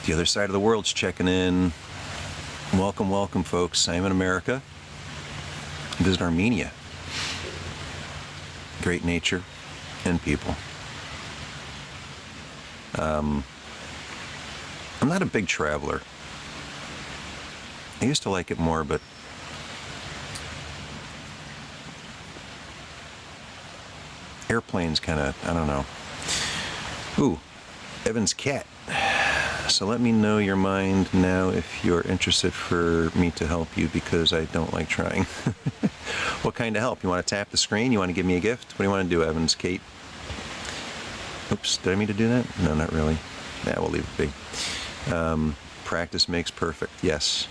The other side of the world's checking in. Welcome, welcome, folks. I'm in America. Visit Armenia. Great nature and people. I'm not a big traveler. I used to like it more, but airplanes kind of, I don't know. Ooh, Evan's cat. So let me know your mind now if you're interested for me to help you, because I don't like trying. What kind of help? You want to tap the screen? You want to give me a gift? What do you want to do, Evans? Kate? Oops, did I mean to do that? No, not really. Yeah, we'll leave it be. Practice makes perfect. Yes.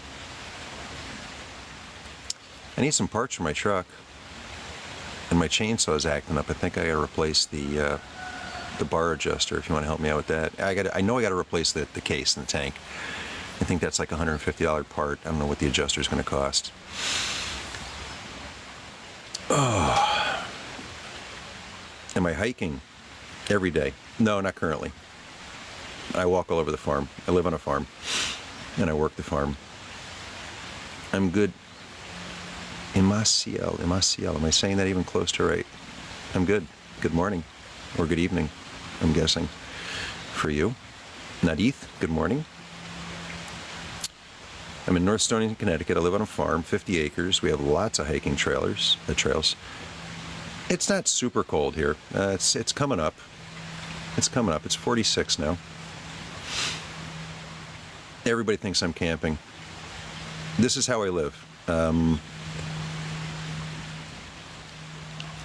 I need some parts for my truck. And my chainsaw's acting up. I think I got to replace the bar adjuster, if you want to help me out with that. I know I got to replace the case in the tank. I think that's like a $150 part. I don't know what the adjuster is going to cost. Oh. Am I hiking every day? No, not currently. I walk all over the farm. I live on a farm and I work the farm. I'm good. Imasiel. Am I saying that even close to right? I'm good. Good morning or good evening, I'm guessing, for you. Nadith, good morning. I'm in North Stonington, Connecticut. I live on a farm, 50 acres. We have lots of hiking trails. It's not super cold here. It's coming up. It's coming up. It's 46 now. Everybody thinks I'm camping. This is how I live.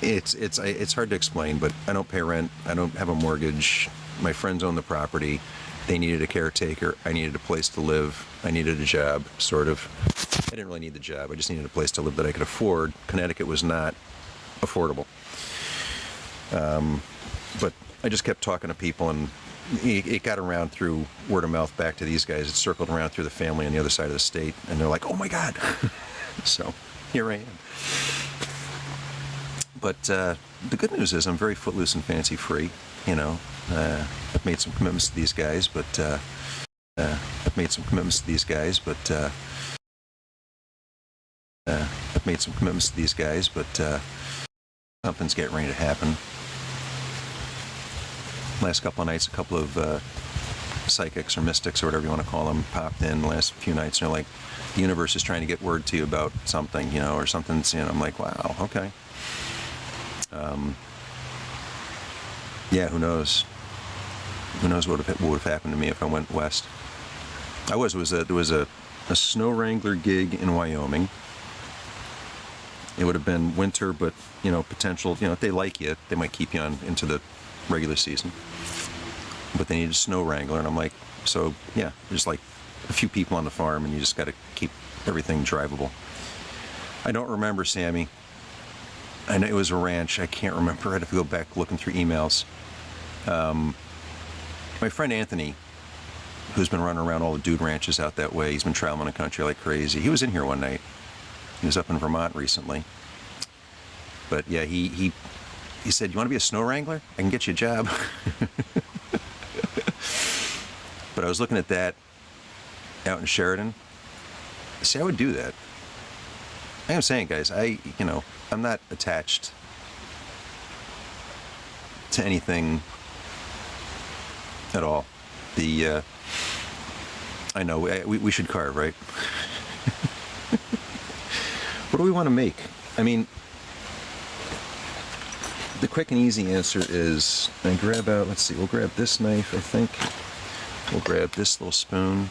It's hard to explain, but I don't pay rent. I don't have a mortgage. My friends own the property. They needed a caretaker. I needed a place to live. I needed a job, sort of. I didn't really need the job. I just needed a place to live that I could afford. Connecticut was not affordable. But I just kept talking to people, and it got around through word of mouth back to these guys. It circled around through the family on the other side of the state, and they're like, oh my God. So here I am. But the good news is I'm very footloose and fancy free. You know, I've made some commitments to these guys, but something's getting ready to happen. Last couple of nights, a couple of psychics or mystics or whatever you want to call them popped in the last few nights, and they're like, the universe is trying to get word to you about something, you know, or something's, you know. I'm like, wow, okay. Yeah, who knows? Who knows what would have happened to me if I went west? There was a snow wrangler gig in Wyoming. It would have been winter, but, you know, potential, you know, if they like you, they might keep you on into the regular season. But they needed a snow wrangler, and I'm like, so yeah, there's like a few people on the farm, and you just got to keep everything drivable. I don't remember, Sammy. I know it was a ranch. I can't remember. I'd have to go back looking through emails. My friend Anthony, who's been running around all the dude ranches out that way, he's been traveling the country like crazy. He was in here one night. He was up in Vermont recently. But yeah, he said, you want to be a snow wrangler? I can get you a job. But I was looking at that out in Sheridan. See, I would do that. I'm saying, guys, I'm not attached to anything at all. I know, we should carve, right? What do we want to make? I mean, the quick and easy answer is, I grab out, let's see, we'll grab this knife, I think. We'll grab this little spoon.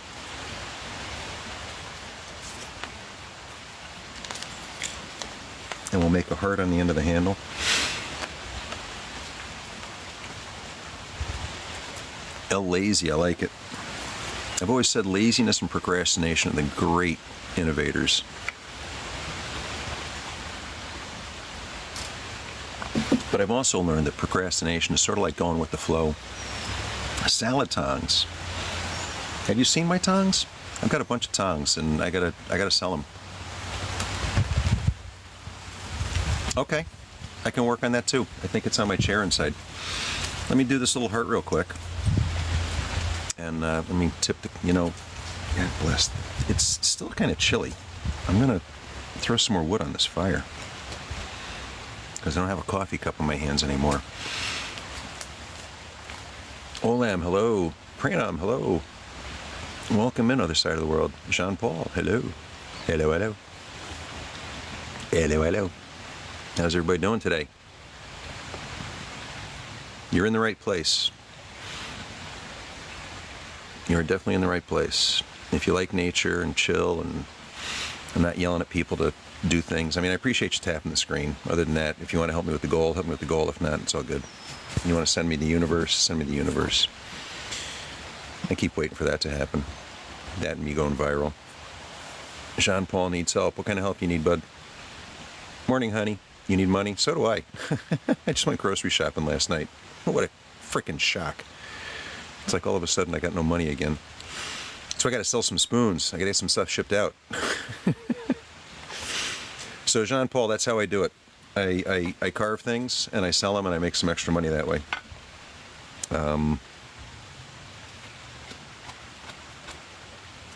And we'll make a heart on the end of the handle. Lazy, I like it. I've always said laziness and procrastination are the great innovators. But I've also learned that procrastination is sort of like going with the flow. Salad tongs. Have you seen my tongs? I've got a bunch of tongs, and I gotta sell them. Okay, I can work on that too. I think it's on my chair inside. Let me do this little heart real quick. And let me tip the, God bless. It's still kind of chilly. I'm going to throw some more wood on this fire because I don't have a coffee cup in my hands anymore. Olam, hello. Pranam, hello. Welcome in, other side of the world. Jean-Paul, hello. Hello, hello. Hello, hello. How's everybody doing today? You're in the right place. You're definitely in the right place. If you like nature and chill and I'm not yelling at people to do things. I mean, I appreciate you tapping the screen. Other than that, if you want to help me with the goal, help me with the goal. If not, it's all good. You want to send me the universe, send me the universe. I keep waiting for that to happen. That and me going viral. Jean-Paul needs help. What kind of help you need, bud? Morning, honey. You need money? So do I. I just went grocery shopping last night. Oh, what a freaking shock. It's like all of a sudden I got no money again. So I got to sell some spoons. I got to get some stuff shipped out. So Jean-Paul, that's how I do it. I carve things and I sell them and I make some extra money that way.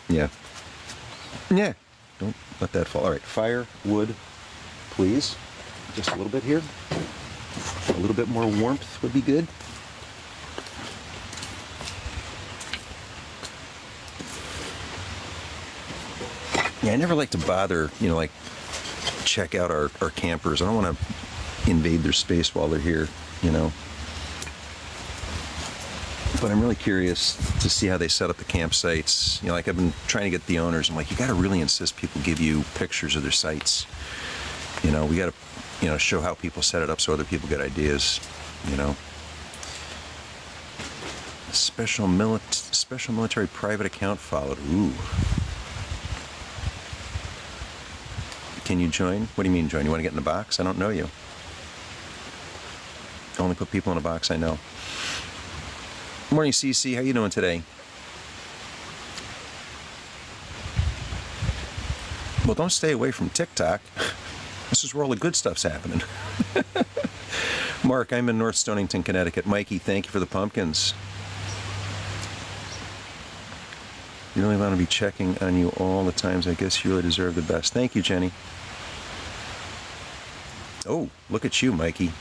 Yeah. Yeah. Don't let that fall. All right. Fire, wood, please. Just a little bit here. A little bit more warmth would be good. Yeah, I never like to bother, like check out our campers. I don't want to invade their space while they're here, But I'm really curious to see how they set up the campsites. Like I've been trying to get the owners. I'm like, you got to really insist people give you pictures of their sites. We got to, show how people set it up so other people get ideas, Special military private account followed. Ooh. Can you join? What do you mean join? You want to get in the box? I don't know you. I only put people in a box I know. Morning, CC. How you doing today? Well, don't stay away from TikTok. This is where all the good stuff's happening. Mark, I'm in North Stonington, Connecticut. Mikey, thank you for the pumpkins. You really want to be checking on you all the times. I guess you really deserve the best. Thank you, Jenny. Oh, look at you, Mikey.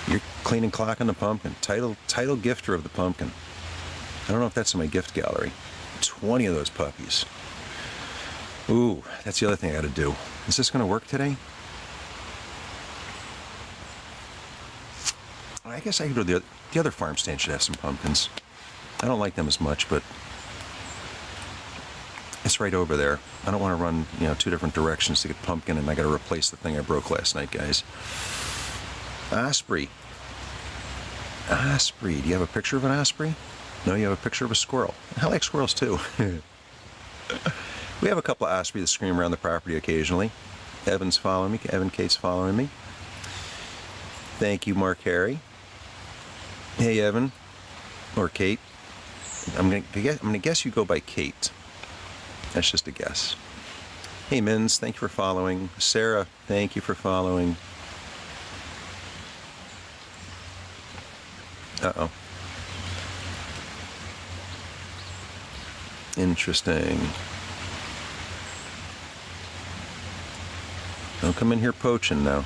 You're cleaning clock on the pumpkin. Title gifter of the pumpkin. I don't know if that's in my gift gallery. 20 of those puppies. Ooh, that's the other thing I got to do. Is this going to work today? I guess I could do the other farm stand should have some pumpkins. I don't like them as much, but it's right over there. I don't want to run, two different directions to get pumpkin, and I got to replace the thing I broke last night, guys. Osprey. Osprey. Do you have a picture of an osprey? No, you have a picture of a squirrel. I like squirrels too. We have a couple of osprey that scream around the property occasionally. Evan's following me. Evan Kate's following me. Thank you, Mark Harry. Hey, Evan. Or Kate. I'm gonna guess you go by Kate. That's just a guess. Hey, Mins, thank you for following. Sarah, thank you for following. Uh-oh. Interesting. Don't come in here poaching now.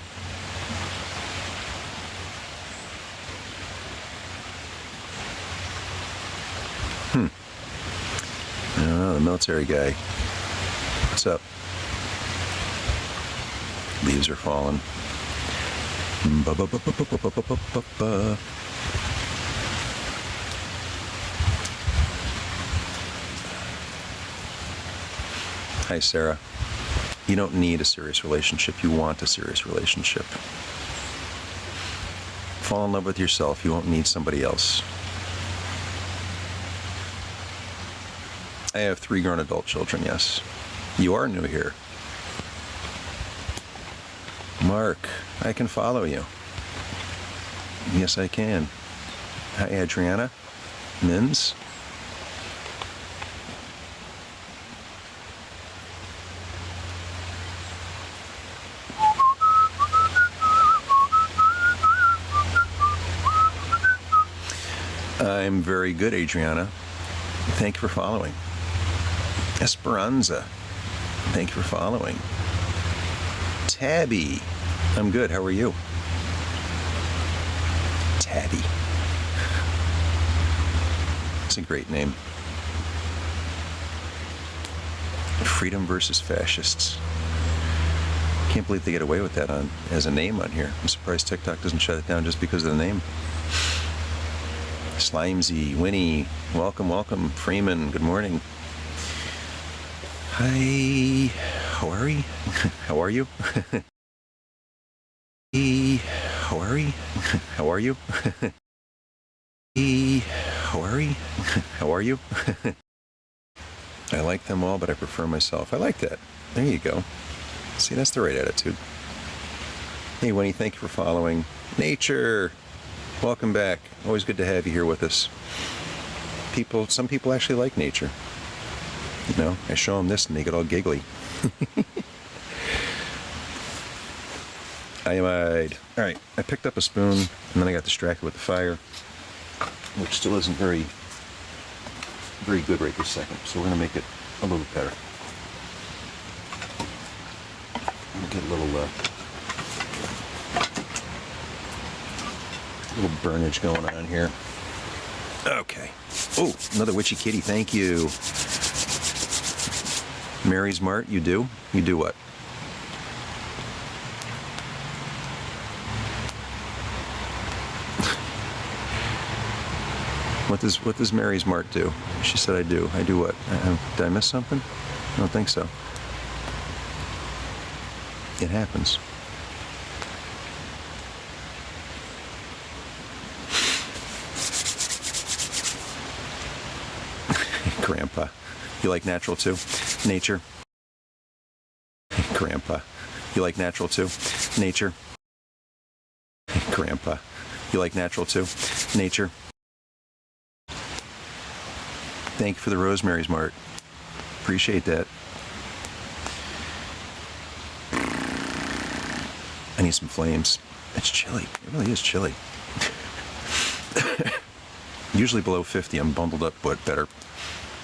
Oh, the military guy. What's up? Leaves are falling. Hi, Sarah. You don't need a serious relationship. You want a serious relationship. Fall in love with yourself. You won't need somebody else. I have 3 grown adult children, yes. You are new here. Mark, I can follow you. Yes, I can. Hi, Adriana. Mins. I'm very good, Adriana. Thank you for following. Esperanza, thank you for following. Tabby, I'm good. How are you? Tabby. It's a great name. Freedom versus fascists. Can't believe they get away with that as a name on here. I'm surprised TikTok doesn't shut it down just because of the name. Slimesy, Winnie, welcome. Freeman, good morning. Hi, how are you? How are you? How are you? How are you? How are you? How are you? I like them all, but I prefer myself. I like that. There you go. See, that's the right attitude. Hey, Winnie, thank you for following. Nature, welcome back. Always good to have you here with us. Some people actually like nature. You know, I show them this and they get all giggly. All right, I picked up a spoon and then I got distracted with the fire, which still isn't very good right this second. So we're gonna make it a little bit better. Get a little burnage going on here. Okay. Oh, another witchy kitty. Thank you. Mary's Mart, you do? You do what? What does Mary's Mart do? She said I do. I do what? Did I miss something? I don't think so. It happens. Grandpa. You like natural too? Nature. Grandpa. You like natural too? Nature. Grandpa. You like natural too? Nature. Thank you for the Rosemary's Mart. Appreciate that. I need some flames. It's chilly. It really is chilly. Usually below 50, I'm bundled up, but better.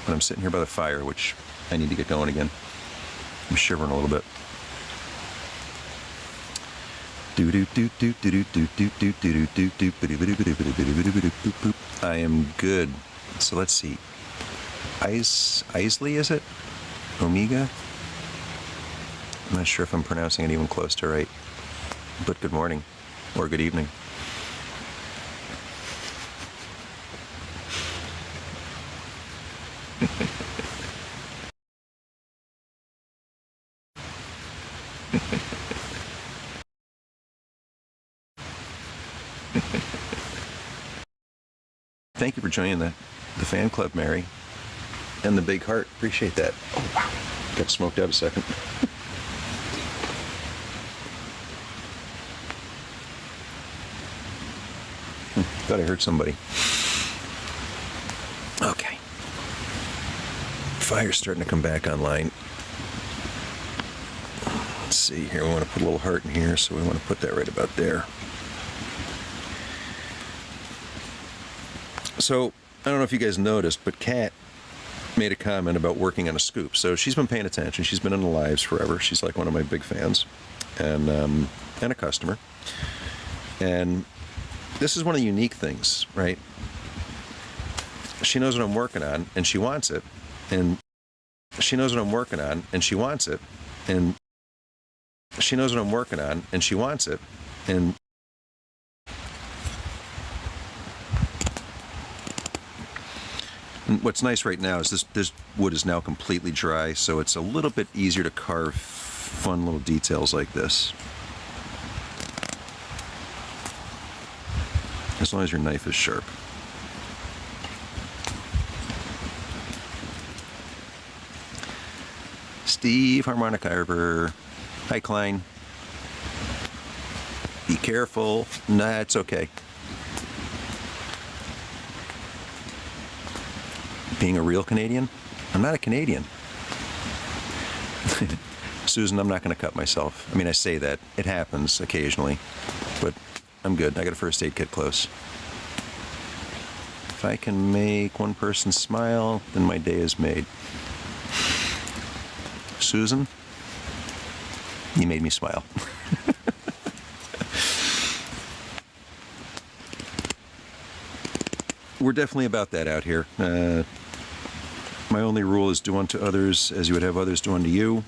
But I'm sitting here by the fire, which I need to get going again. I'm shivering a little bit. I am good. So let's see. Isley, is it? Omega? I'm not sure if I'm pronouncing it even close to right. But good morning, or good evening. Thank you for joining the fan club, Mary. And the big heart. Appreciate that. Oh, wow. Got smoked out a second. Thought I heard somebody. Okay. Fire's starting to come back online. Let's see here. We want to put a little heart in here, so we want to put that right about there. So, I don't know if you guys noticed, but Kat made a comment about working on a scoop. So she's been paying attention. She's been in the lives forever. She's like one of my big fans and a customer. And this is one of the unique things, right? She knows what I'm working on and she wants it. And she knows what I'm working on and she wants it. And she knows what I'm working on and she wants it. And what's nice right now is this wood is now completely dry, so it's a little bit easier to carve fun little details like this. As long as your knife is sharp. Steve, harmonica arbor. Hi, Klein. Be careful. Nah, it's okay. Being a real Canadian? I'm not a Canadian. Susan, I'm not going to cut myself. I mean, I say that. It happens occasionally. But I'm good. I got a first aid kit close. If I can make one person smile, then my day is made. Susan, you made me smile. We're definitely about that out here. My only rule is do unto others as you would have others do unto you.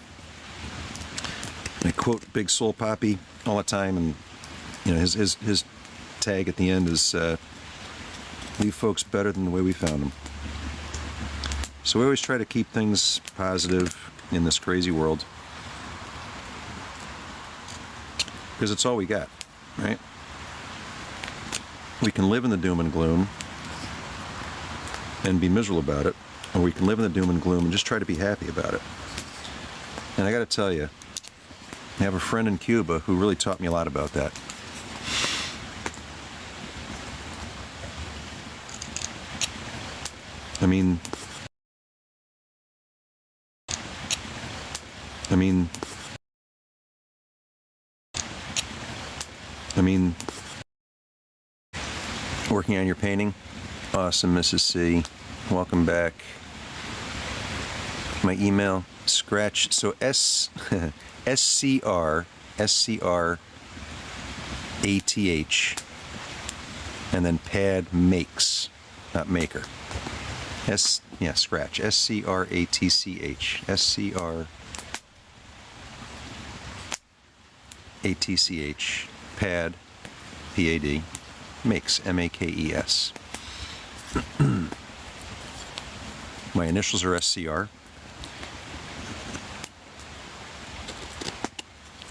I quote Big Soul Poppy all the time, and you know his tag at the end is leave folks better than the way we found them. So we always try to keep things positive in this crazy world, because it's all we got, right? We can live in the doom and gloom and be miserable about it, or we can live in the doom and gloom and just try to be happy about it. And I got to tell you, I have a friend in Cuba who really taught me a lot about that. I mean, working on your painting? Awesome, Mrs. C. Welcome back. My email, scratch, so SCR-ATH, and then pad makes, not maker. Scratch, SCRATCH, SCRATCH, pad, PAD, makes, MAKES. My initials are SCR.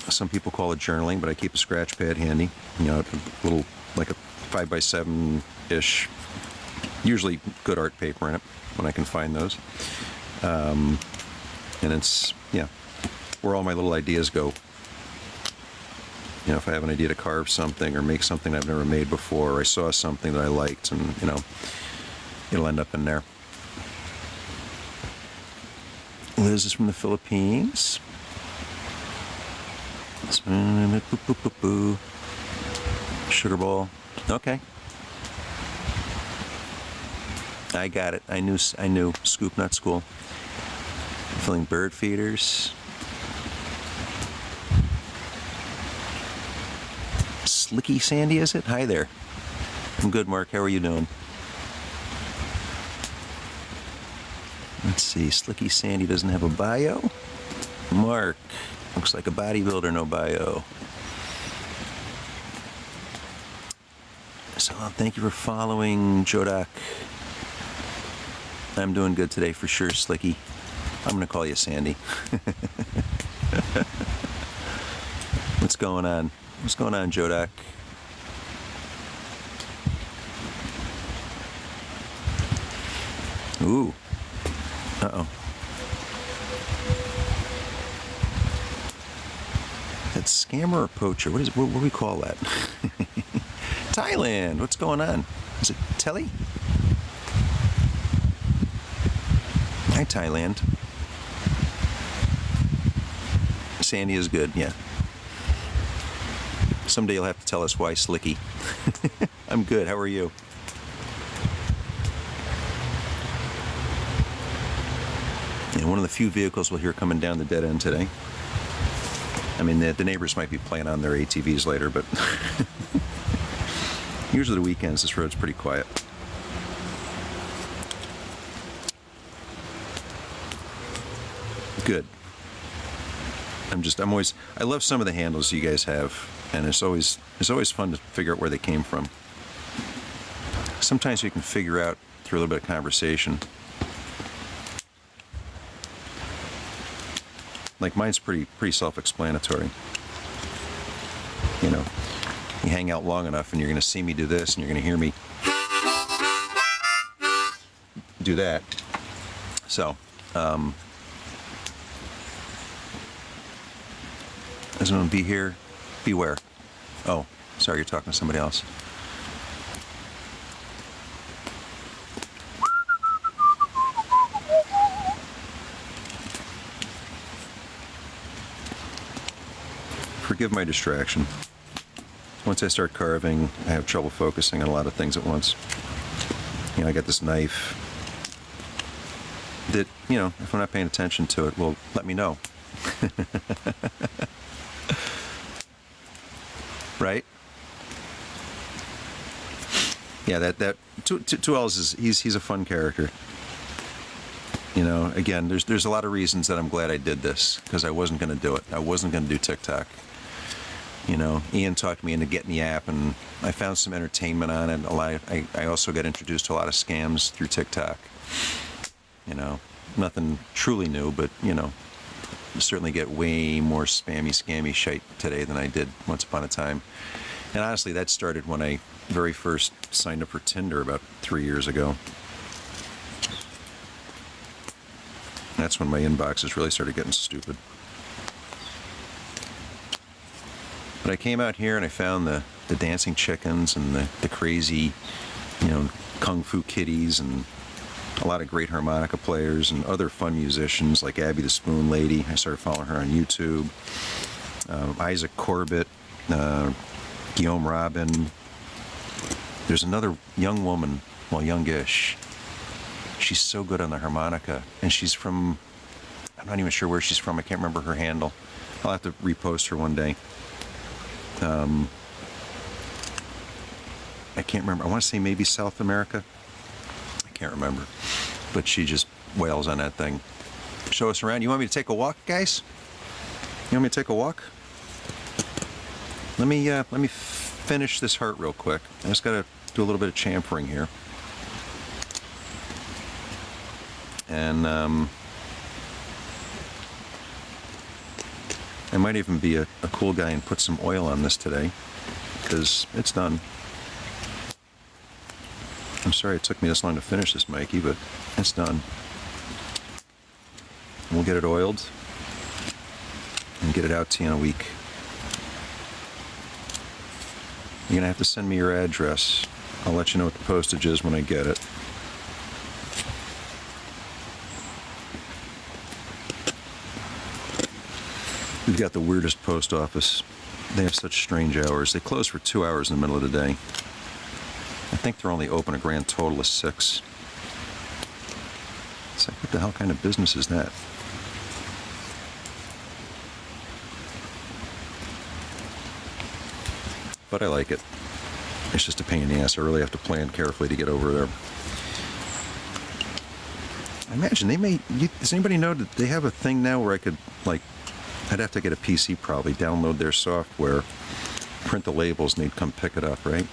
Some people call it journaling, but I keep a scratch pad handy. You know, a little, like a 5x7-ish, usually good art paper in it when I can find those. And it's, yeah, where all my little ideas go. You know, if I have an idea to carve something or make something I've never made before, or I saw something that I liked, and, you know, it'll end up in there. Liz is from the Philippines. Sugar bowl. Okay. I got it. I knew. Scoop, not school. Filling bird feeders. Slicky Sandy, is it? Hi there. I'm good, Mark. How are you doing? Let's see. Slicky Sandy doesn't have a bio. Mark looks like a bodybuilder, no bio. So thank you for following, Jodak. I'm doing good today for sure, Slicky. I'm gonna call you Sandy. What's going on? What's going on, Jodak? Ooh. Uh-oh. That scammer or poacher? What do we call that? Thailand. What's going on? Is it Telly? Hi, Thailand. Sandy is good, yeah. Someday you'll have to tell us why, Slicky. I'm good. How are you? And one of the few vehicles we'll hear coming down the dead end today. I mean, the neighbors might be playing on their ATVs later, but usually the weekends this road's pretty quiet. Good. I love some of the handles you guys have, and it's always fun to figure out where they came from. Sometimes you can figure out through a little bit of conversation. Like mine's pretty self-explanatory. You know, you hang out long enough and you're going to see me do this, and you're going to hear me do that. So, does anyone be here? Beware. Oh, sorry, you're talking to somebody else. Forgive my distraction. Once I start carving, I have trouble focusing on a lot of things at once. You know, I got this knife that, you know, if I'm not paying attention to it, will let me know. Right? Yeah, that Two L's is he's a fun character. You know, again, there's a lot of reasons that I'm glad I did this, because I wasn't going to do it. I wasn't going to do TikTok. You know, Ian talked me into getting the app, and I found some entertainment on it. I also got introduced to a lot of scams through TikTok. You know, nothing truly new, but, you know, you certainly get way more scammy shite today than I did once upon a time. And honestly, that started when I very first signed up for Tinder about 3 years ago. That's when my inboxes really started getting stupid. But I came out here and I found the dancing chickens and the crazy, you know, kung fu kitties, and a lot of great harmonica players and other fun musicians like Abby the Spoon Lady. I started following her on YouTube. Isaac Corbett, Guillaume Robin. There's another young woman, well, youngish. She's so good on the harmonica, and she's from, I'm not even sure where she's from. I can't remember her handle. I'll have to repost her one day. I can't remember. I want to say maybe South America. I can't remember. But she just wails on that thing. Show us around. You want me to take a walk, guys? You want me to take a walk? Let me finish this heart real quick. I just got to do a little bit of chamfering here. And I might even be a cool guy and put some oil on this today, because it's done. I'm sorry it took me this long to finish this, Mikey, but it's done. We'll get it oiled and get it out to you in a week. You're going to have to send me your address. I'll let you know what the postage is when I get it. We've got the weirdest post office. They have such strange hours. They close for 2 hours in the middle of the day. I think they're only open a grand total of 6. It's like, what the hell kind of business is that? But I like it. It's just a pain in the ass. I really have to plan carefully to get over there. I imagine they may... does anybody know that they have a thing now where I could, like... I'd have to get a PC probably, download their software, print the labels, and they'd come pick it up, right?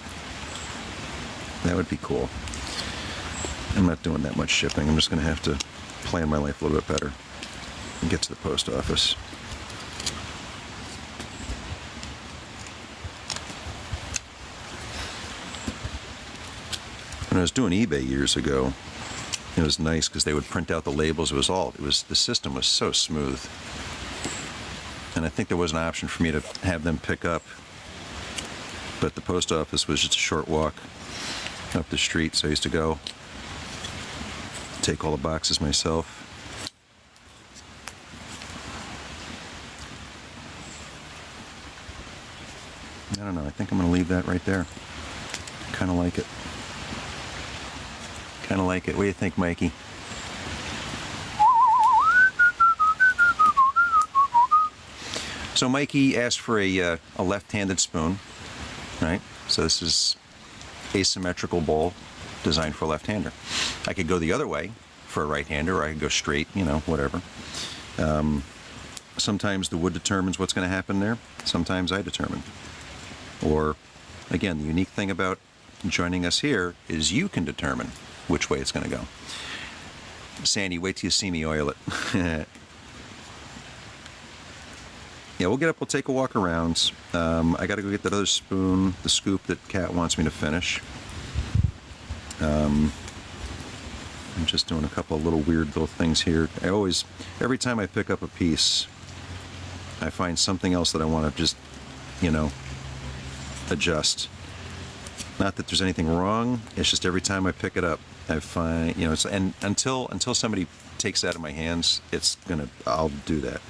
That would be cool. I'm not doing that much shipping. I'm just going to have to plan my life a little bit better and get to the post office. When I was doing eBay years ago, it was nice because they would print out the labels. The system was so smooth. And I think there was an option for me to have them pick up, but the post office was just a short walk up the street, so I used to go take all the boxes myself. I don't know, I think I'm going to leave that right there. Kind of like it. Kind of like it. What do you think, Mikey? So Mikey asked for a left-handed spoon, right? So this is asymmetrical bowl designed for a left-hander. I could go the other way for a right-hander, or I could go straight, you know, whatever. Sometimes the wood determines what's going to happen there. Sometimes I determine. Or, again, the unique thing about joining us here is you can determine which way it's going to go. Sandy, wait till you see me oil it. Yeah, we'll get up, we'll take a walk around. I got to go get that other spoon, the scoop that Kat wants me to finish. I'm just doing a couple of weird little things here. Every time I pick up a piece, I find something else that I want to just, you know, adjust. Not that there's anything wrong, it's just every time I pick it up, I find, you know, and until somebody takes it out of my hands, I'll do that.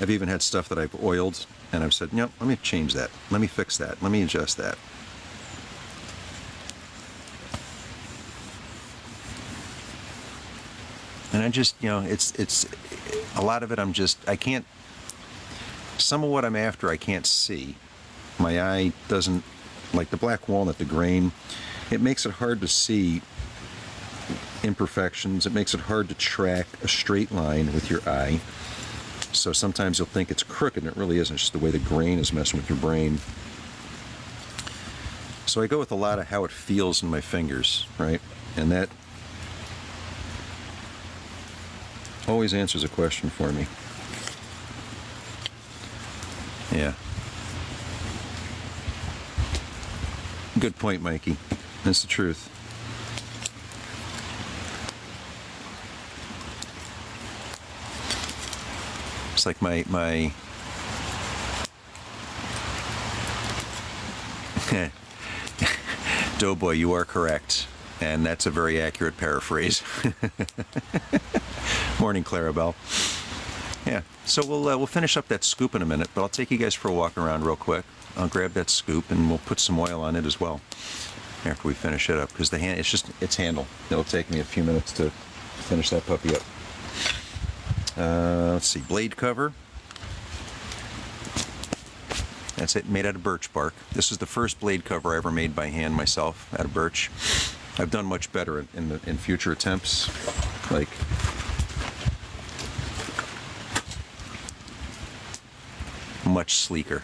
I've even had stuff that I've oiled, and I've said, no, let me change that. Let me fix that. Let me adjust that. And I just, it's a lot of it. I can't. Some of what I'm after, I can't see. My eye doesn't, like the black walnut, the grain. It makes it hard to see imperfections. It makes it hard to track a straight line with your eye. So sometimes you'll think it's crooked, and it really isn't. It's just the way the grain is messing with your brain. So I go with a lot of how it feels in my fingers, right? And that always answers a question for me. Yeah. Good point, Mikey. That's the truth. It's like my Doughboy, you are correct. And that's a very accurate paraphrase. Morning, Clarabelle. Yeah, so we'll finish up that scoop in a minute, but I'll take you guys for a walk around real quick. I'll grab that scoop and we'll put some oil on it as well after we finish it up, because it's handle. It'll take me a few minutes to finish that puppy up. Let's see, blade cover. That's it, made out of birch bark. This is the first blade cover I ever made by hand myself out of birch. I've done much better in future attempts, like much sleeker.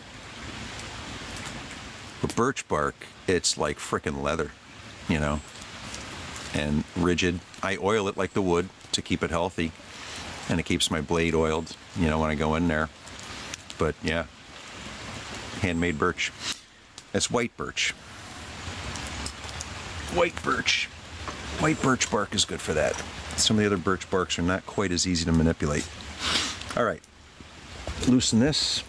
But birch bark, it's like frickin' leather, and rigid. I oil it like the wood to keep it healthy, and it keeps my blade oiled, when I go in there. But yeah, handmade birch. That's white birch. White birch. White birch bark is good for that. Some of the other birch barks are not quite as easy to manipulate. All right, loosen this.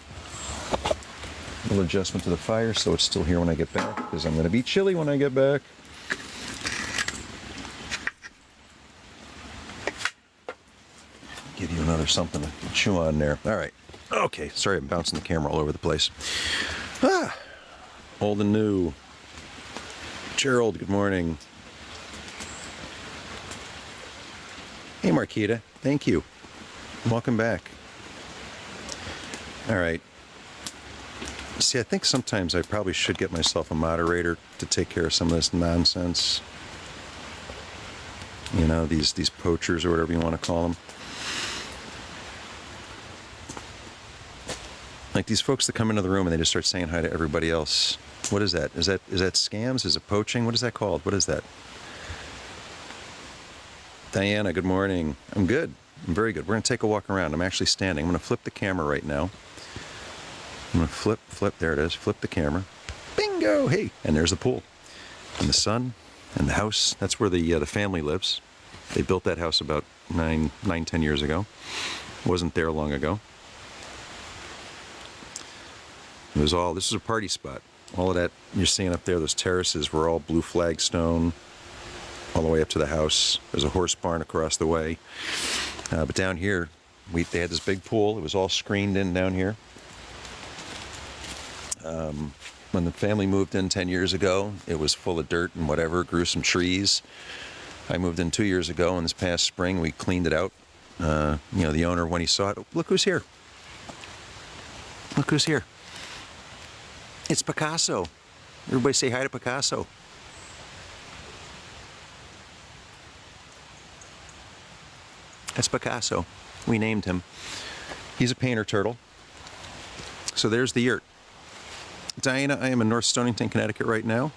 A little adjustment to the fire so it's still here when I get back, because I'm going to be chilly when I get back. Give you another something to chew on there. All right. Okay, sorry I'm bouncing the camera all over the place. Old and new. Gerald, good morning. Hey, Marquita, thank you. Welcome back. All right. See, I think sometimes I probably should get myself a moderator to take care of some of this nonsense. These poachers or whatever you want to call them. Like these folks that come into the room and they just start saying hi to everybody else. What is that? Is that scams? Is it poaching? What is that called? What is that? Diana, good morning. I'm good. I'm very good. We're going to take a walk around. I'm actually standing. I'm going to flip the camera right now. I'm going to flip, there it is. Flip the camera. Bingo! Hey! And there's the pool. And the sun. And the house. That's where the family lives. They built that house about 10 years ago. Wasn't there long ago. This is a party spot. All of that you're seeing up there, those terraces were all blue flagstone all the way up to the house. There's a horse barn across the way. But down here, they had this big pool. It was all screened in down here. When the family moved in 10 years ago, it was full of dirt and whatever, grew some trees. I moved in 2 years ago, and this past spring we cleaned it out. The owner, when he saw it, look who's here. Look who's here. It's Picasso. Everybody say hi to Picasso. That's Picasso. We named him. He's a painter turtle. So there's the yurt. Diana, I am in North Stonington, Connecticut right now.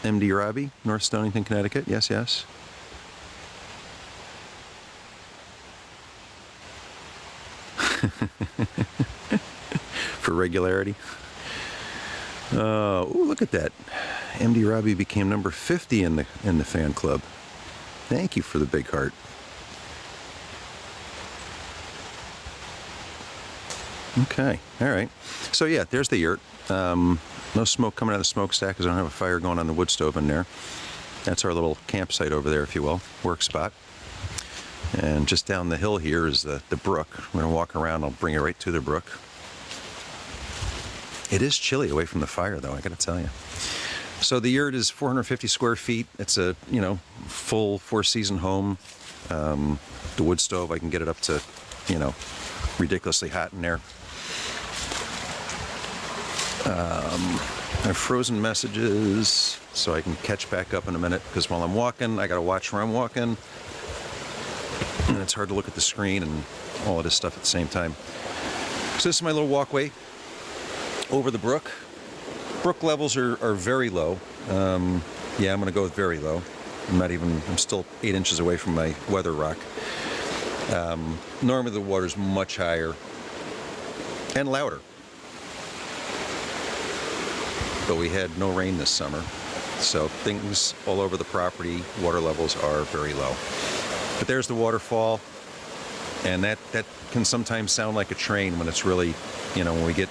MD Robbie, North Stonington, Connecticut. Yes, yes. For regularity. Ooh, look at that. MD Robbie became number 50 in the fan club. Thank you for the big heart. Okay, all right. So yeah, there's the yurt. No smoke coming out of the smokestack because I don't have a fire going on the wood stove in there. That's our little campsite over there, if you will, work spot. And just down the hill here is the brook. We're gonna walk around. I'll bring you right to the brook. It is chilly away from the fire, though, I gotta tell you. So the yurt is 450 square feet. It's a, full 4-season home. The wood stove, I can get it up to, you know, ridiculously hot in there. I have frozen messages, so I can catch back up in a minute, because while I'm walking, I gotta watch where I'm walking, and it's hard to look at the screen and all of this stuff at the same time. So this is my little walkway over the brook. Brook levels are very low. Yeah, I'm gonna go with very low. I'm still 8 inches away from my weather rock. Normally the water's much higher and louder. But we had no rain this summer, so things all over the property, water levels are very low. But there's the waterfall, and that can sometimes sound like a train when it's really, you know, when we get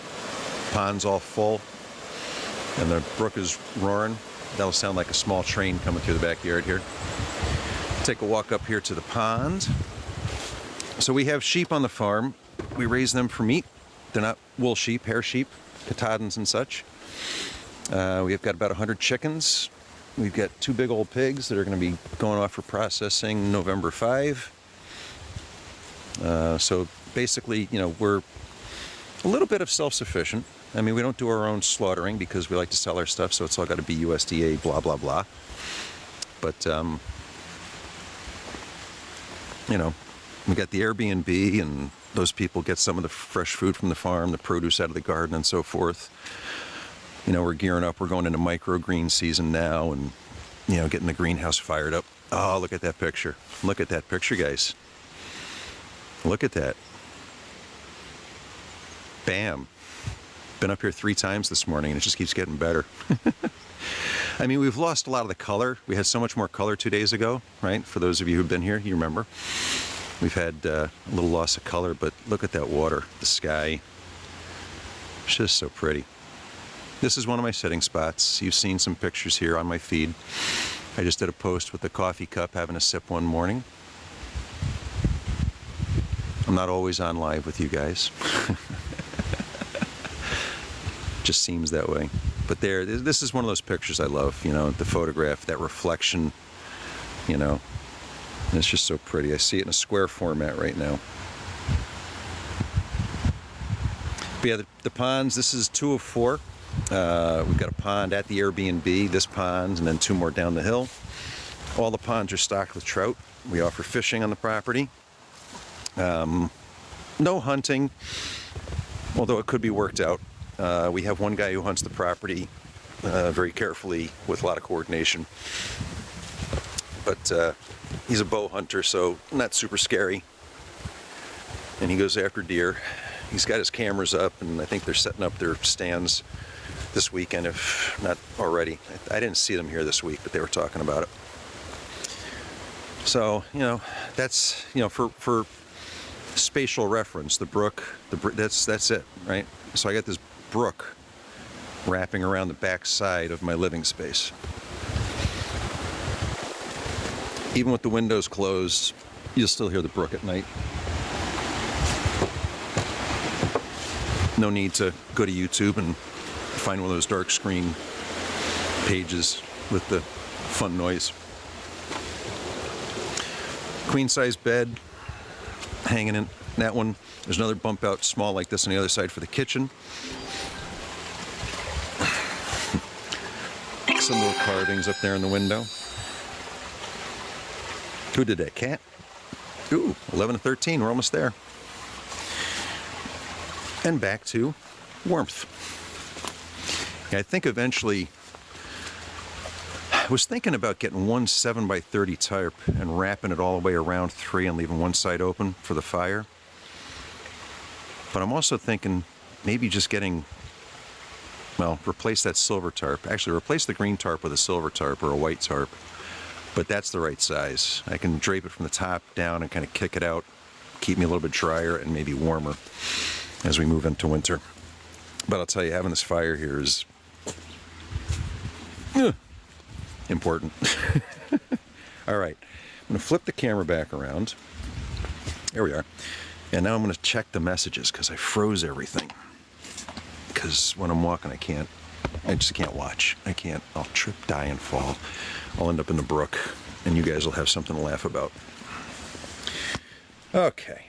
ponds all full and the brook is roaring, that'll sound like a small train coming through the backyard here. Take a walk up here to the pond. So we have sheep on the farm. We raise them for meat. They're not wool sheep, hair sheep, Katahdins and such. We've got about 100 chickens. We've got 2 big old pigs that are going to be going off for processing November 5. So basically, you know, we're a little bit of self-sufficient. I mean, we don't do our own slaughtering because we like to sell our stuff, so it's all got to be USDA, blah, blah, blah. But, you know, we got the Airbnb, and those people get some of the fresh food from the farm, the produce out of the garden, and so forth. You know, we're gearing up. We're going into microgreen season now, and, you know, getting the greenhouse fired up. Oh, look at that picture. Look at that picture, guys. Look at that. Bam. Been up here 3 times this morning, and it just keeps getting better. I mean, we've lost a lot of the color. We had so much more color 2 days ago, right? For those of you who've been here, you remember. We've had a little loss of color, but look at that water, the sky. It's just so pretty. This is one of my sitting spots. You've seen some pictures here on my feed. I just did a post with the coffee cup having a sip one morning. I'm not always on live with you guys. Just seems that way. But this is one of those pictures I love, you know, the photograph, that reflection, you know. And it's just so pretty. I see it in a square format right now. But yeah, the ponds, this is 2 of 4. We've got a pond at the Airbnb, this pond, and then 2 more down the hill. All the ponds are stocked with trout. We offer fishing on the property. No hunting, although it could be worked out. We have one guy who hunts the property very carefully with a lot of coordination. But he's a bow hunter, so not super scary. And he goes after deer. He's got his cameras up, and I think they're setting up their stands this weekend, if not already. I didn't see them here this week, but they were talking about it. So, you know, that's, you know, for spatial reference, the brook, that's it, right? So I got this brook wrapping around the back side of my living space. Even with the windows closed, you'll still hear the brook at night. No need to go to YouTube and find one of those dark screen pages with the fun noise. Queen size bed hanging in that one. There's another bump out small like this on the other side for the kitchen. Some little carvings up there in the window. Who did that? Cat? Ooh, 11 to 13. We're almost there. And back to warmth. Yeah, I think eventually, I was thinking about getting one 7x30 tarp and wrapping it all the way around 3 and leaving one side open for the fire. But I'm also thinking maybe just getting, well, replace that silver tarp. Actually, replace the green tarp with a silver tarp or a white tarp. But that's the right size. I can drape it from the top down and kind of kick it out, keep me a little bit drier and maybe warmer as we move into winter. But I'll tell you, having this fire here is important. All right, I'm going to flip the camera back around. There we are. And now I'm going to check the messages because I froze everything. Because when I'm walking, I just can't watch. I can't. I'll trip, die, and fall. I'll end up in the brook, and you guys will have something to laugh about. Okay.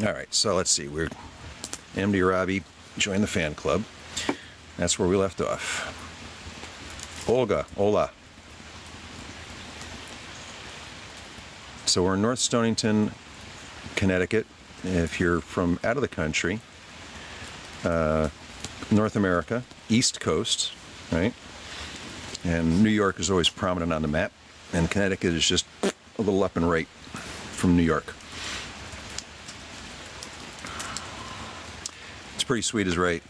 All right. So let's see. We're MD Robbie joined the fan club. That's where we left off. Olga, hola. So we're in North Stonington, Connecticut. If you're from out of the country, North America, East Coast, right? And New York is always prominent on the map, and Connecticut is just a little up and right from New York. It's pretty sweet as right.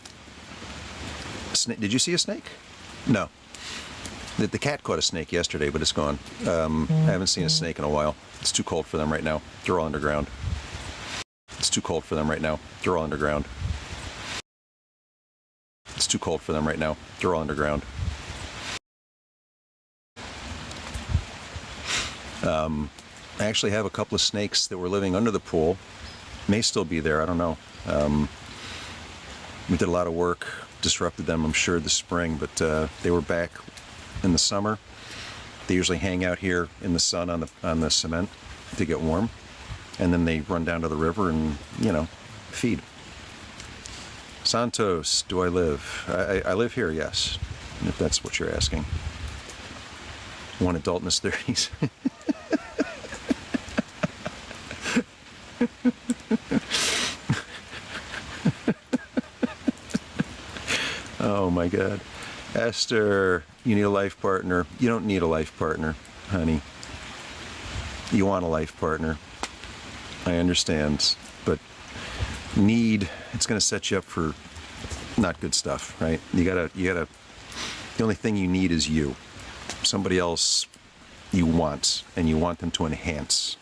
Did you see a snake? No. The cat caught a snake yesterday, but it's gone. I haven't seen a snake in a while. It's too cold for them right now. They're all underground. It's too cold for them right now. They're all underground. It's too cold for them right now. They're all underground. I actually have a couple of snakes that were living under the pool. May still be there. I don't know. We did a lot of work, disrupted them, I'm sure, this spring, but they were back in the summer. They usually hang out here in the sun on the cement to get warm, and then they run down to the river and, feed. Santos, do I live? I live here, yes, if that's what you're asking. One adult in his 30s. Oh my God. Esther, you need a life partner. You don't need a life partner, honey. You want a life partner. I understand. But it's going to set you up for not good stuff, right? You gotta, the only thing you need is you. Somebody else you want, and you want them to enhance.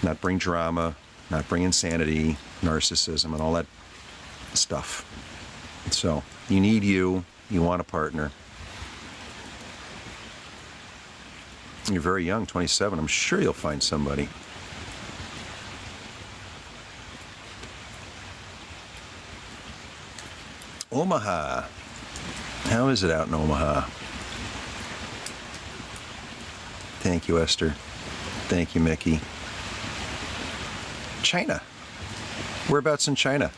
Not bring drama, not bring insanity, narcissism, and all that stuff. So, you need you want a partner. You're very young, 27. I'm sure you'll find somebody. Omaha. How is it out in Omaha? Thank you, Esther. Thank you, Mickey. China. Whereabouts in China?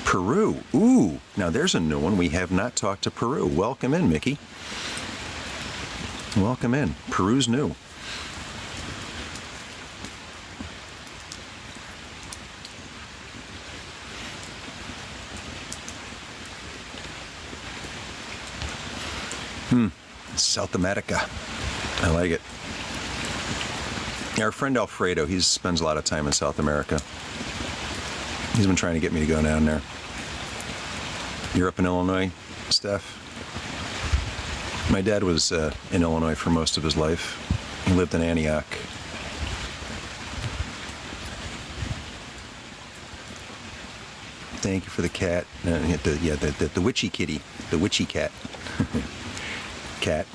Peru. Ooh, now there's a new one. We have not talked to Peru. Welcome in, Mickey. Welcome in. Peru's new. South America. I like it. Our friend Alfredo, he spends a lot of time in South America. He's been trying to get me to go down there. You're up in Illinois, Steph? My dad was in Illinois for most of his life. He lived in Antioch. Thank you for the cat. The witchy kitty. The witchy cat. Cat.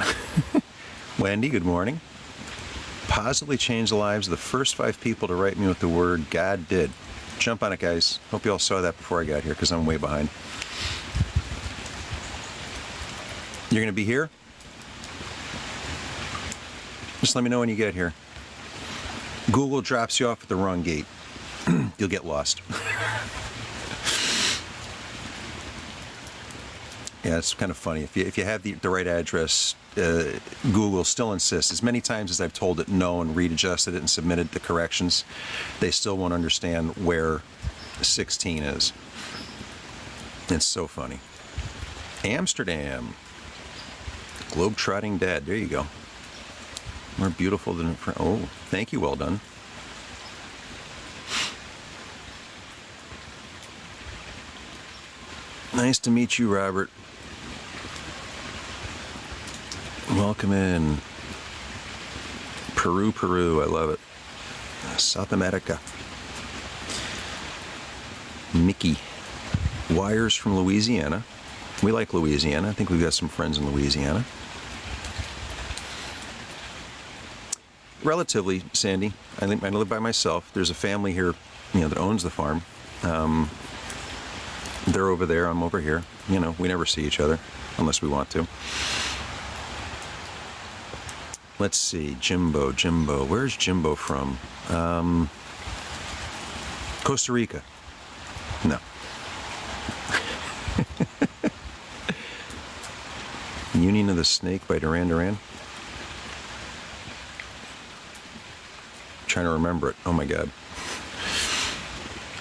Wendy, good morning. Positively changed the lives of the first 5 people to write me with the word God did. Jump on it, guys. Hope you all saw that before I got here, because I'm way behind. You're going to be here? Just let me know when you get here. Google drops you off at the wrong gate. You'll get lost. Yeah, it's kind of funny. If you have the right address, Google still insists. As many times as I've told it no and readjusted it and submitted the corrections, they still won't understand where 16 is. It's so funny. Amsterdam. Globe-trotting dad. There you go. More beautiful than... Oh, thank you. Well done. Nice to meet you, Robert. Welcome in. Peru, Peru. I love it. South America. Mickey. Wires from Louisiana. We like Louisiana. I think we've got some friends in Louisiana. Relatively, Sandy. I live by myself. There's a family here, that owns the farm. They're over there. I'm over here. We never see each other unless we want to. Let's see, Jimbo. Where's Jimbo from? Costa Rica. No. Union of the Snake by Duran Duran. Trying to remember it. Oh my God.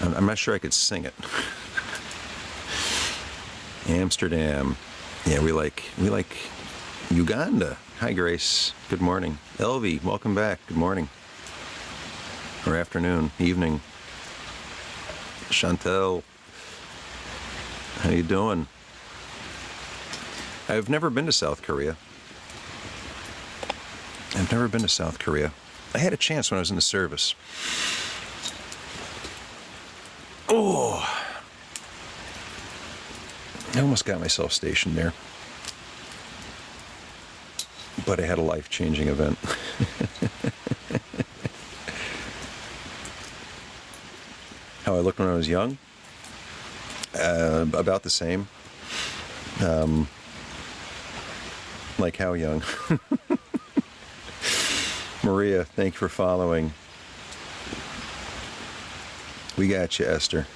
I'm not sure I could sing it. Amsterdam. Yeah, we like Uganda. Hi, Grace. Good morning. Elvie, welcome back. Good morning. Or afternoon, evening. Chantel, how you doing? I've never been to South Korea. I had a chance when I was in the service. Oh, I almost got myself stationed there. But I had a life-changing event. How I looked when I was young? About the same. Like how young? Maria, thank you for following. We got you, Esther.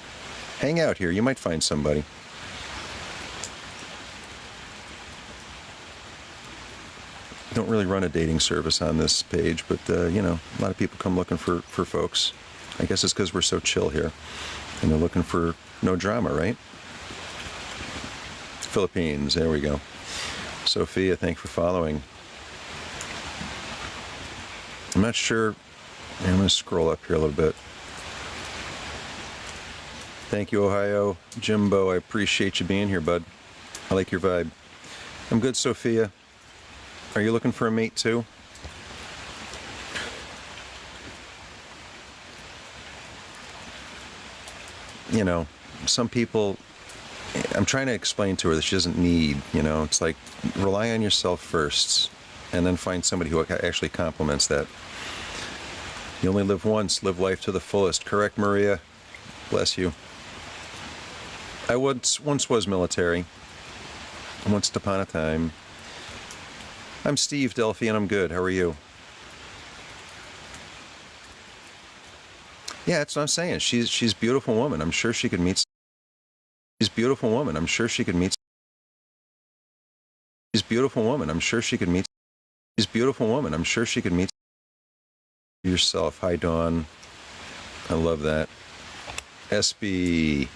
Hang out here. You might find somebody. Don't really run a dating service on this page, but, you know, a lot of people come looking for folks. I guess it's because we're so chill here. And they're looking for no drama, right? Philippines, there we go. Sophia, thanks for following. I'm not sure. I'm going to scroll up here a little bit. Thank you, Ohio. Jimbo, I appreciate you being here, bud. I like your vibe. I'm good, Sophia. Are you looking for a mate too? You know, some people, I'm trying to explain to her that she doesn't need, you know, it's like rely on yourself first and then find somebody who actually complements that. You only live once, live life to the fullest. Correct, Maria? Bless you. I once was military. Once upon a time. I'm Steve Delphi and I'm good. How are you? Yeah, that's what I'm saying. She's a beautiful woman. I'm sure she could meet. She's a beautiful woman. I'm sure she could meet. She's a beautiful woman. I'm sure she could meet. She's a beautiful woman. I'm sure she could meet yourself. Hi, Dawn. I love that. SB.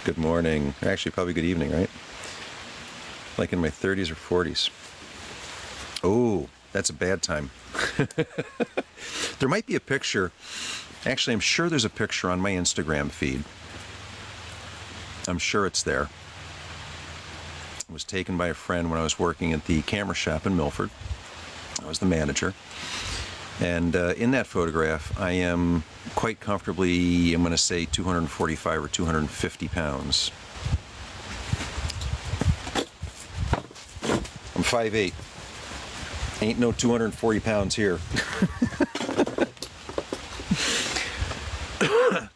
Good morning. Actually, probably good evening, right? Like in my 30s or 40s. Oh, that's a bad time. There might be a picture. Actually, I'm sure there's a picture on my Instagram feed. I'm sure it's there. It was taken by a friend when I was working at the camera shop in Milford. I was the manager. And in that photograph, I am quite comfortably, I'm going to say 245 or 250 pounds. I'm 5'8". Ain't no 240 pounds here.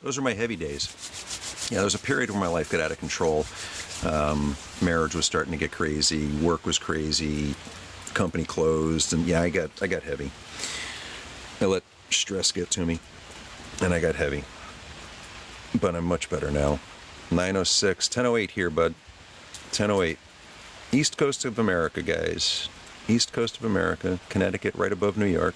Those are my heavy days. Yeah, there was a period where my life got out of control. Marriage was starting to get crazy. Work was crazy. Company closed. And yeah, I got heavy. I let stress get to me. And I got heavy. But I'm much better now. 906, 1008 here, bud. 1008. East Coast of America, guys. East Coast of America, Connecticut, right above New York.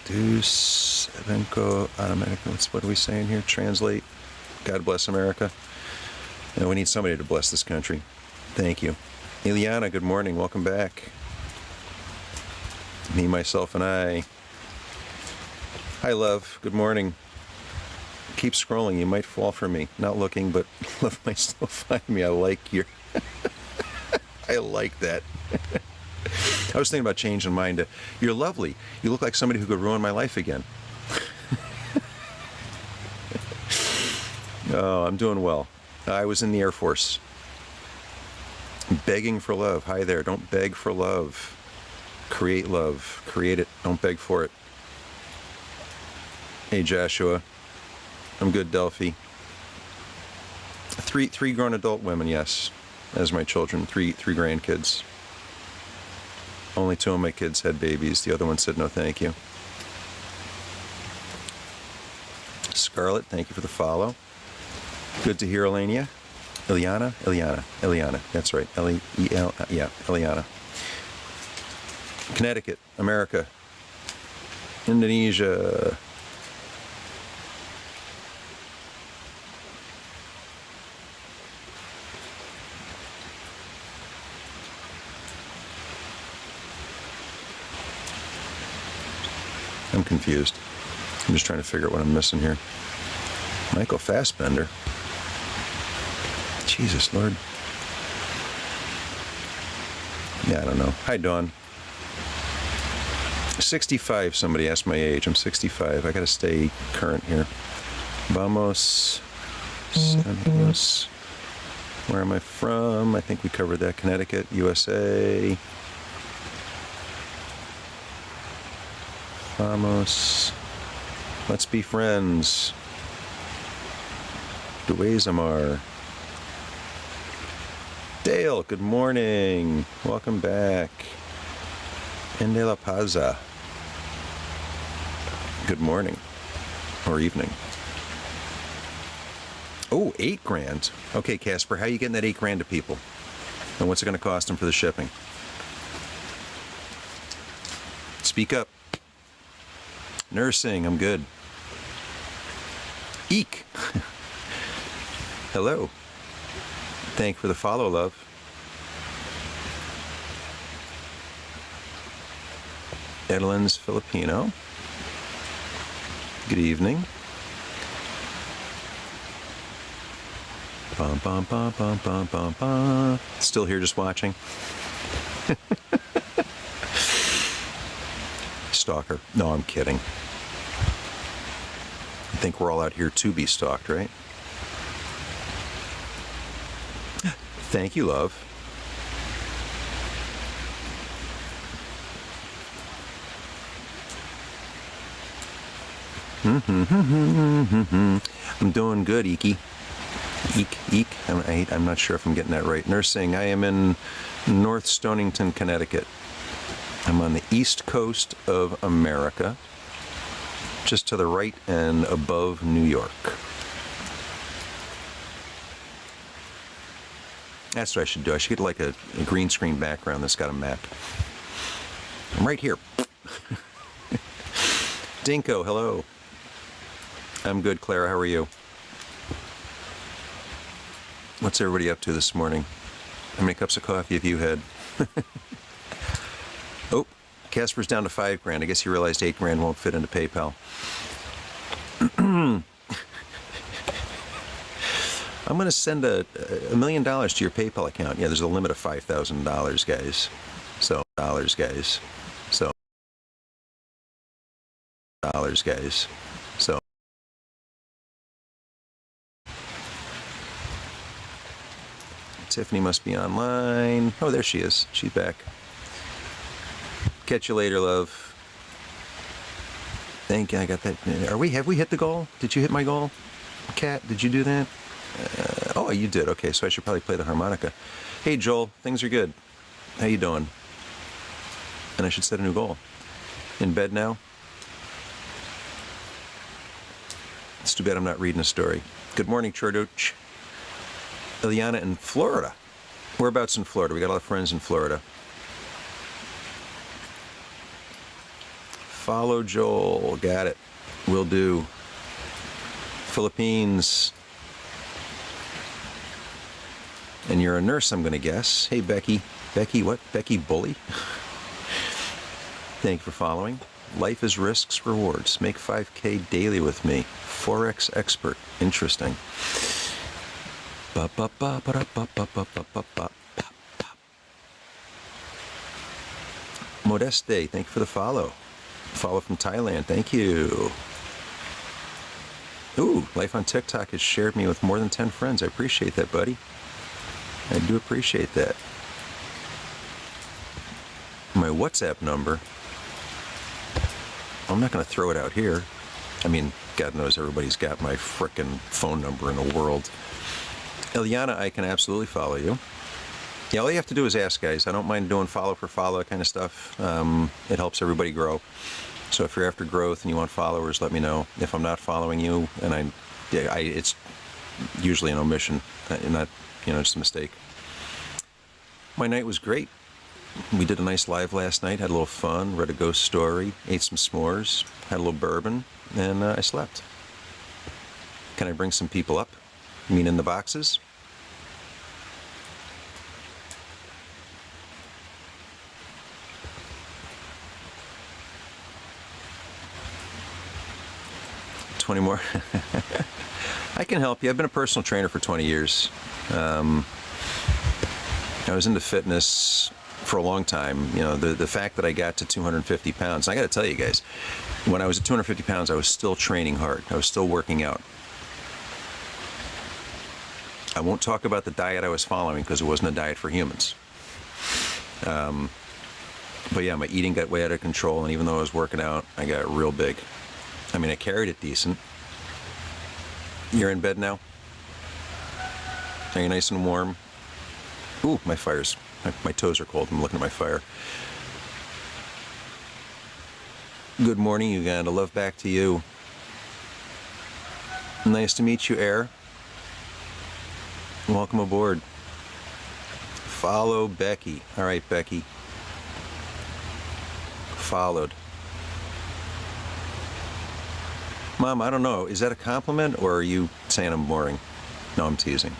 Dusevenko automatic. What are we saying here? Translate. God bless America. And we need somebody to bless this country. Thank you. Ileana, good morning. Welcome back. Me, myself, and I. Hi, love. Good morning. Keep scrolling. You might fall for me. Not looking, but love might still find me. I like your... I like that. I was thinking about changing mine to, you're lovely. You look like somebody who could ruin my life again. Oh, I'm doing well. I was in the Air Force. Begging for love. Hi there. Don't beg for love. Create love. Create it. Don't beg for it. Hey, Joshua. I'm good, Delphi. Three grown adult women, yes, as my children. Three grandkids. Only 2 of my kids had babies. The other one said no thank you. Scarlett, thank you for the follow. Good to hear, Elenia. Eliana. That's right. L-E-E-L. Yeah, Eliana. Connecticut, America. Indonesia. I'm confused. I'm just trying to figure out what I'm missing here. Michael Fassbender. Jesus, Lord. Yeah, I don't know. Hi, Dawn. 65, somebody asked my age. I'm 65. I gotta stay current here. Vamos. Vamos. Where am I from? I think we covered that. Connecticut, USA. Vamos. Let's be friends. Duazamar. Dale, good morning. Welcome back. Ende La Paza. Good morning. Or evening. Oh, $8,000. Okay, Casper, how are you getting that $8,000 to people? And what's it going to cost them for the shipping? Speak up. Nursing, I'm good. Eek. Hello. Thank you for the follow, love. Edelyn's Filipino. Good evening. Bum, bum, bum, bum, bum, bum, bum. Still here just watching? Stalker. No, I'm kidding. I think we're all out here to be stalked, right? Thank you, love. I'm doing good, Eeky. Eek. I'm not sure if I'm getting that right. Nursing. I am in North Stonington, Connecticut. I'm on the east coast of America, just to the right and above New York. That's what I should do. I should get like a green screen background that's got a map. I'm right here. Dinko, hello. I'm good, Clara. How are you? What's everybody up to this morning? How many cups of coffee have you had? Oh, Casper's down to $5,000. I guess he realized $8,000 won't fit into PayPal. I'm going to send $1 million to your PayPal account. Yeah, there's a limit of $5,000, guys. So, guys. So, guys. So. Tiffany must be online. Oh, there she is. She's back. Catch you later, love. Thank you. I got that. Have we hit the goal? Did you hit my goal? Kat, did you do that? Oh, you did. Okay, so I should probably play the harmonica. Hey, Joel. Things are good. How you doing? And I should set a new goal. In bed now? It's too bad I'm not reading a story. Good morning, Chorduch. Ileana in Florida. Whereabouts in Florida? We got a lot of friends in Florida. Follow Joel. Got it. Will do. Philippines. And you're a nurse, I'm going to guess. Hey, Becky. Becky what? Becky Bully? Thank you for following. Life is risks, rewards. Make 5K daily with me. Forex expert. Interesting. Modeste, thank you for the follow. Follow from Thailand, thank you. Ooh, Life on TikTok has shared me with more than 10 friends. I appreciate that, buddy. I do appreciate that. My WhatsApp number. I'm not going to throw it out here. I mean, God knows everybody's got my frickin' phone number in the world. Ileana, I can absolutely follow you. Yeah, all you have to do is ask, guys. I don't mind doing follow for follow kind of stuff. It helps everybody grow. So if you're after growth and you want followers, let me know. If I'm not following you, and it's usually an omission, not just a mistake. My night was great. We did a nice live last night, had a little fun, read a ghost story, ate some s'mores, had a little bourbon, and I slept. Can I bring some people up? You mean in the boxes? $20 more. I can help you. I've been a personal trainer for 20 years. I was into fitness for a long time. The fact that I got to 250 pounds, I got to tell you guys, when I was at 250 pounds, I was still training hard. I was still working out. I won't talk about the diet I was following because it wasn't a diet for humans. But yeah, my eating got way out of control, and even though I was working out, I got real big. I mean, I carried it decent. You're in bed now? Are you nice and warm? Ooh, my toes are cold. I'm looking at my fire. Good morning, Uganda. Love back to you. Nice to meet you, Air. Welcome aboard. Follow Becky. All right, Becky. Followed. Mom, I don't know. Is that a compliment or are you saying I'm boring? No, I'm teasing.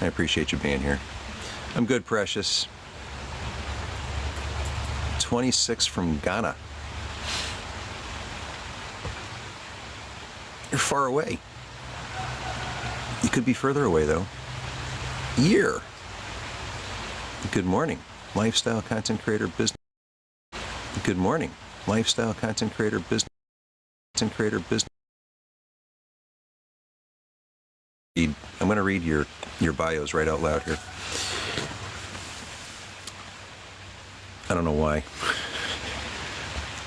I appreciate you being here. I'm good, precious. 26 from Ghana. You're far away. You could be further away, though. Year. Good morning. Lifestyle content creator business. Good morning. Lifestyle content creator business. I'm going to read your bios right out loud here. I don't know why.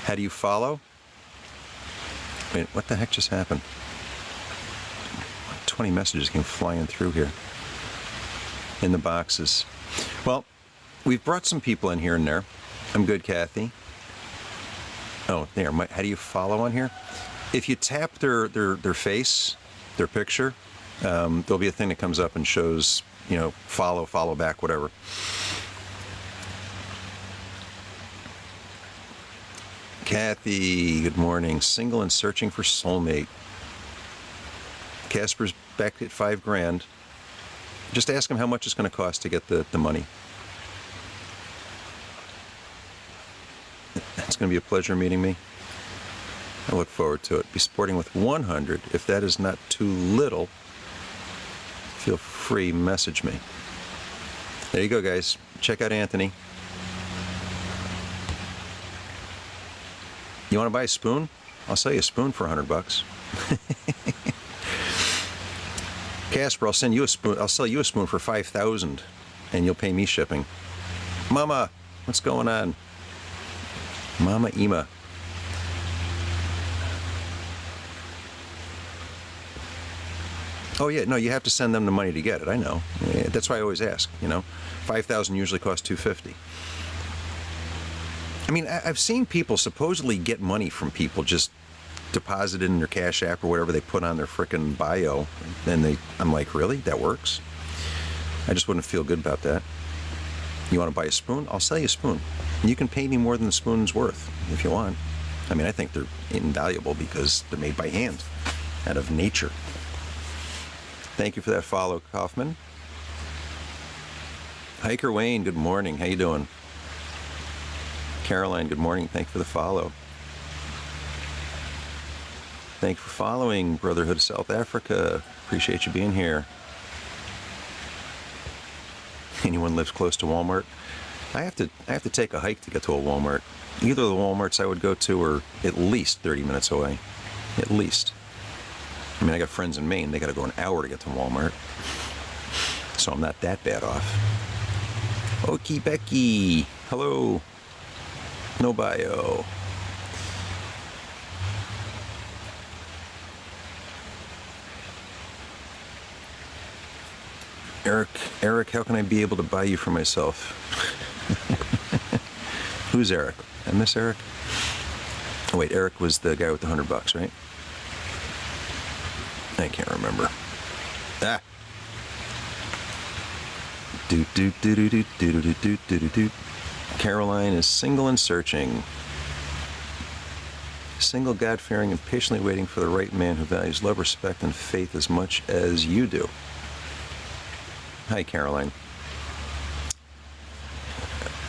How do you follow? Wait, what the heck just happened? 20 messages came flying through here in the boxes. Well, we've brought some people in here and there. I'm good, Kathy. Oh, there. How do you follow on here? If you tap their face, their picture, there'll be a thing that comes up and shows, follow back, whatever. Kathy, good morning. Single and searching for soulmate. Casper's back at $5,000. Just ask him how much it's going to cost to get the money. It's going to be a pleasure meeting me. I look forward to it. Be sporting with 100. If that is not too little, feel free, message me. There you go, guys. Check out Anthony. You want to buy a spoon? I'll sell you a spoon for $100. Casper, I'll send you a spoon. I'll sell you a spoon for $5,000, and you'll pay me shipping. Mama, what's going on? Mama Ema. Oh yeah, no, you have to send them the money to get it. I know. That's why I always ask. $5,000 usually costs $250. I mean, I've seen people supposedly get money from people just deposit it in their Cash App or whatever they put on their frickin' bio, and I'm like, really? That works? I just wouldn't feel good about that. You want to buy a spoon? I'll sell you a spoon. You can pay me more than the spoon's worth if you want. I mean, I think they're invaluable because they're made by hand, out of nature. Thank you for that follow, Kaufman. Hiker Wayne, good morning. How you doing? Caroline, good morning. Thank you for the follow. Thank you for following, Brotherhood of South Africa. Appreciate you being here. Anyone lives close to Walmart? I have to take a hike to get to a Walmart. Either of the Walmarts I would go to are at least 30 minutes away. At least. I mean, I got friends in Maine. They got to go an hour to get to Walmart. So I'm not that bad off. Okie Becky. Hello. No bio. Eric, how can I be able to buy you for myself? Who's Eric? I miss Eric? Oh wait, Eric was the guy with the $100, right? I can't remember. Ah. Doot doot doot doot doot doot doot doot doot. Caroline is single and searching. Single, God-fearing, and patiently waiting for the right man who values love, respect, and faith as much as you do. Hi, Caroline.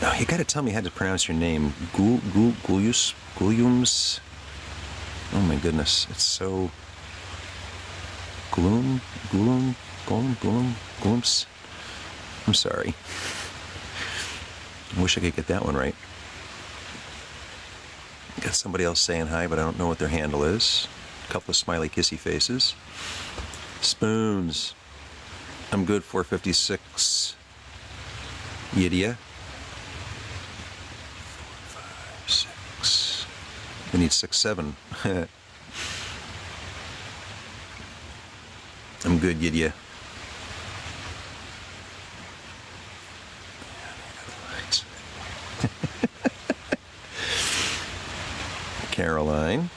Oh, you got to tell me how to pronounce your name. Gulyums? Oh my goodness, it's so... Glooms? I'm sorry. I wish I could get that one right. Got somebody else saying hi, but I don't know what their handle is. A couple of smiley kissy faces. Spoons. I'm good, 456. Yidia. 4, 5, 6. We need 6, 7. I'm good, Yidia. Caroline.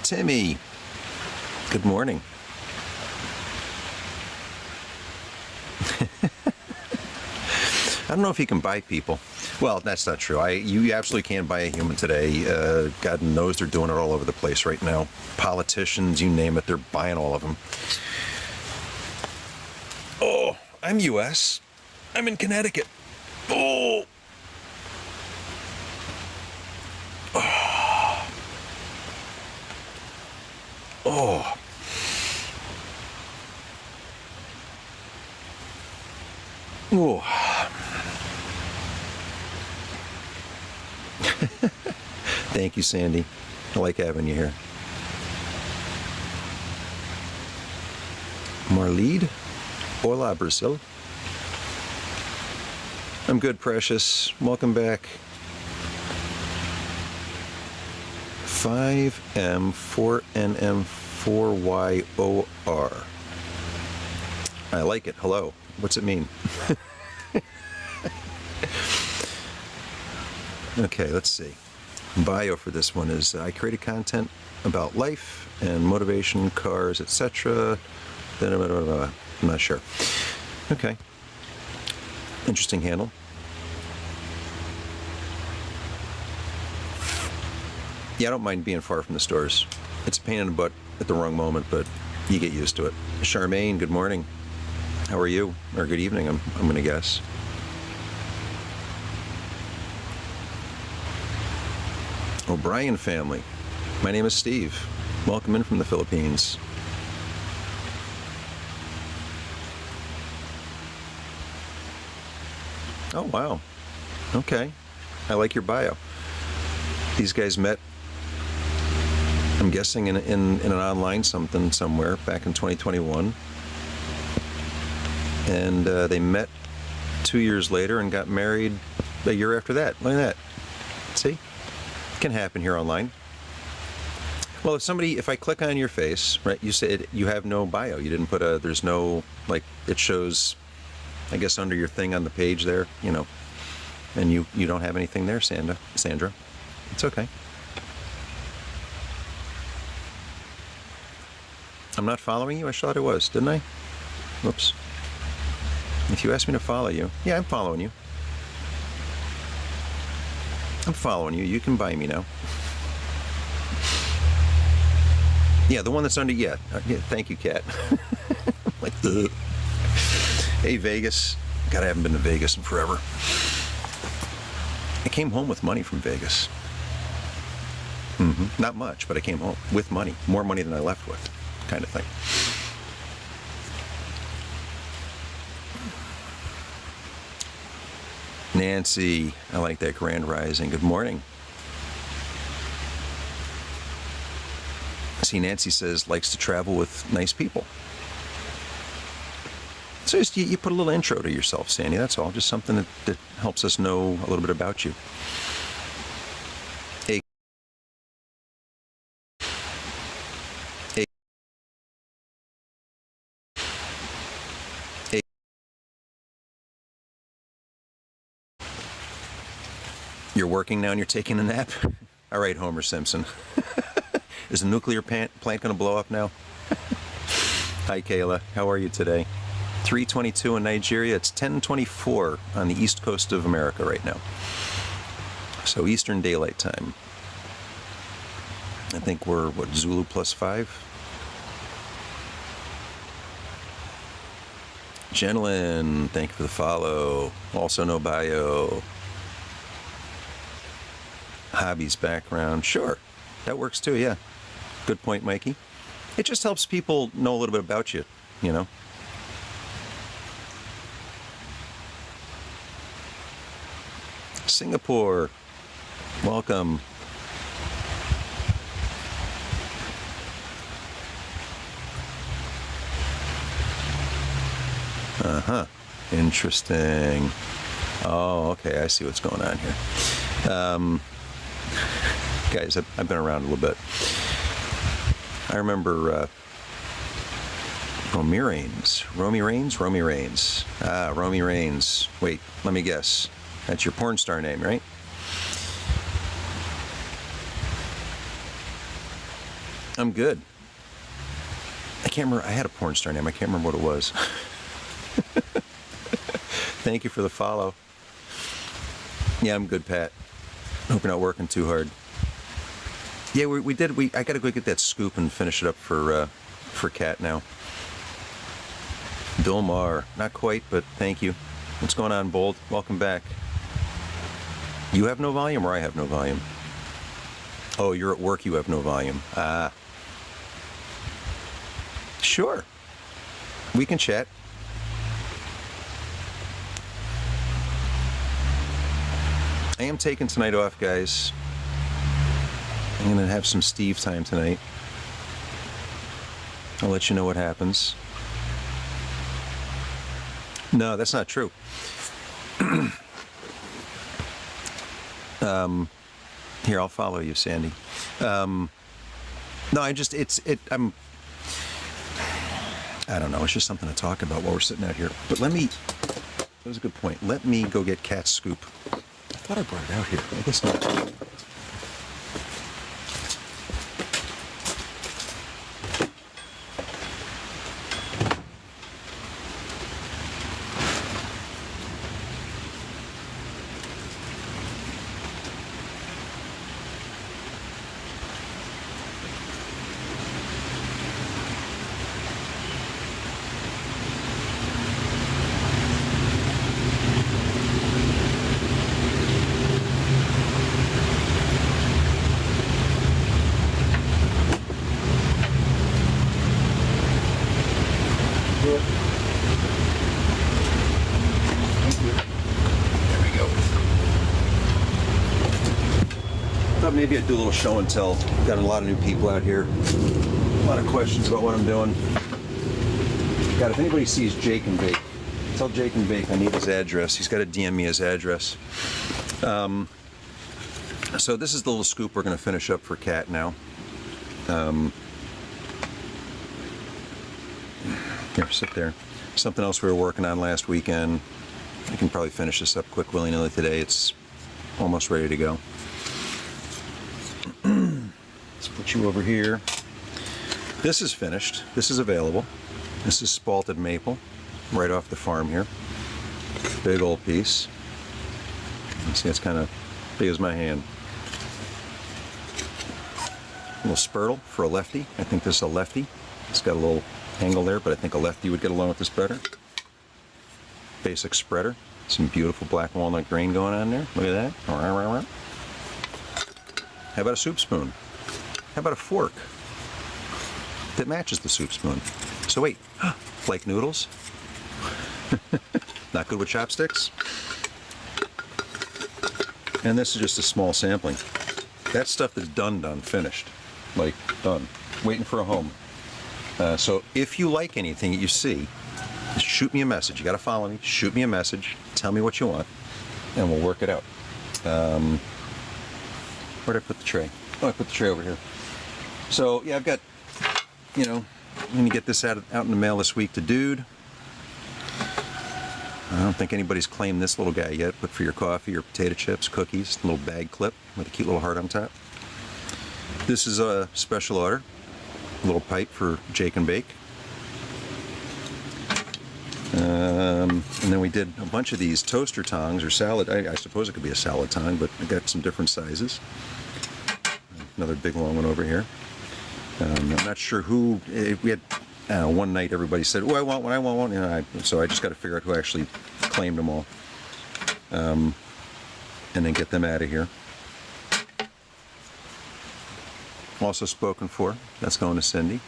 Timmy. Good morning. I don't know if you can buy people. Well, that's not true. You absolutely can buy a human today. God knows they're doing it all over the place right now. Politicians, you name it, they're buying all of them. Oh, I'm U.S. I'm in Connecticut. Oh. Oh. Oh. Thank you, Sandy. I like having you here. Marlede? Hola, Brazil. I'm good, Precious. Welcome back. 5M, 4NM, 4YOR. I like it. Hello. What's it mean? Okay, let's see. Bio for this one is I created content about life and motivation, cars, etc. I'm not sure. Okay. Interesting handle. Yeah, I don't mind being far from the stores. It's a pain in the butt at the wrong moment, but you get used to it. Charmaine, good morning. How are you? Or good evening, I'm going to guess. O'Brien family. My name is Steve. Welcome in from the Philippines. Oh, wow. Okay. I like your bio. These guys met, I'm guessing, in an online something somewhere back in 2021. And they met 2 years later and got married a year after that. Look at that. See? It can happen here online. Well, if I click on your face, right, you said you have no bio. You didn't put there's no, like, it shows, I guess, under your thing on the page there, and you don't have anything there, Sandra. It's okay. I'm not following you? I thought I was, didn't I? Whoops. If you asked me to follow you, yeah, I'm following you. I'm following you. You can buy me now. Yeah, the one that's under, yeah. Thank you, Kat. Like, hey, Vegas. God, I haven't been to Vegas in forever. I came home with money from Vegas. Not much, but I came home with money. More money than I left with, kind of thing. Nancy, I like that. Grand Rising. Good morning. See, Nancy says likes to travel with nice people. So just you put a little intro to yourself, Sandy. That's all. Just something that helps us know a little bit about you. You're working now and you're taking a nap? All right, Homer Simpson. Is the nuclear plant going to blow up now? Hi, Kayla. How are you today? 3:22 in Nigeria. It's 10:24 on the east coast of America right now. So Eastern Daylight Time. I think we're, what, Zulu +5? Jenilyn, thank you for the follow. Also no bio. Hobbies background. Sure, that works too, yeah. Good point, Mikey. It just helps people know a little bit about you, you know? Singapore, welcome. Uh-huh, interesting. Oh, okay, I see what's going on here. Guys, I've been around a little bit. I remember Romy Reigns. Ah, Romy Reigns. Wait, let me guess. That's your porn star name, right? I'm good. I can't remember. I had a porn star name. I can't remember what it was. Thank you for the follow. Yeah, I'm good, Pat. Hope you're not working too hard. Yeah, we did. I gotta go get that scoop and finish it up for Kat now. Bill Maher, not quite, but thank you. What's going on, Bold? Welcome back. You have no volume, or I have no volume? Oh, you're at work. You have no volume. Ah, sure. We can chat. I am taking tonight off, guys. I'm going to have some Steve time tonight. I'll let you know what happens. No, that's not true. Here, I'll follow you, Sandy. No, I don't know. It's just something to talk about while we're sitting out here. But that was a good point. Let me go get Kat's scoop. I thought I brought it out here. I guess not. Maybe I'd do a little show and tell. Got a lot of new people out here. A lot of questions about what I'm doing. God, if anybody sees Jake and Bake, tell Jake and Bake I need his address. He's got to DM me his address. So this is the little scoop we're going to finish up for Kat now. Here, sit there. Something else we were working on last weekend. I can probably finish this up quick, willy-nilly today. It's almost ready to go. Let's put you over here. This is finished. This is available. This is spalted maple, right off the farm here. Big old piece. You see, it's kind of big as my hand. A little spurtle for a lefty. I think this is a lefty. It's got a little angle there, but I think a lefty would get along with this better. Basic spreader. Some beautiful black walnut grain going on there. Look at that. How about a soup spoon? How about a fork that matches the soup spoon? So wait, like noodles? Not good with chopsticks? And this is just a small sampling. That stuff is done, finished. Like, done. Waiting for a home. So if you like anything that you see, just shoot me a message. You got to follow me. Shoot me a message. Tell me what you want, and we'll work it out. Where'd I put the tray? Oh, I put the tray over here. So, yeah, I've got, I'm going to get this out in the mail this week to Dude. I don't think anybody's claimed this little guy yet, but for your coffee or potato chips, cookies, little bag clip with a cute little heart on top. This is a special order, a little pipe for Jake and Bake. And then we did a bunch of these toaster tongs or salad. I suppose it could be a salad tong, but I got some different sizes. Another big long one over here. I'm not sure who. We had one night everybody said, "Oh, I want one, I want one." And so I just got to figure out who actually claimed them all, and then get them out of here. Also spoken for. That's going to Cindy.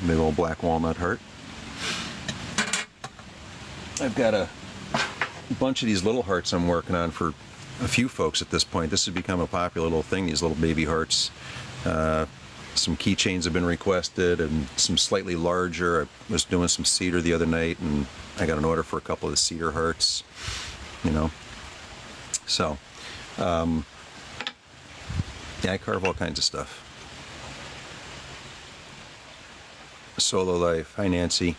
Big old black walnut heart. I've got a bunch of these little hearts I'm working on for a few folks at this point. This has become a popular little thing, these little baby hearts. Some keychains have been requested and some slightly larger. I was doing some cedar the other night and I got an order for a couple of the cedar hearts, you know. So, yeah, I carve all kinds of stuff. Solo life. Hi, Nancy.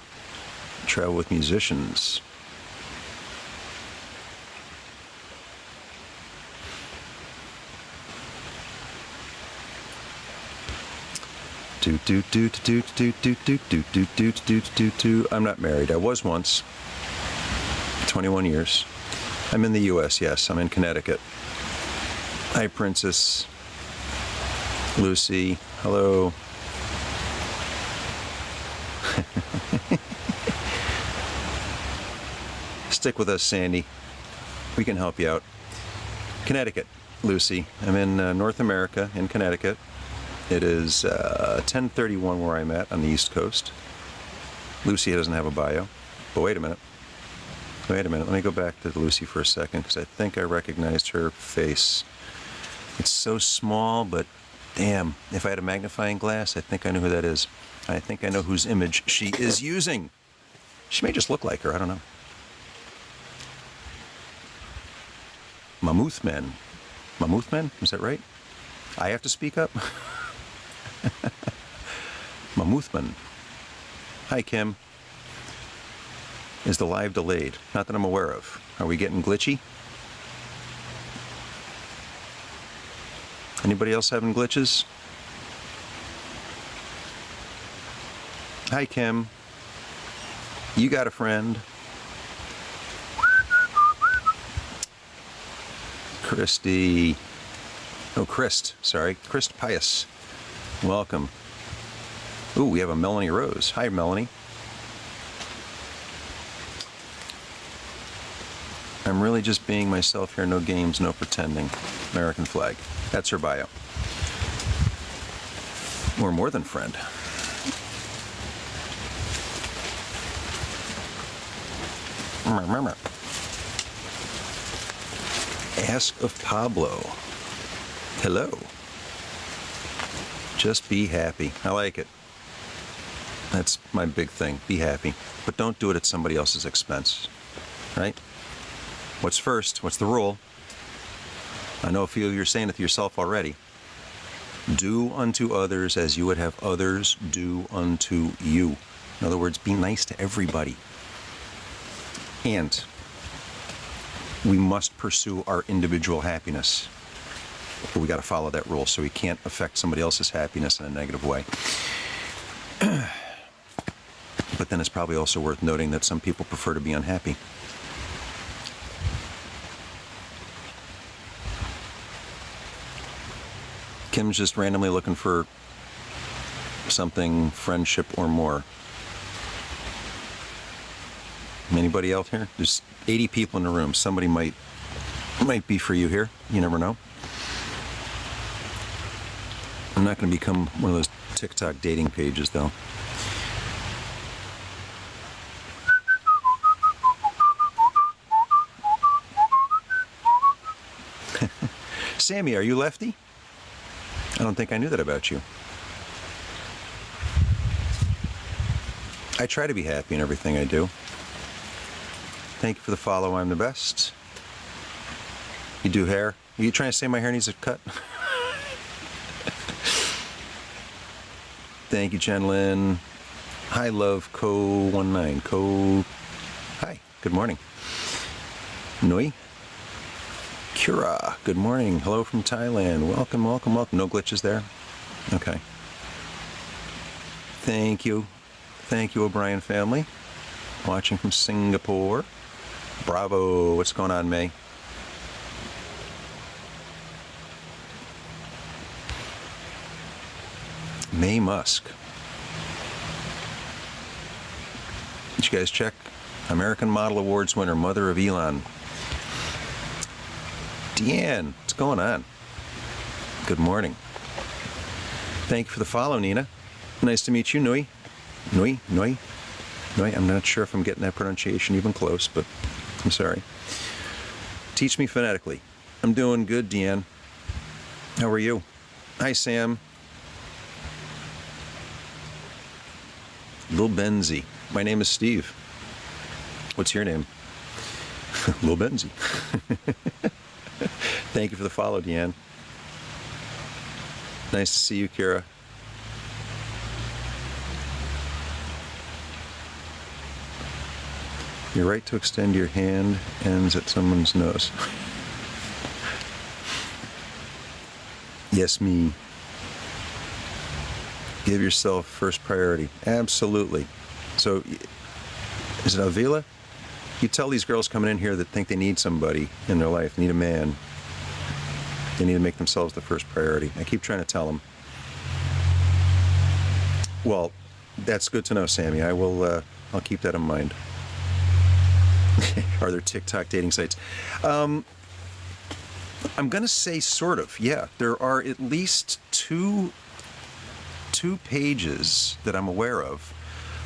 Travel with musicians. I'm not married. I was once. 21 years. I'm in the U.S. Yes, I'm in Connecticut. Hi, Princess. Lucy. Hello. Stick with us, Sandy. We can help you out. Connecticut, Lucy. I'm in North America, in Connecticut. It is 10:31 where I'm at on the East Coast. Lucy doesn't have a bio. But wait a minute. Wait a minute. Let me go back to Lucy for a second because I think I recognized her face. It's so small, but damn, if I had a magnifying glass, I think I know who that is. I think I know whose image she is using. She may just look like her. I don't know. Mammoth Men. Mammoth Men? Is that right? I have to speak up? Mammoth Men. Hi, Kim. Is the live delayed? Not that I'm aware of. Are we getting glitchy? Anybody else having glitches? Hi, Kim. You got a friend. Christy. Oh, Christ. Sorry. Christ Pius. Welcome. Ooh, we have a Melanie Rose. Hi, Melanie. I'm really just being myself here. No games, no pretending. American flag. That's her bio. We're more than friend. Ask of Pablo. Hello. Just be happy. I like it. That's my big thing. Be happy. But don't do it at somebody else's expense. Right? What's first? What's the rule? I know a few of you are saying it to yourself already. Do unto others as you would have others do unto you. In other words, be nice to everybody. And we must pursue our individual happiness. But we got to follow that rule so we can't affect somebody else's happiness in a negative way. But then it's probably also worth noting that some people prefer to be unhappy. Kim's just randomly looking for something, friendship or more. Anybody out here? There's 80 people in the room. Somebody might be for you here. You never know. I'm not going to become one of those TikTok dating pages, though. Sammy, are you lefty? I don't think I knew that about you. I try to be happy in everything I do. Thank you for the follow. I'm the best. You do hair? Are you trying to say my hair needs a cut? Thank you, Jen Lynn. Hi, love, Co19. Hi, good morning. Nui. Kira, good morning. Hello from Thailand. Welcome, welcome, welcome. No glitches there? Okay. Thank you. Thank you, O'Brien family. Watching from Singapore. Bravo. What's going on, May? May Musk. Did you guys check? American Model Awards winner, mother of Elon. Deanne, what's going on? Good morning. Thank you for the follow, Nina. Nice to meet you, Nui. Nui. I'm not sure if I'm getting that pronunciation even close, but I'm sorry. Teach me phonetically. I'm doing good, Deanne. How are you? Hi, Sam. Lil Benzie. My name is Steve. What's your name? Lil Benzie. Thank you for the follow, Deanne. Nice to see you, Kira. You're right to extend your hand ends at someone's nose. Yes, me. Give yourself first priority. Absolutely. So, is it Avila? You tell these girls coming in here that think they need somebody in their life, need a man. They need to make themselves the first priority. I keep trying to tell them. Well, that's good to know, Sammy. I'll keep that in mind. Are there TikTok dating sites? I'm going to say sort of, yeah. There are at least two pages that I'm aware of.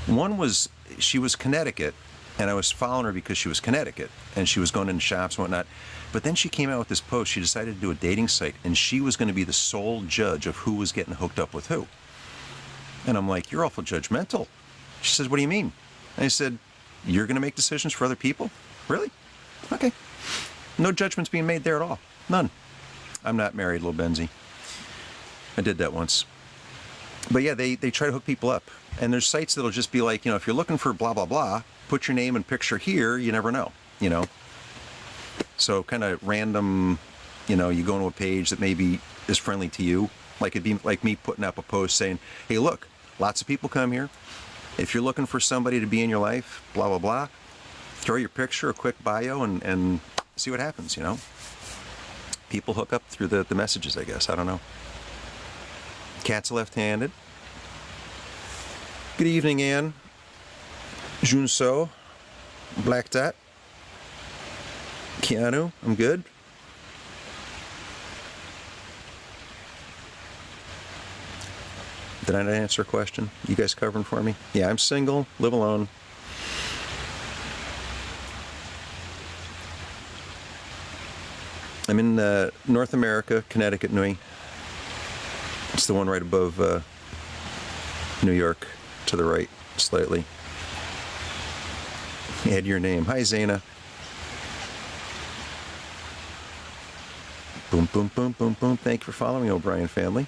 One was, she was Connecticut, and I was following her because she was Connecticut, and she was going into shops and whatnot. But then she came out with this post. She decided to do a dating site, and she was going to be the sole judge of who was getting hooked up with who. And I'm like, you're awful judgmental. She says, what do you mean? And I said, you're going to make decisions for other people? Really? Okay. No judgments being made there at all. None. I'm not married, Lil Benzie. I did that once. But yeah, they try to hook people up. And there's sites that'll just be like, if you're looking for blah, blah, blah, put your name and picture here, you never know, So kind of random, you go into a page that maybe is friendly to you. Like it'd be like me putting up a post saying, hey, look, lots of people come here. If you're looking for somebody to be in your life, blah, blah, blah, throw your picture, a quick bio, and see what happens, People hook up through the messages, I guess. I don't know. Cat's left-handed. Good evening, Anne. Junso. Black Dot. Keanu, I'm good. Did I not answer a question? You guys covering for me? Yeah, I'm single, live alone. I'm in North America, Connecticut, Nui. It's the one right above New York, to the right, slightly. Add your name. Hi, Zaina. Boom, boom, boom, boom, boom. Thank you for following, O'Brien family.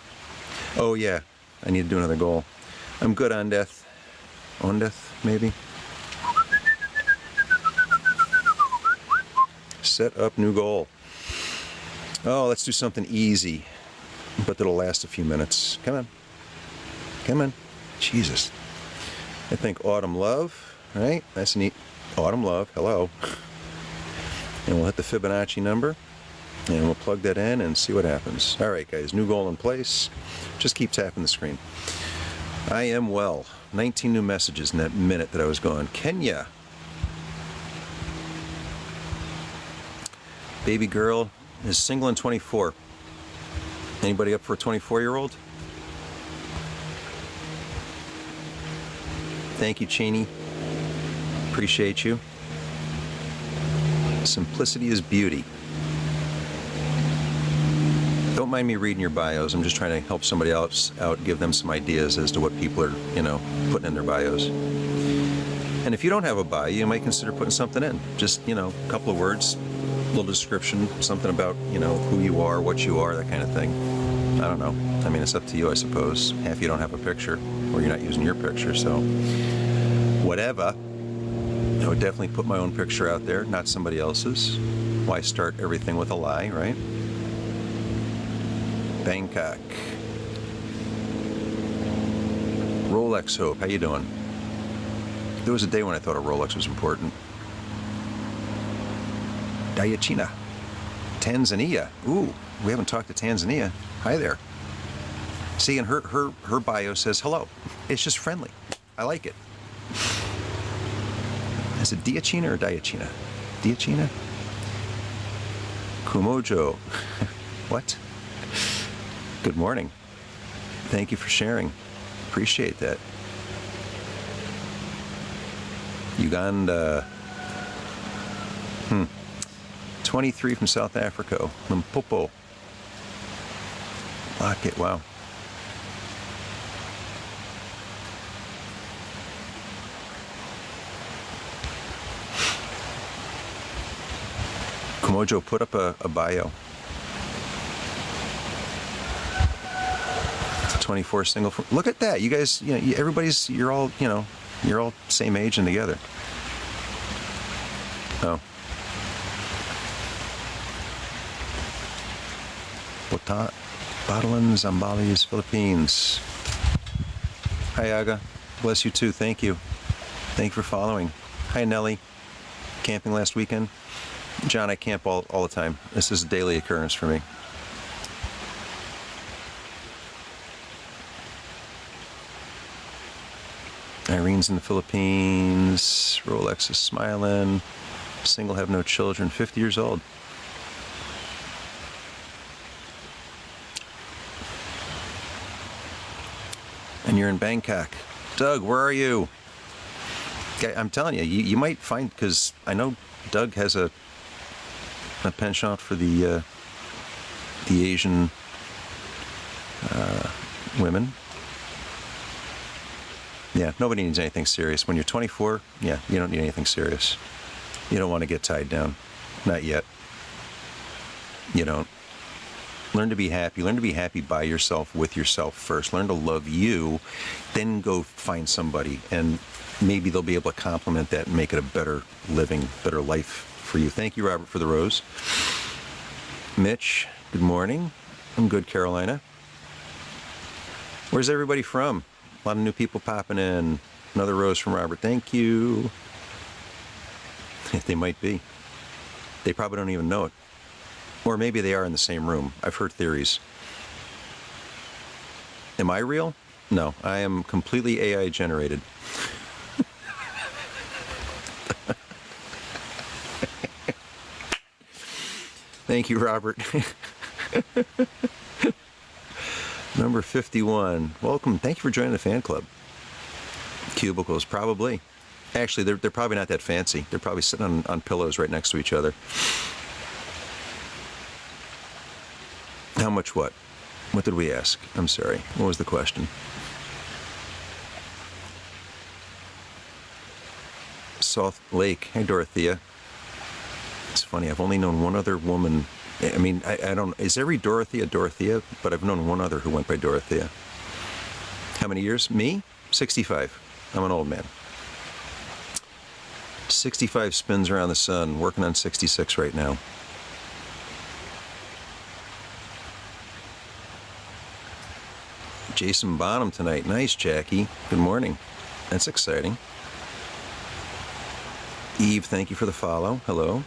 Oh, yeah. I need to do another goal. I'm good on death. On death, maybe. Set up new goal. Oh, let's do something easy, but that'll last a few minutes. Come on. Come on. Jesus. I think Autumn Love, right? That's neat. Autumn Love, hello. And we'll hit the Fibonacci number, and we'll plug that in and see what happens. All right, guys, new goal in place. Just keep tapping the screen. I am well. 19 new messages in that minute that I was gone. Kenya. Baby girl is single and 24. Anybody up for a 24-year-old? Thank you, Cheney. Appreciate you. Simplicity is beauty. Don't mind me reading your bios. I'm just trying to help somebody else out, give them some ideas as to what people are, putting in their bios. And if you don't have a bio, you might consider putting something in. Just, a couple of words, a little description, something about, who you are, what you are, that kind of thing. I don't know. I mean, it's up to you, I suppose. Half you don't have a picture, or you're not using your picture, so whatever. I would definitely put my own picture out there, not somebody else's. Why start everything with a lie, right? Bangkok. Rolex Hope, how you doing? There was a day when I thought a Rolex was important. Dayachina. Tanzania. Ooh, we haven't talked to Tanzania. Hi there. See, and her bio says hello. It's just friendly. I like it. Is it Diachina or Dayachina? Diachina? Kumojo. What? Good morning. Thank you for sharing. Appreciate that. Uganda. 23 from South Africa. Limpopo. Lockett, wow. Kumojo, put up a bio. 24 single. Look at that. You guys, you know, everybody's, you're all same age and together. Oh. Batalan, Zambales, Philippines. Hi, Aga. Bless you too. Thank you. Thank you for following. Hi, Nellie. Camping last weekend? John, I camp all the time. This is a daily occurrence for me. Irene's in the Philippines. Rolex is smiling. Single, have no children. 50 years old. And you're in Bangkok. Doug, where are you? I'm telling you, you might find, because I know Doug has a penchant for the Asian women. Yeah, nobody needs anything serious. When you're 24, yeah, you don't need anything serious. You don't want to get tied down. Not yet. You don't. Learn to be happy. Learn to be happy by yourself, with yourself first. Learn to love you, then go find somebody, and maybe they'll be able to complement that and make it a better living, better life for you. Thank you, Robert, for the rose. Mitch, good morning. I'm good, Carolina. Where's everybody from? A lot of new people popping in. Another rose from Robert. Thank you. They might be. They probably don't even know it. Or maybe they are in the same room. I've heard theories. Am I real? No, I am completely AI generated. Thank you, Robert. Number 51. Welcome. Thank you for joining the fan club. Cubicles, probably. Actually, they're probably not that fancy. They're probably sitting on pillows right next to each other. How much what? What did we ask? I'm sorry. What was the question? Salt Lake. Hey, Dorothea. It's funny. I've only known one other woman. I mean, I don't. Is every Dorothea Dorothea? But I've known one other who went by Dorothea. How many years? Me? 65. I'm an old man. 65 spins around the sun. Working on 66 right now. Jason Bonham tonight. Nice, Jackie. Good morning. That's exciting. Eve, thank you for the follow. Hello.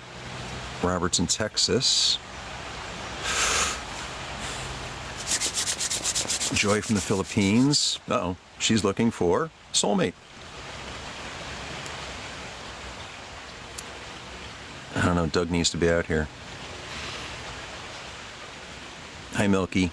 Robert's in Texas. Joy from the Philippines. Uh-oh. She's looking for soulmate. I don't know. Doug needs to be out here. Hi, Milky.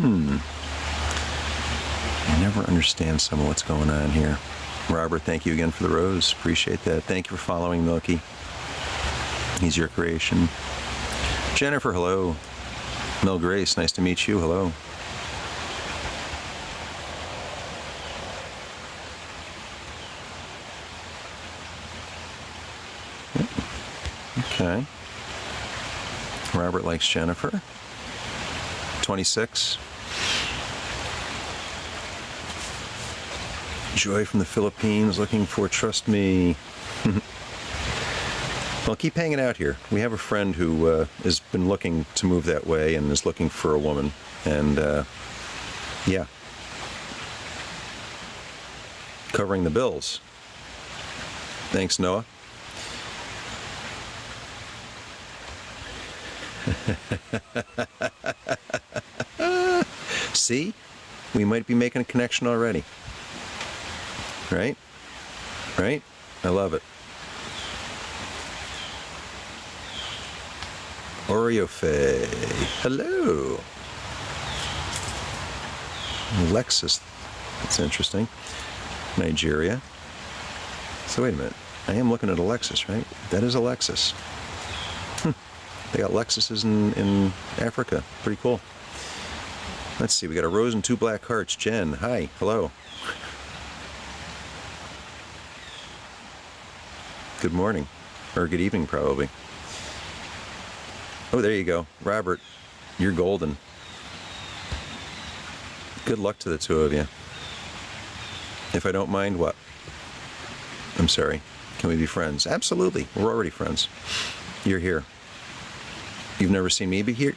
I never understand some of what's going on here. Robert, thank you again for the rose. Appreciate that. Thank you for following Milky. He's your creation. Jennifer, hello. Mel Grace, nice to meet you. Hello. Okay. Robert likes Jennifer. 26. Joy from the Philippines looking for Trust Me. Well, keep hanging out here. We have a friend who has been looking to move that way and is looking for a woman. And, yeah. Covering the bills. Thanks, Noah. See? We might be making a connection already. Right? Right? I love it. Oreo Faye. Hello. Alexis. That's interesting. Nigeria. So wait a minute. I am looking at Alexis, right? That is Alexis. They got Lexuses in Africa. Pretty cool. Let's see. We got a rose and 2 black hearts. Jen. Hi. Hello. Good morning. Or good evening, probably. Oh, there you go. Robert, you're golden. Good luck to the two of you. If I don't mind, what? I'm sorry. Can we be friends? Absolutely. We're already friends. You're here. You've never seen me be here?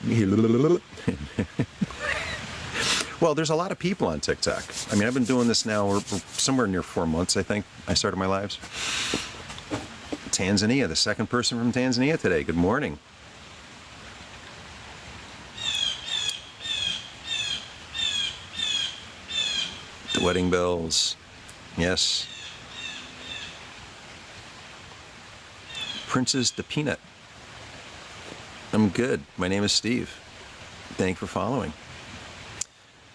Well, there's a lot of people on TikTok. I mean, I've been doing this now we're somewhere near 4 months, I think. I started my lives. Tanzania, the second person from Tanzania today. Good morning. The wedding bells. Yes. Princess the Peanut. I'm good. My name is Steve. Thank you for following.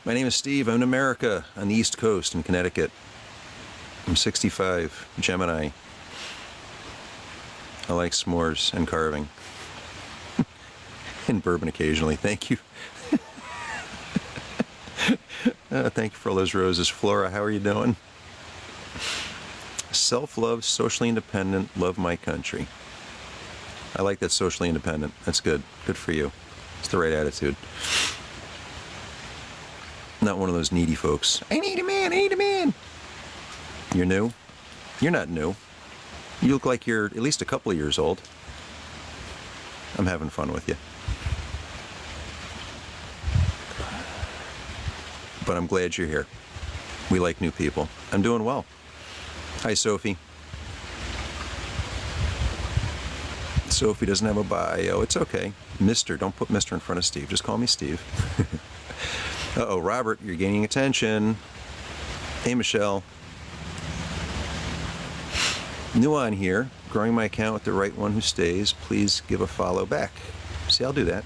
My name is Steve. I'm in America on the East Coast in Connecticut. I'm 65, Gemini. I like s'mores and carving. And bourbon occasionally. Thank you. Thank you for all those roses. Flora, how are you doing? Self-love, socially independent, love my country. I like that, socially independent. That's good. Good for you. It's the right attitude. Not one of those needy folks. I need a man, I need a man. You're new? You're not new. You look like you're at least a couple of years old. I'm having fun with you. But I'm glad you're here. We like new people. I'm doing well. Hi, Sophie. Sophie doesn't have a bio. It's okay. Mr. Don't put Mr. in front of Steve. Just call me Steve. Uh-oh, Robert, you're gaining attention. Hey, Michelle. New on here. Growing my account with the right one who stays. Please give a follow back. See, I'll do that.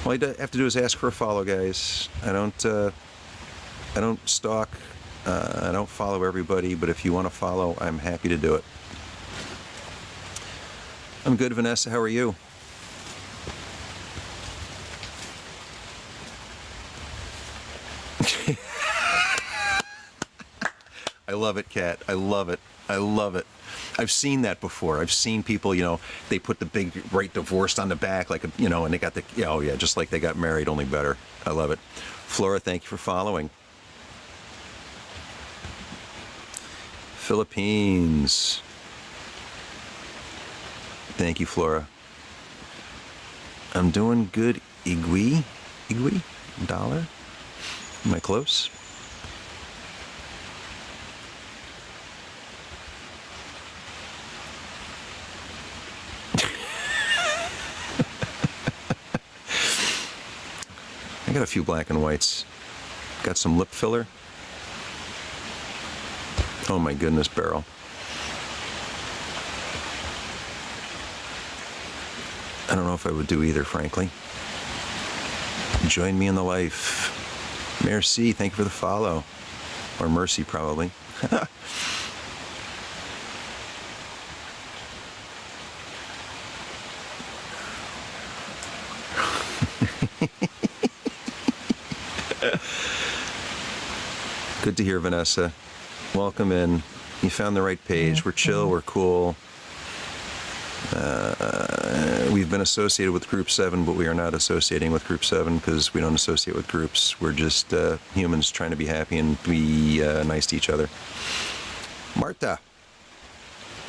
All I have to do is ask for a follow, guys. I don't stalk. I don't follow everybody, but if you want to follow, I'm happy to do it. I'm good, Vanessa. How are you? I love it, Kat. I love it. I love it. I've seen that before. I've seen people, they put the big "right divorced" on the back, like, and they got the, oh yeah, just like they got married, only better. I love it. Flora, thank you for following. Philippines. Thank you, Flora. I'm doing good. Igui? Dollar? Am I close? I got a few black and whites. Got some lip filler. Oh my goodness, Beryl. I don't know if I would do either, frankly. Join me in the life. Merci, thank you for the follow. Or mercy, probably. Good to hear, Vanessa. Welcome in. You found the right page. We're chill, we're cool. We've been associated with Group 7, but we are not associating with Group 7 because we don't associate with groups. We're just humans trying to be happy and be nice to each other. Marta,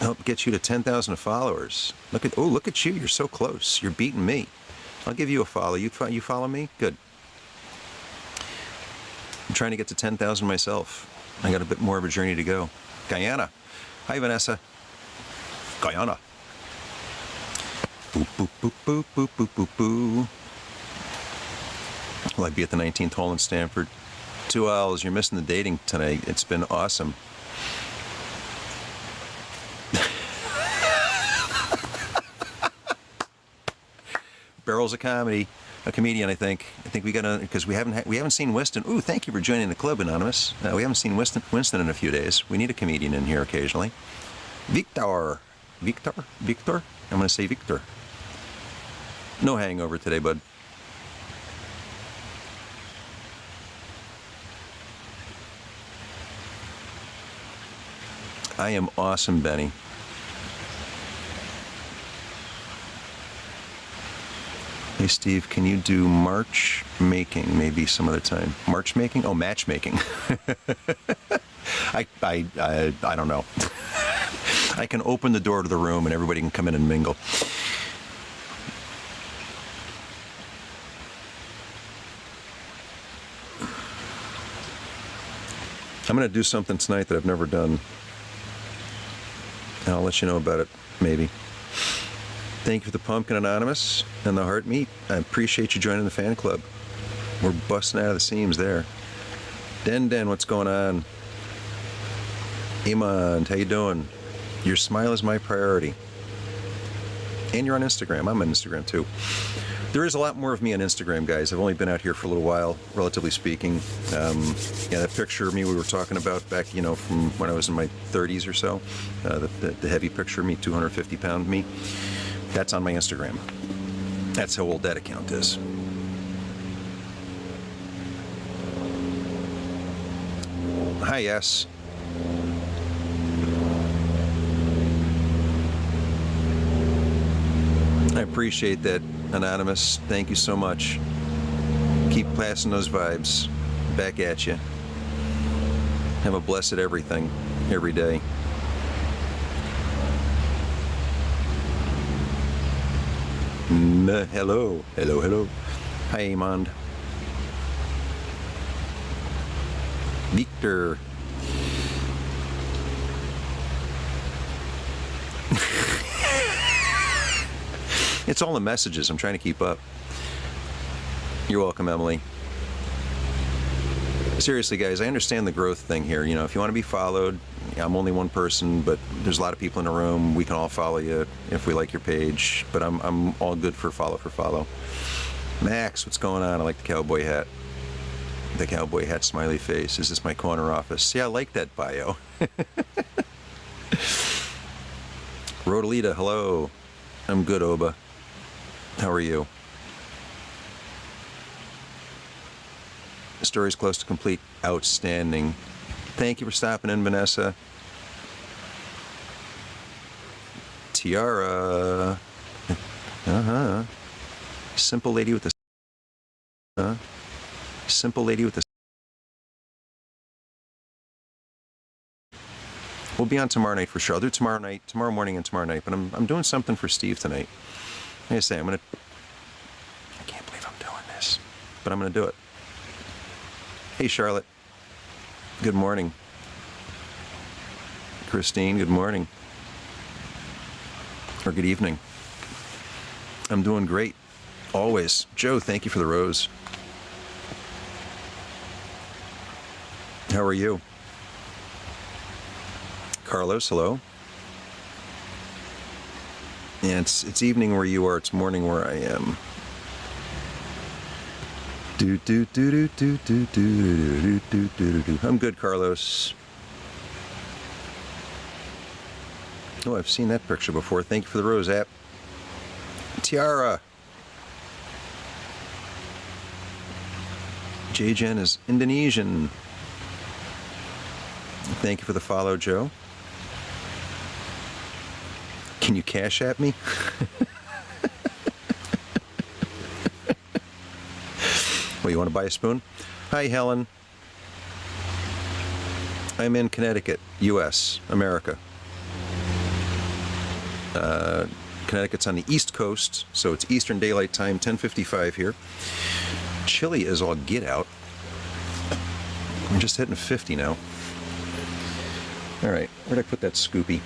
help get you to 10,000 followers. Look at you. You're so close. You're beating me. I'll give you a follow. You follow me? Good. I'm trying to get to 10,000 myself. I got a bit more of a journey to go. Guyana. Hi, Vanessa. Guyana. Boop, boop, boop, boop, boop, boop, boop, boo. Will I be at the 19th hole in Stanford? 2 hours. You're missing the dating tonight. It's been awesome. Barrels of comedy. A comedian, I think. I think we gotta, because we haven't seen Winston. Ooh, thank you for joining the club, Anonymous. We haven't seen Winston in a few days. We need a comedian in here occasionally. Victor. I'm gonna say Victor. No hangover today, bud. I am awesome, Benny. Hey, Steve, can you do March making maybe some other time? March making? Oh, matchmaking. I don't know. I can open the door to the room and everybody can come in and mingle. I'm going to do something tonight that I've never done. And I'll let you know about it, maybe. Thank you for the pumpkin, Anonymous, and the heart meat. I appreciate you joining the fan club. We're busting out of the seams there. Den, what's going on? Iman, how you doing? Your smile is my priority. And you're on Instagram. I'm on Instagram too. There is a lot more of me on Instagram, guys. I've only been out here for a little while, relatively speaking. Yeah, that picture of me we were talking about back, from when I was in my 30s or so, the heavy picture of me, 250-pound me. That's on my Instagram. That's how old that account is. Hi, yes. I appreciate that, Anonymous. Thank you so much. Keep passing those vibes back at you. Have a blessed everything every day. Hello. Hi, Amand. Victor. It's all the messages. I'm trying to keep up. You're welcome, Emily. Seriously, guys, I understand the growth thing here. If you want to be followed, I'm only one person, but there's a lot of people in the room. We can all follow you if we like your page, but I'm all good for follow. Max, what's going on? I like the cowboy hat. The cowboy hat smiley face. Is this my corner office? Yeah, I like that bio. Rodalita, hello. I'm good, Oba. How are you? The story's close to complete. Outstanding. Thank you for stopping in, Vanessa. Tiara. Simple lady with the... Simple lady with the... We'll be on tomorrow night for sure. I'll do tomorrow morning and tomorrow night, but I'm doing something for Steve tonight. Like I say, I can't believe I'm doing this, but I'm gonna do it. Hey, Charlotte. Good morning. Christine, good morning. Or good evening. I'm doing great. Always. Joe, thank you for the rose. How are you? Carlos, hello. Yeah, it's evening where you are. It's morning where I am. I'm good, Carlos. Oh, I've seen that picture before. Thank you for the rose app. Tiara. J-Gen is Indonesian. Thank you for the follow, Joe. Can you cash at me? Well, you want to buy a spoon? Hi, Helen. I'm in Connecticut, U.S., America. Connecticut's on the East Coast, so it's Eastern Daylight Time, 10:55 here. Chilly as all get out. I'm just hitting 50 now. All right, where'd I put that Scoopy?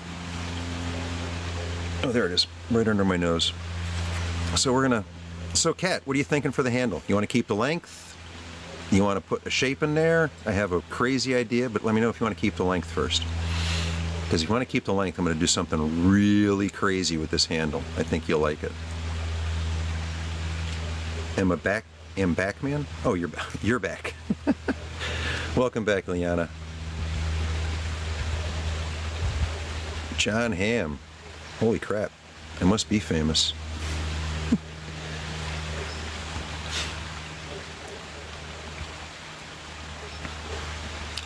Oh, there it is, right under my nose. So Kat, what are you thinking for the handle? You want to keep the length? You want to put a shape in there? I have a crazy idea, but let me know if you want to keep the length first. Because if you want to keep the length, I'm going to do something really crazy with this handle. I think you'll like it. Am back, man? Oh, you're back. Welcome back, Liana. John Hamm. Holy crap. I must be famous.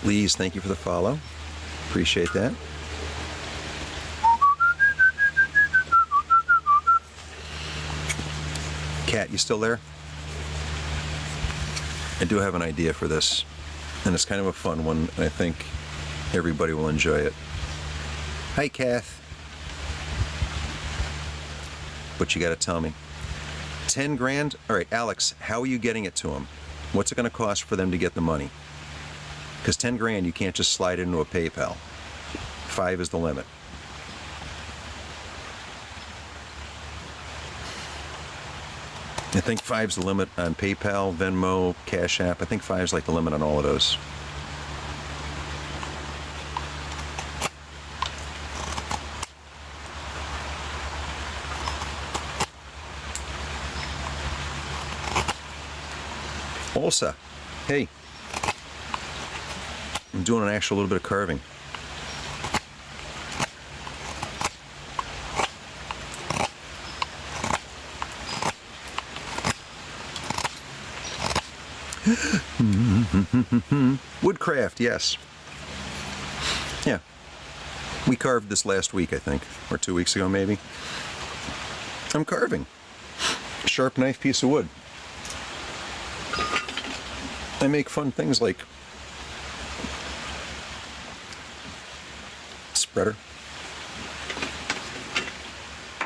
Please, thank you for the follow. Appreciate that. Kat, you still there? I do have an idea for this, and it's kind of a fun one, and I think everybody will enjoy it. Hi, Kath. But you got to tell me. 10 grand? All right, Alex, how are you getting it to them? What's it going to cost for them to get the money? Because 10 grand, you can't just slide it into a PayPal. 5 is the limit. I think 5's the limit on PayPal, Venmo, Cash App. I think 5's like the limit on all of those. Olsa, hey. I'm doing an actual little bit of carving. Woodcraft, yes. Yeah. We carved this last week, I think, or 2 weeks ago, maybe. I'm carving. Sharp knife piece of wood. I make fun things like spreader,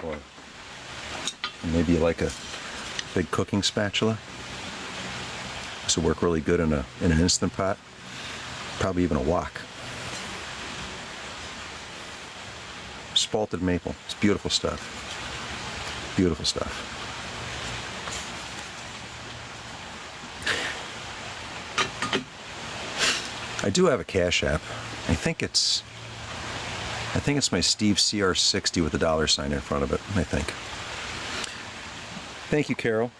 or maybe like a big cooking spatula. This will work really good in an Instant Pot, probably even a wok. Spalted maple. It's beautiful stuff. Beautiful stuff. I do have a Cash App. I think it's my Steve CR60 with a $sign in front of it, I think. Thank you, Carol.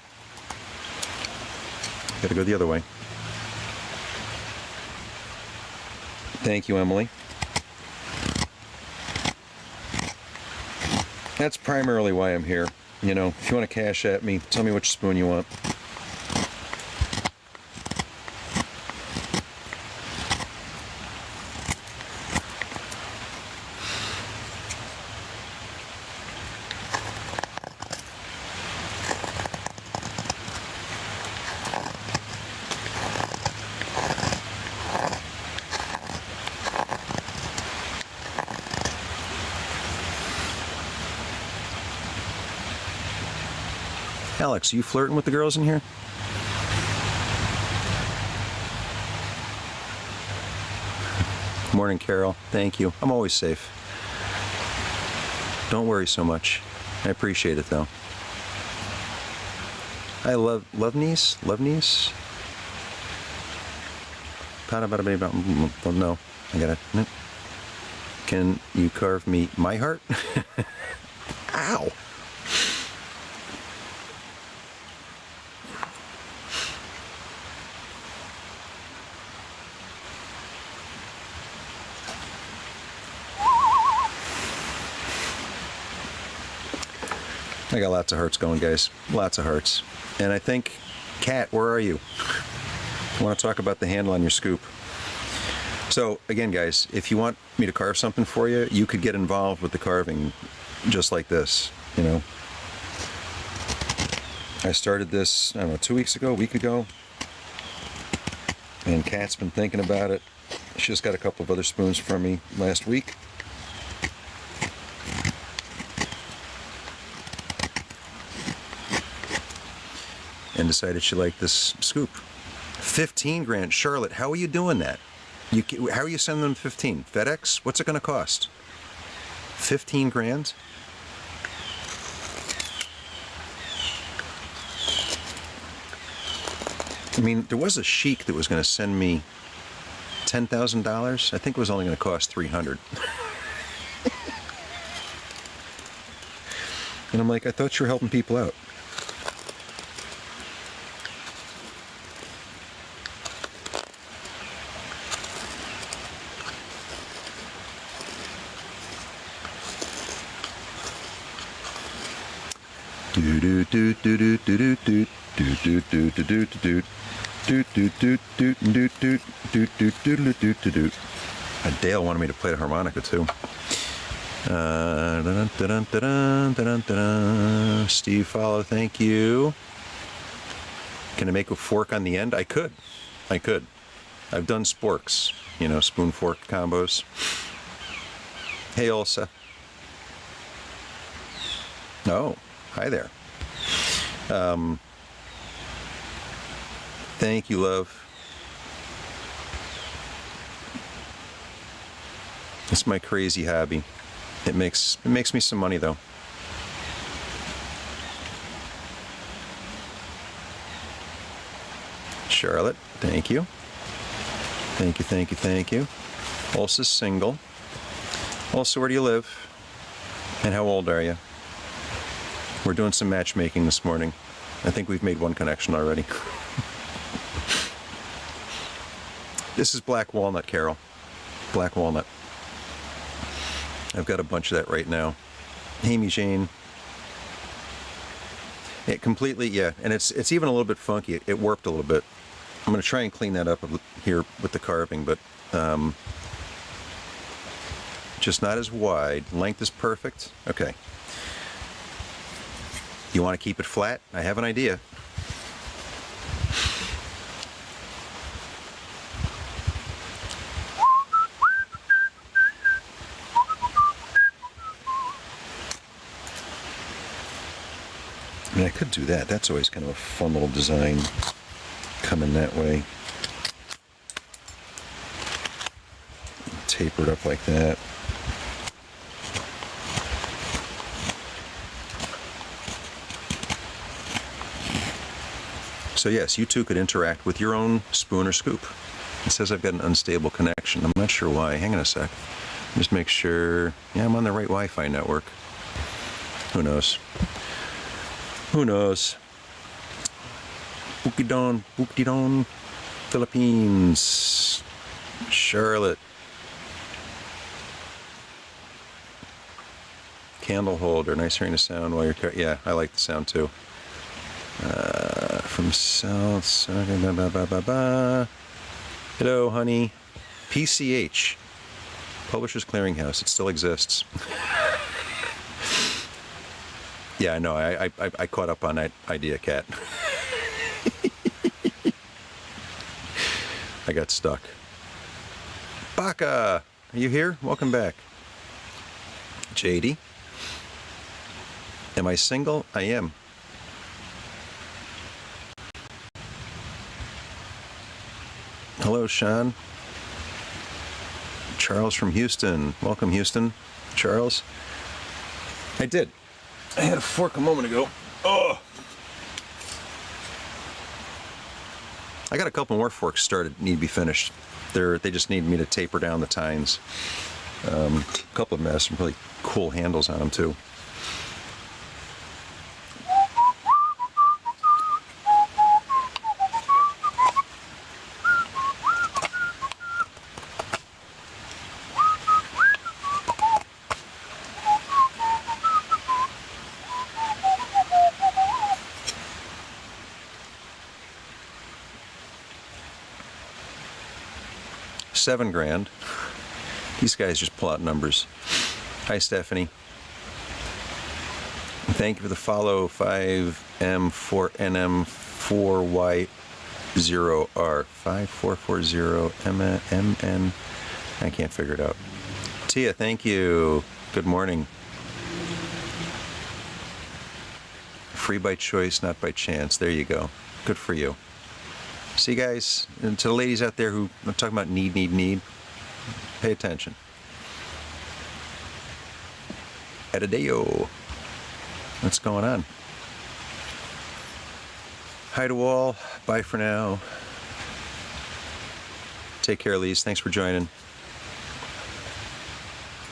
Gotta go the other way. Thank you, Emily. That's primarily why I'm here. You know, if you want to cash at me, tell me which spoon you want. Alex, are you flirting with the girls in here? Morning, Carol. Thank you. I'm always safe. Don't worry so much. I appreciate it, though. I love niece. No, I gotta. Can you carve me my heart? Ow. I got lots of hearts going, guys. Lots of hearts. And I think, Kat, where are you? I want to talk about the handle on your scoop. So again, guys, if you want me to carve something for you, you could get involved with the carving just like this, you know. I started this, I don't know, 2 weeks ago, a week ago. And Kat's been thinking about it. She just got a couple of other spoons from me last week. And decided she liked this scoop. 15 grand. Charlotte, how are you doing that? How are you sending them 15? FedEx? What's it going to cost? 15 grand? I mean, there was a sheik that was going to send me $10,000. I think it was only going to cost $300. And I'm like, I thought you were helping people out. Dale wanted me to play the harmonica too. Steve Follow, thank you. Can I make a fork on the end? I could. I've done sporks, you know, spoon fork combos. Hey, Ulsa. Oh, hi there. Thank you, love. It's my crazy hobby. It makes me some money though. Charlotte, thank you. Thank you. Ulsa's single. Ulsa, where do you live? And how old are you? We're doing some matchmaking this morning. I think we've made one connection already. This is black walnut, Carol. Black walnut. I've got a bunch of that right now. Amy Jane. It completely, yeah, and it's even a little bit funky. It warped a little bit. I'm going to try and clean that up here with the carving, but just not as wide. Length is perfect. Okay. You want to keep it flat? I have an idea. I mean, I could do that. That's always kind of a fun little design coming that way. Taper it up like that. So yes, you two could interact with your own spoon or scoop. It says I've got an unstable connection. I'm not sure why. Hang on a sec. Just make sure. Yeah, I'm on the right Wi-Fi network. Who knows? Who knows? Bukidon, Philippines. Charlotte. Candle holder. Nice hearing the sound while you're... Yeah, I like the sound too. From South... Hello, honey. PCH. Publishers Clearinghouse. It still exists. Yeah, I know. I caught up on that idea, Kat. I got stuck. Baka! Are you here? Welcome back. JD. Am I single? I am. Hello, Sean. Charles from Houston. Welcome, Houston. Charles. I did. I had a fork a moment ago. Oh! I got a couple more forks started, need to be finished. They just need me to taper down the tines. A couple of them have some really cool handles on them, too. 7 grand. These guys just pull out numbers. Hi, Stephanie. Thank you for the follow. 5M4NM4Y0R 5440MN. I can't figure it out. Tia, thank you. Good morning. Free by choice, not by chance. There you go. Good for you. See, guys, and to the ladies out there who I'm talking about need, pay attention. Adideo. What's going on? Hi to all. Bye for now. Take care, Lise. Thanks for joining.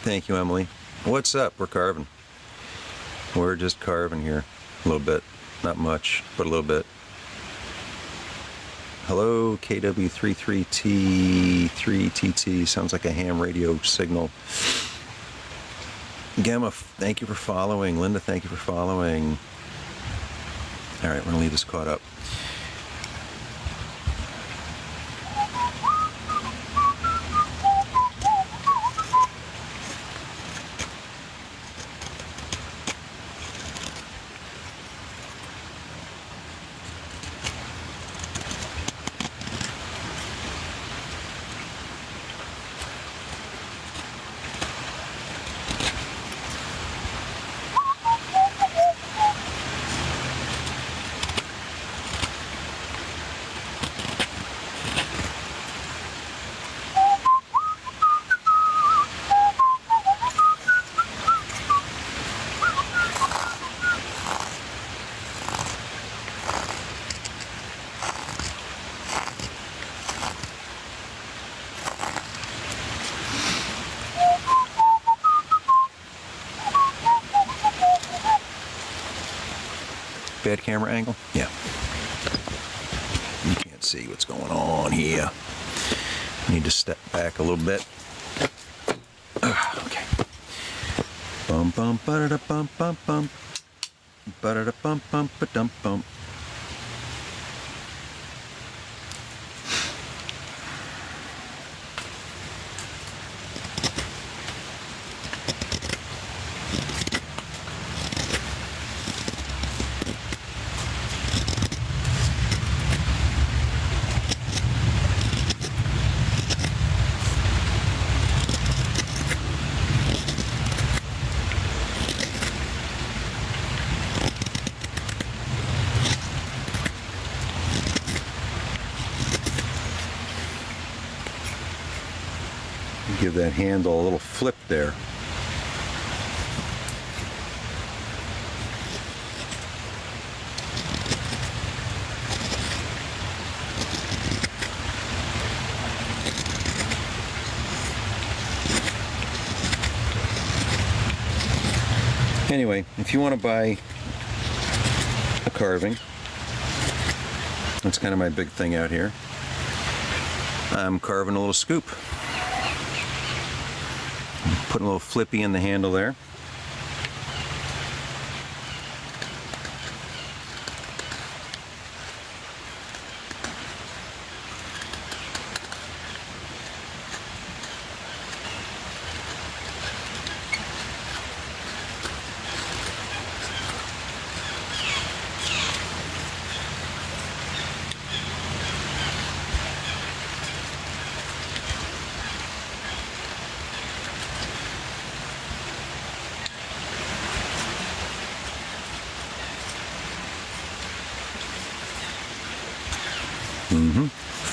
Thank you, Emily. What's up? We're carving. We're just carving here. A little bit. Not much, but a little bit. Hello, KW33T3TT. Sounds like a ham radio signal. Gamma, thank you for following. Linda, thank you for following. All right, we're going to leave this caught up. Bad camera angle? Yeah. You can't see what's going on here. Need to step back a little bit. Okay. Bum bum ba da bum bum bum. Ba da bum bum ba dum bum. Give that handle a little flip there. Anyway, if you want to buy a carving, that's kind of my big thing out here. I'm carving a little scoop. Putting a little flippy in the handle there.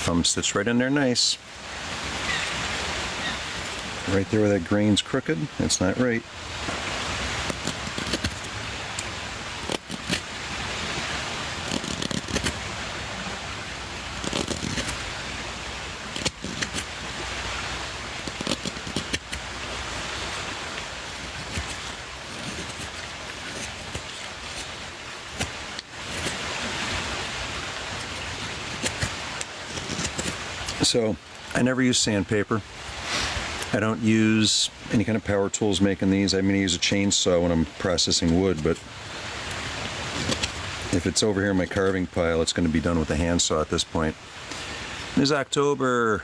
Thumb sits right in there nice. Right there where that grain's crooked, that's not right. So I never use sandpaper. I don't use any kind of power tools making these. I'm going to use a chainsaw when I'm processing wood, but if it's over here in my carving pile, it's going to be done with a handsaw at this point. It is October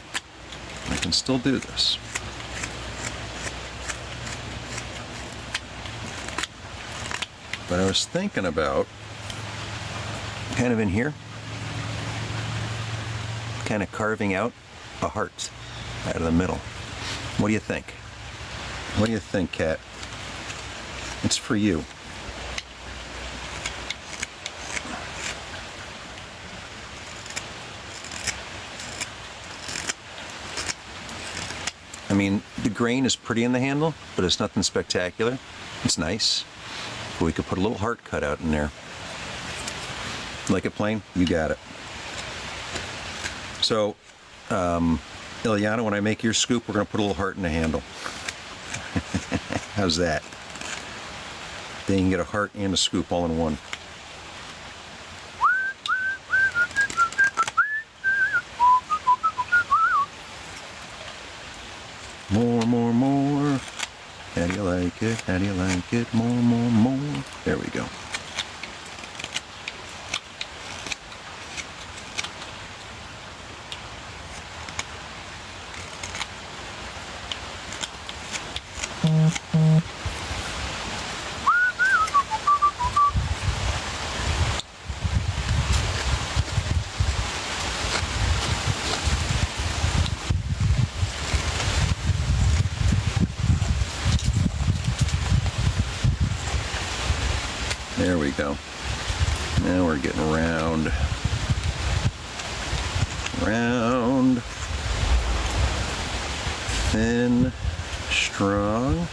I can still do this. But I was thinking about kind of in here, kind of carving out a heart out of the middle. What do you think? What do you think, Kat? It's for you. I mean, the grain is pretty in the handle, but it's nothing spectacular. It's nice. But we could put a little heart cut out in there. Like it plain? You got it. So, Ilyana, when I make your scoop, we're going to put a little heart in the handle. How's that? Then you can get a heart and a scoop all in one. More, more, more. How do you like it? How do you like it? More, more, more. There we go. There we go. Now we're getting round. Round. Thin. Strong.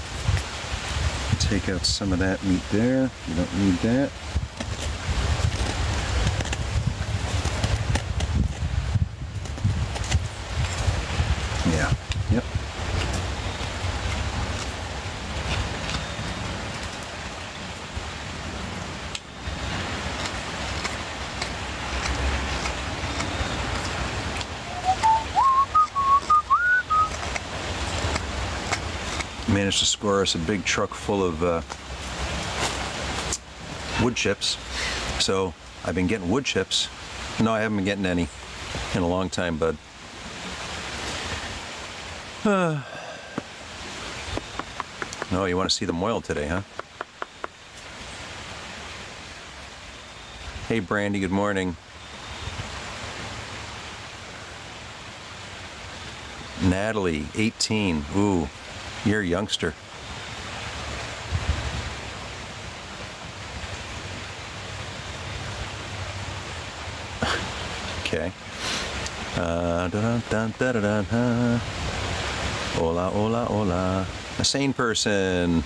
Take out some of that meat there. You don't need that. Yeah. Yep. Managed to score us a big truck full of wood chips. So I've been getting wood chips. No, I haven't been getting any in a long time, bud. No, you want to see them oiled today, huh? Hey, Brandy, good morning. Natalie, 18. Ooh. You're a youngster. Okay. Hola, hola, hola. A sane person.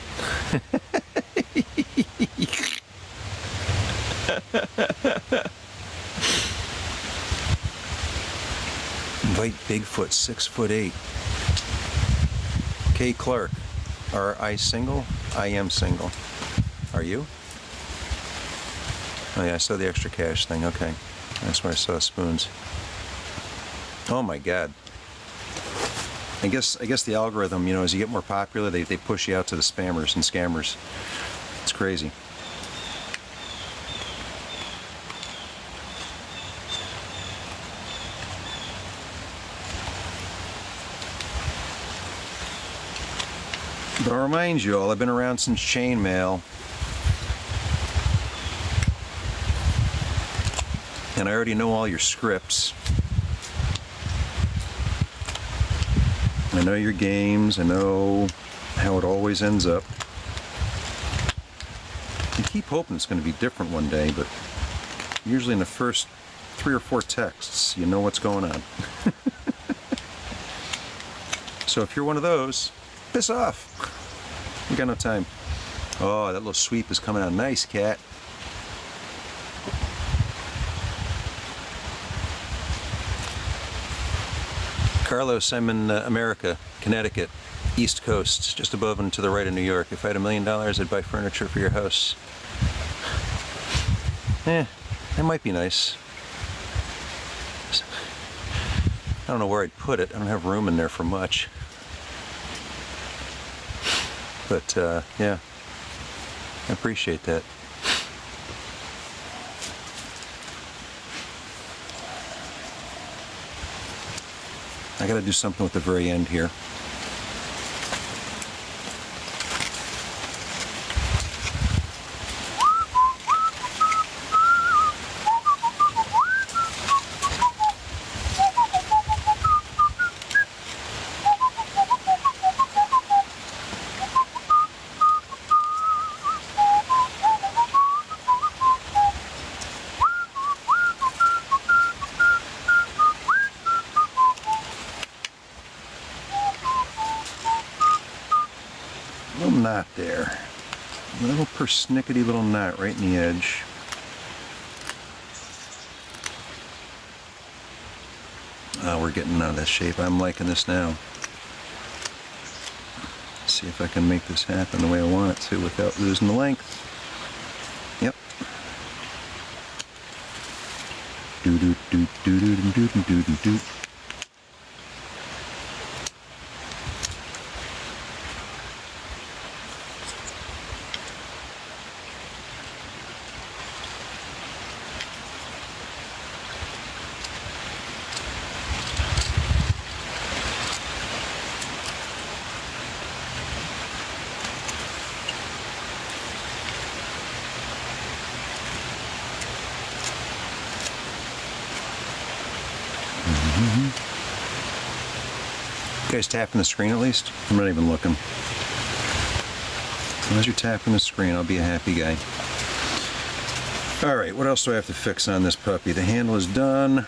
Invite Bigfoot, 6'8". Kay Clark, are I single? I am single. Are you? Oh yeah, I saw the extra cash thing. Okay, that's where I saw spoons. Oh my God. I guess the algorithm, you know, as you get more popular, they push you out to the spammers and scammers. It's crazy. But I'll remind you all, I've been around since chainmail. And I already know all your scripts. I know your games. I know how it always ends up. I keep hoping it's going to be different one day, but usually in the first 3 or 4 texts, you know what's going on. So if you're one of those, piss off. We got no time. Oh, that little sweep is coming out nice, Cat. Carlos, I'm in America, Connecticut, East Coast, just above and to the right of New York. If I had $1 million, I'd buy furniture for your house. That might be nice. I don't know where I'd put it. I don't have room in there for much. But, yeah, I appreciate that. I gotta do something with the very end here. Little knot there. A little persnickety little knot right in the edge. Oh, we're getting out of this shape. I'm liking this now. Let's see if I can make this happen the way I want it to without losing the length. Yep. Do do do do do do do do do do. You guys tapping the screen at least? I'm not even looking. As long as you're tapping the screen, I'll be a happy guy. All right, what else do I have to fix on this puppy? The handle is done.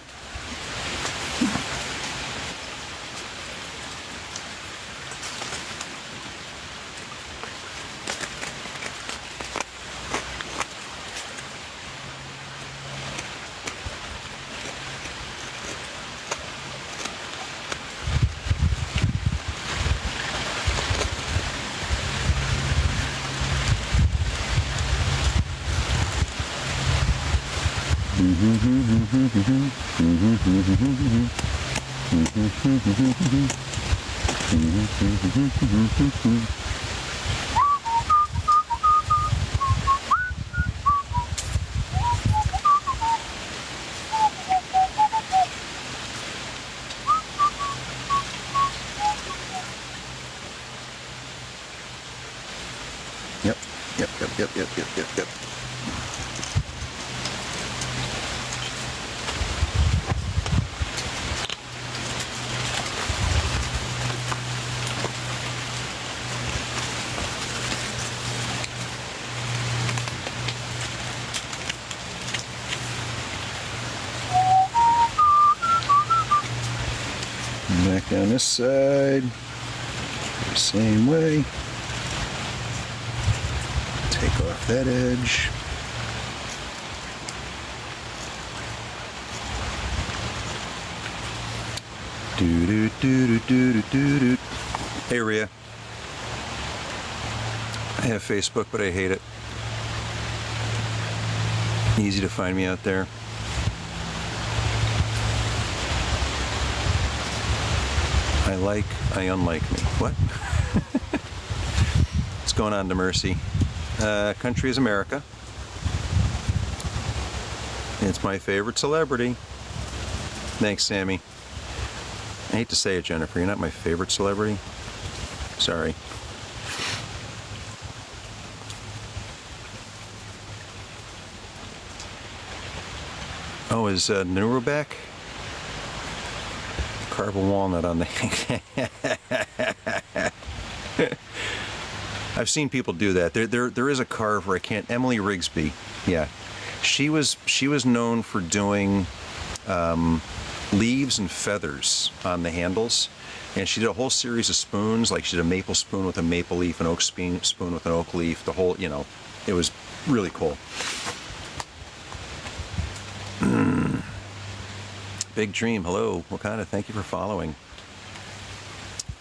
Yep. Back down this side, the same way. Take off that edge. Do do do do do do do. Hey Rhea. I have Facebook, but I hate it. Easy to find me out there. I unlike me. What? What's going on to Mercy? Country is America. It's my favorite celebrity. Thanks, Sammy. I hate to say it, Jennifer. You're not my favorite celebrity. Sorry. Oh, is Nuru back? Carve a walnut on the... I've seen people do that. There is a carve where I can't... Emily Rigsby. Yeah. She was known for doing leaves and feathers on the handles. And she did a whole series of spoons. Like she did a maple spoon with a maple leaf, an oak spoon with an oak leaf. The whole, you know, it was really cool. Big Dream, hello. Wakanda, thank you for following.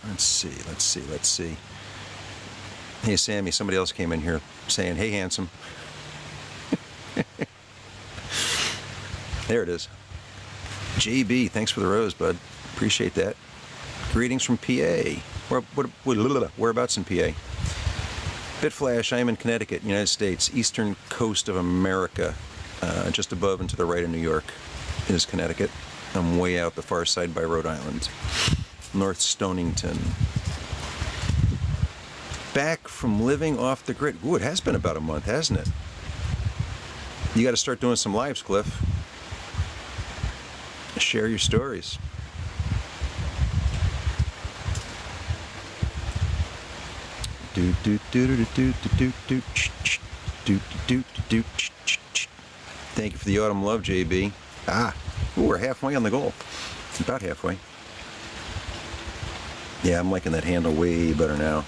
Let's see. Hey, Sammy, somebody else came in here saying, hey, handsome. There it is. JB, thanks for the rose, bud. Appreciate that. Greetings from PA. Whereabouts in PA? Bitflash, I am in Connecticut, United States, eastern coast of America. Just above and to the right of New York is Connecticut. I'm way out the far side by Rhode Island. North Stonington. Back from living off the grid. Ooh, it has been about a month, hasn't it? You got to start doing some lives, Cliff. Share your stories. Thank you for the autumn love, JB. Ooh, we're halfway on the goal. About halfway. Yeah, I'm liking that handle way better now.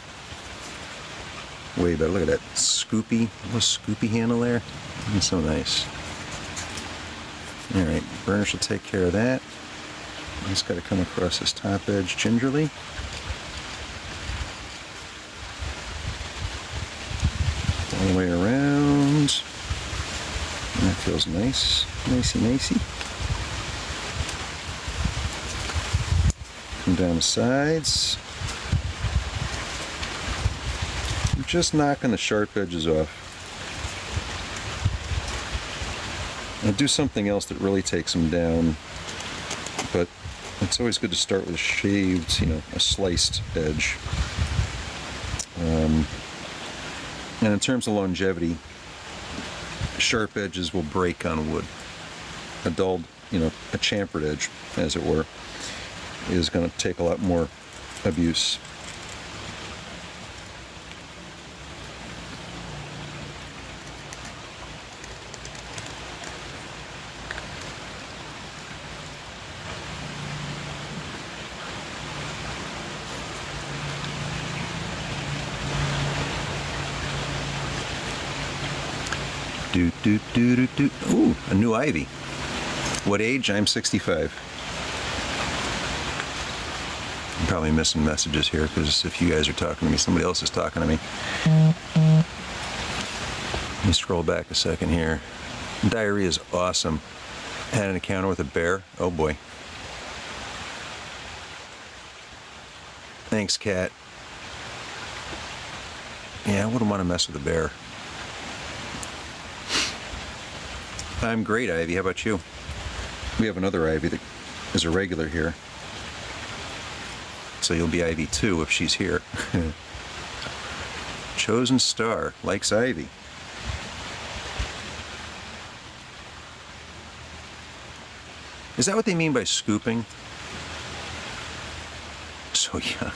Way better. Look at that scoopy, little scoopy handle there. It's so nice. All right, burnish will take care of that. Just got to come across this top edge gingerly. All the way around. That feels nice, nicey. Come down the sides. I'm just knocking the sharp edges off. I'll do something else that really takes them down, but it's always good to start with a shaved, a sliced edge. And in terms of longevity, sharp edges will break on wood. A dulled, a chamfered edge, as it were, is going to take a lot more abuse. Ooh, a new ivy. What age? I'm 65. I'm probably missing messages here because if you guys are talking to me, somebody else is talking to me. Let me scroll back a second here. Diarrhea is awesome. Had an encounter with a bear. Oh boy. Thanks, Kat. Yeah, I wouldn't want to mess with a bear. I'm great, Ivy. How about you? We have another Ivy that is a regular here. So you'll be Ivy too if she's here. Chosen Star likes Ivy. Is that what they mean by scooping? So young.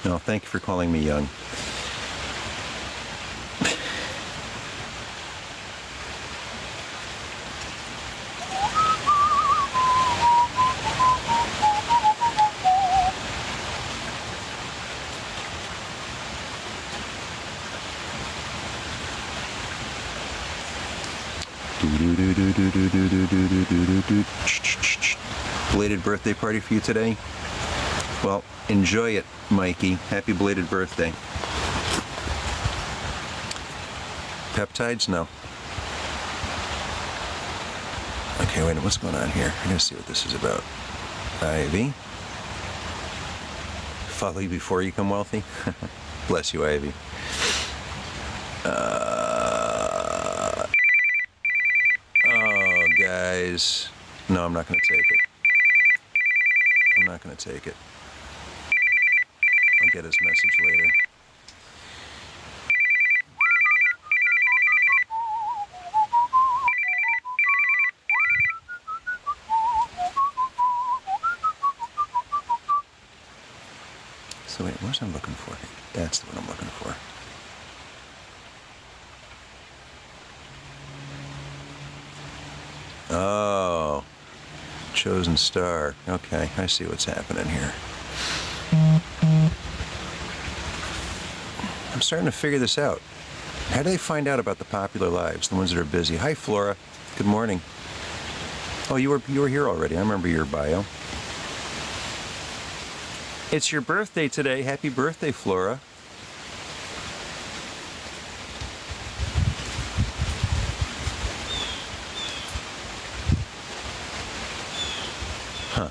No, thank you for calling me young. Belated birthday party for you today? Well, enjoy it, Mikey. Happy belated birthday. Peptides? No. Okay, wait, what's going on here? I gotta see what this is about. Ivy. Follow you before you become wealthy? Bless you, Ivy. Oh, guys. No, I'm not gonna take it. I'm not gonna take it. I'll get his message later. So wait, what's I'm looking for? That's the one I'm looking for. Oh, Chosen Star. Okay, I see what's happening here. I'm starting to figure this out. How do they find out about the popular lives, the ones that are busy? Hi, Flora. Good morning. Oh, you were here already. I remember your bio. It's your birthday today. Happy birthday, Flora. Huh.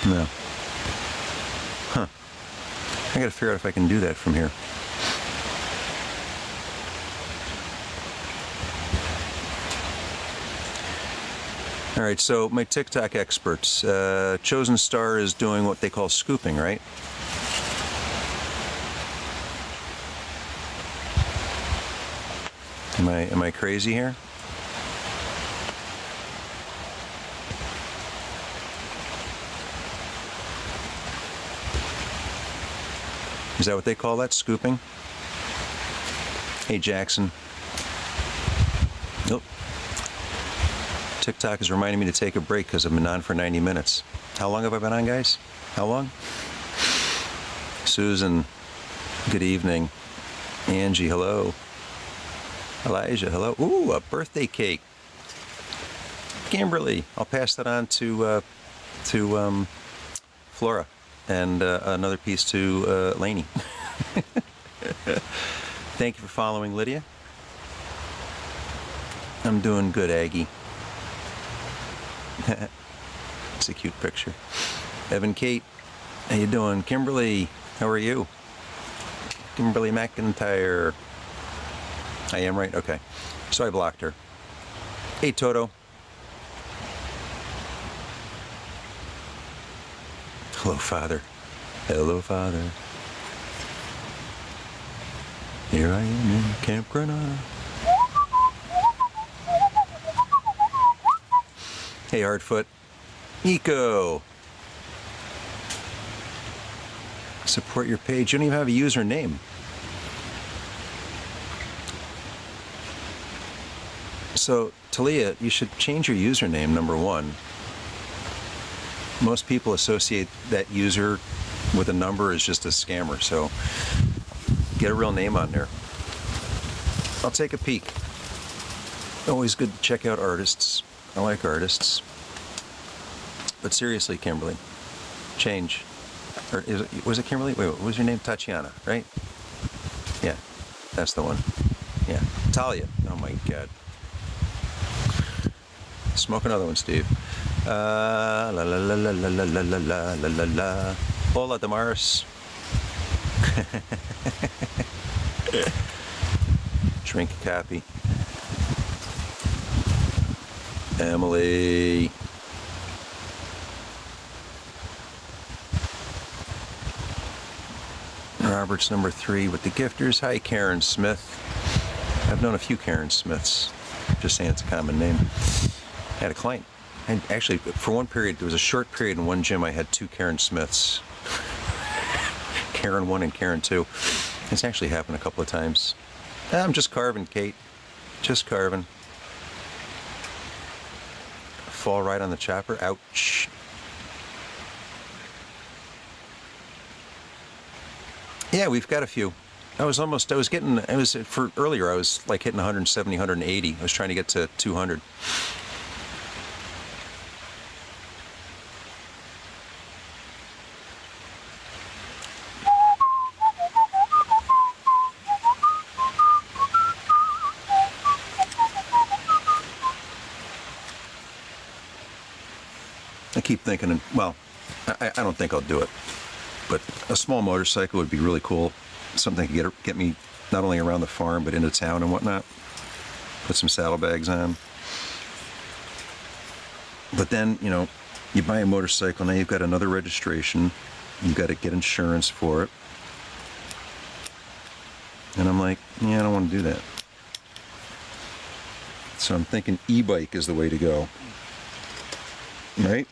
No. Huh. I gotta figure out if I can do that from here. All right, so my TikTok experts, Chosen Star is doing what they call scooping, right? Am I crazy here? Is that what they call that, scooping? Hey, Jackson. Nope. TikTok is reminding me to take a break because I've been on for 90 minutes. How long have I been on, guys? How long? Susan, good evening. Angie, hello. Elijah, hello. Ooh, a birthday cake. Kimberly, I'll pass that on to Flora, and another piece to Lainey. Thank you for following, Lydia. I'm doing good, Aggie. It's a cute picture. Evan, Kate, how you doing? Kimberly, how are you? Kimberly McIntyre. I am right? Okay. So I blocked her. Hey, Toto. Hello, Father. Hello, Father. Here I am in Camp Granada. Hey, Hardfoot. Eco. Support your page. You don't even have a username. So, Talia, you should change your username, number one. Most people associate that user with a number as just a scammer, so get a real name on there. I'll take a peek. Always good to check out artists. I like artists. But seriously, Kimberly, change. Or was it Kimberly? Wait, what was your name? Tatiana, right? Yeah, that's the one. Yeah, Talia. Oh my God. Smoke another one, Steve. La la la la la la la la la la la la. Hola, Damaris. Drink a copy. Emily. Robert's number 3 with the gifters. Hi, Karen Smith. I've known a few Karen Smiths. Just saying it's a common name. I had a client. And actually, for one period, there was a short period in one gym I had 2 Karen Smiths. Karen 1 and Karen 2. It's actually happened a couple of times. I'm just carving, Kate. Just carving. Fall right on the chopper. Ouch. Yeah, we've got a few. I was for earlier, I was like hitting 170, 180. I was trying to get to 200. I keep thinking, well, I don't think I'll do it, but a small motorcycle would be really cool. Something that could get me not only around the farm, but into town and whatnot. Put some saddlebags on. But then, you buy a motorcycle, now you've got another registration. You've got to get insurance for it. And I'm like, yeah, I don't want to do that. So I'm thinking e-bike is the way to go. Right?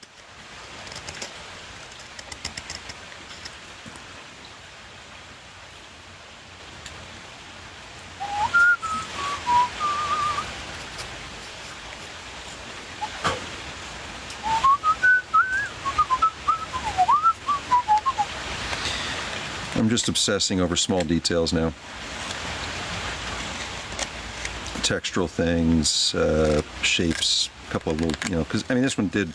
I'm just obsessing over small details now. Textural things, shapes, a couple of little, because, this one did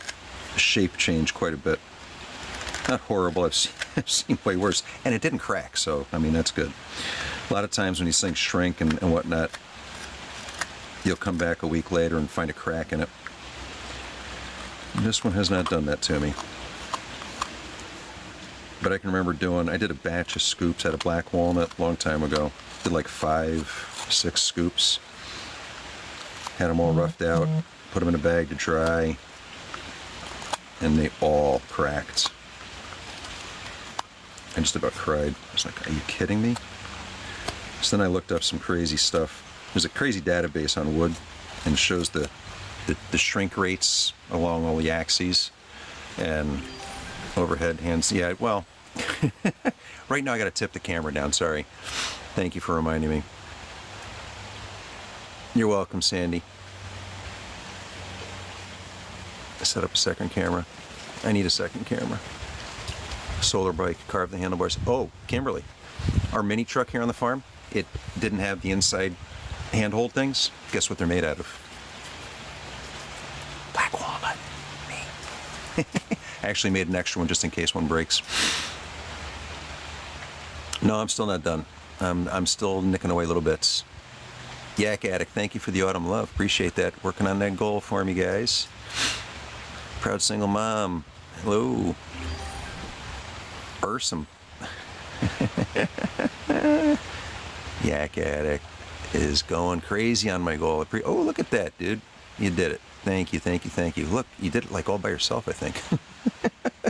shape change quite a bit. Not horrible, I've seen way worse. And it didn't crack, so, that's good. A lot of times when these things shrink and whatnot, you'll come back a week later and find a crack in it. This one has not done that to me. But I can remember I did a batch of scoops out of black walnut a long time ago. Did like 5, 6 scoops. Had them all roughed out, put them in a bag to dry, and they all cracked. I just about cried. I was like, are you kidding me? So then I looked up some crazy stuff. There's a crazy database on wood, and it shows the shrink rates along all the axes and overhead hands. Yeah, well, right now I got to tip the camera down. Sorry. Thank you for reminding me. You're welcome, Sandy. I set up a second camera. I need a second camera. Solar bike, carve the handlebars. Oh, Kimberly, our mini truck here on the farm, it didn't have the inside handhold things. Guess what they're made out of? Black walnut. Me. I actually made an extra one just in case one breaks. No, I'm still not done. I'm still nicking away little bits. Yak Addict, thank you for the autumn love. Appreciate that. Working on that goal for me, guys. Proud single mom. Hello. Ursum. Yak Addict is going crazy on my goal. Oh, look at that, dude. You did it. Thank you, thank you, thank you. Look, you did it like all by yourself, I think.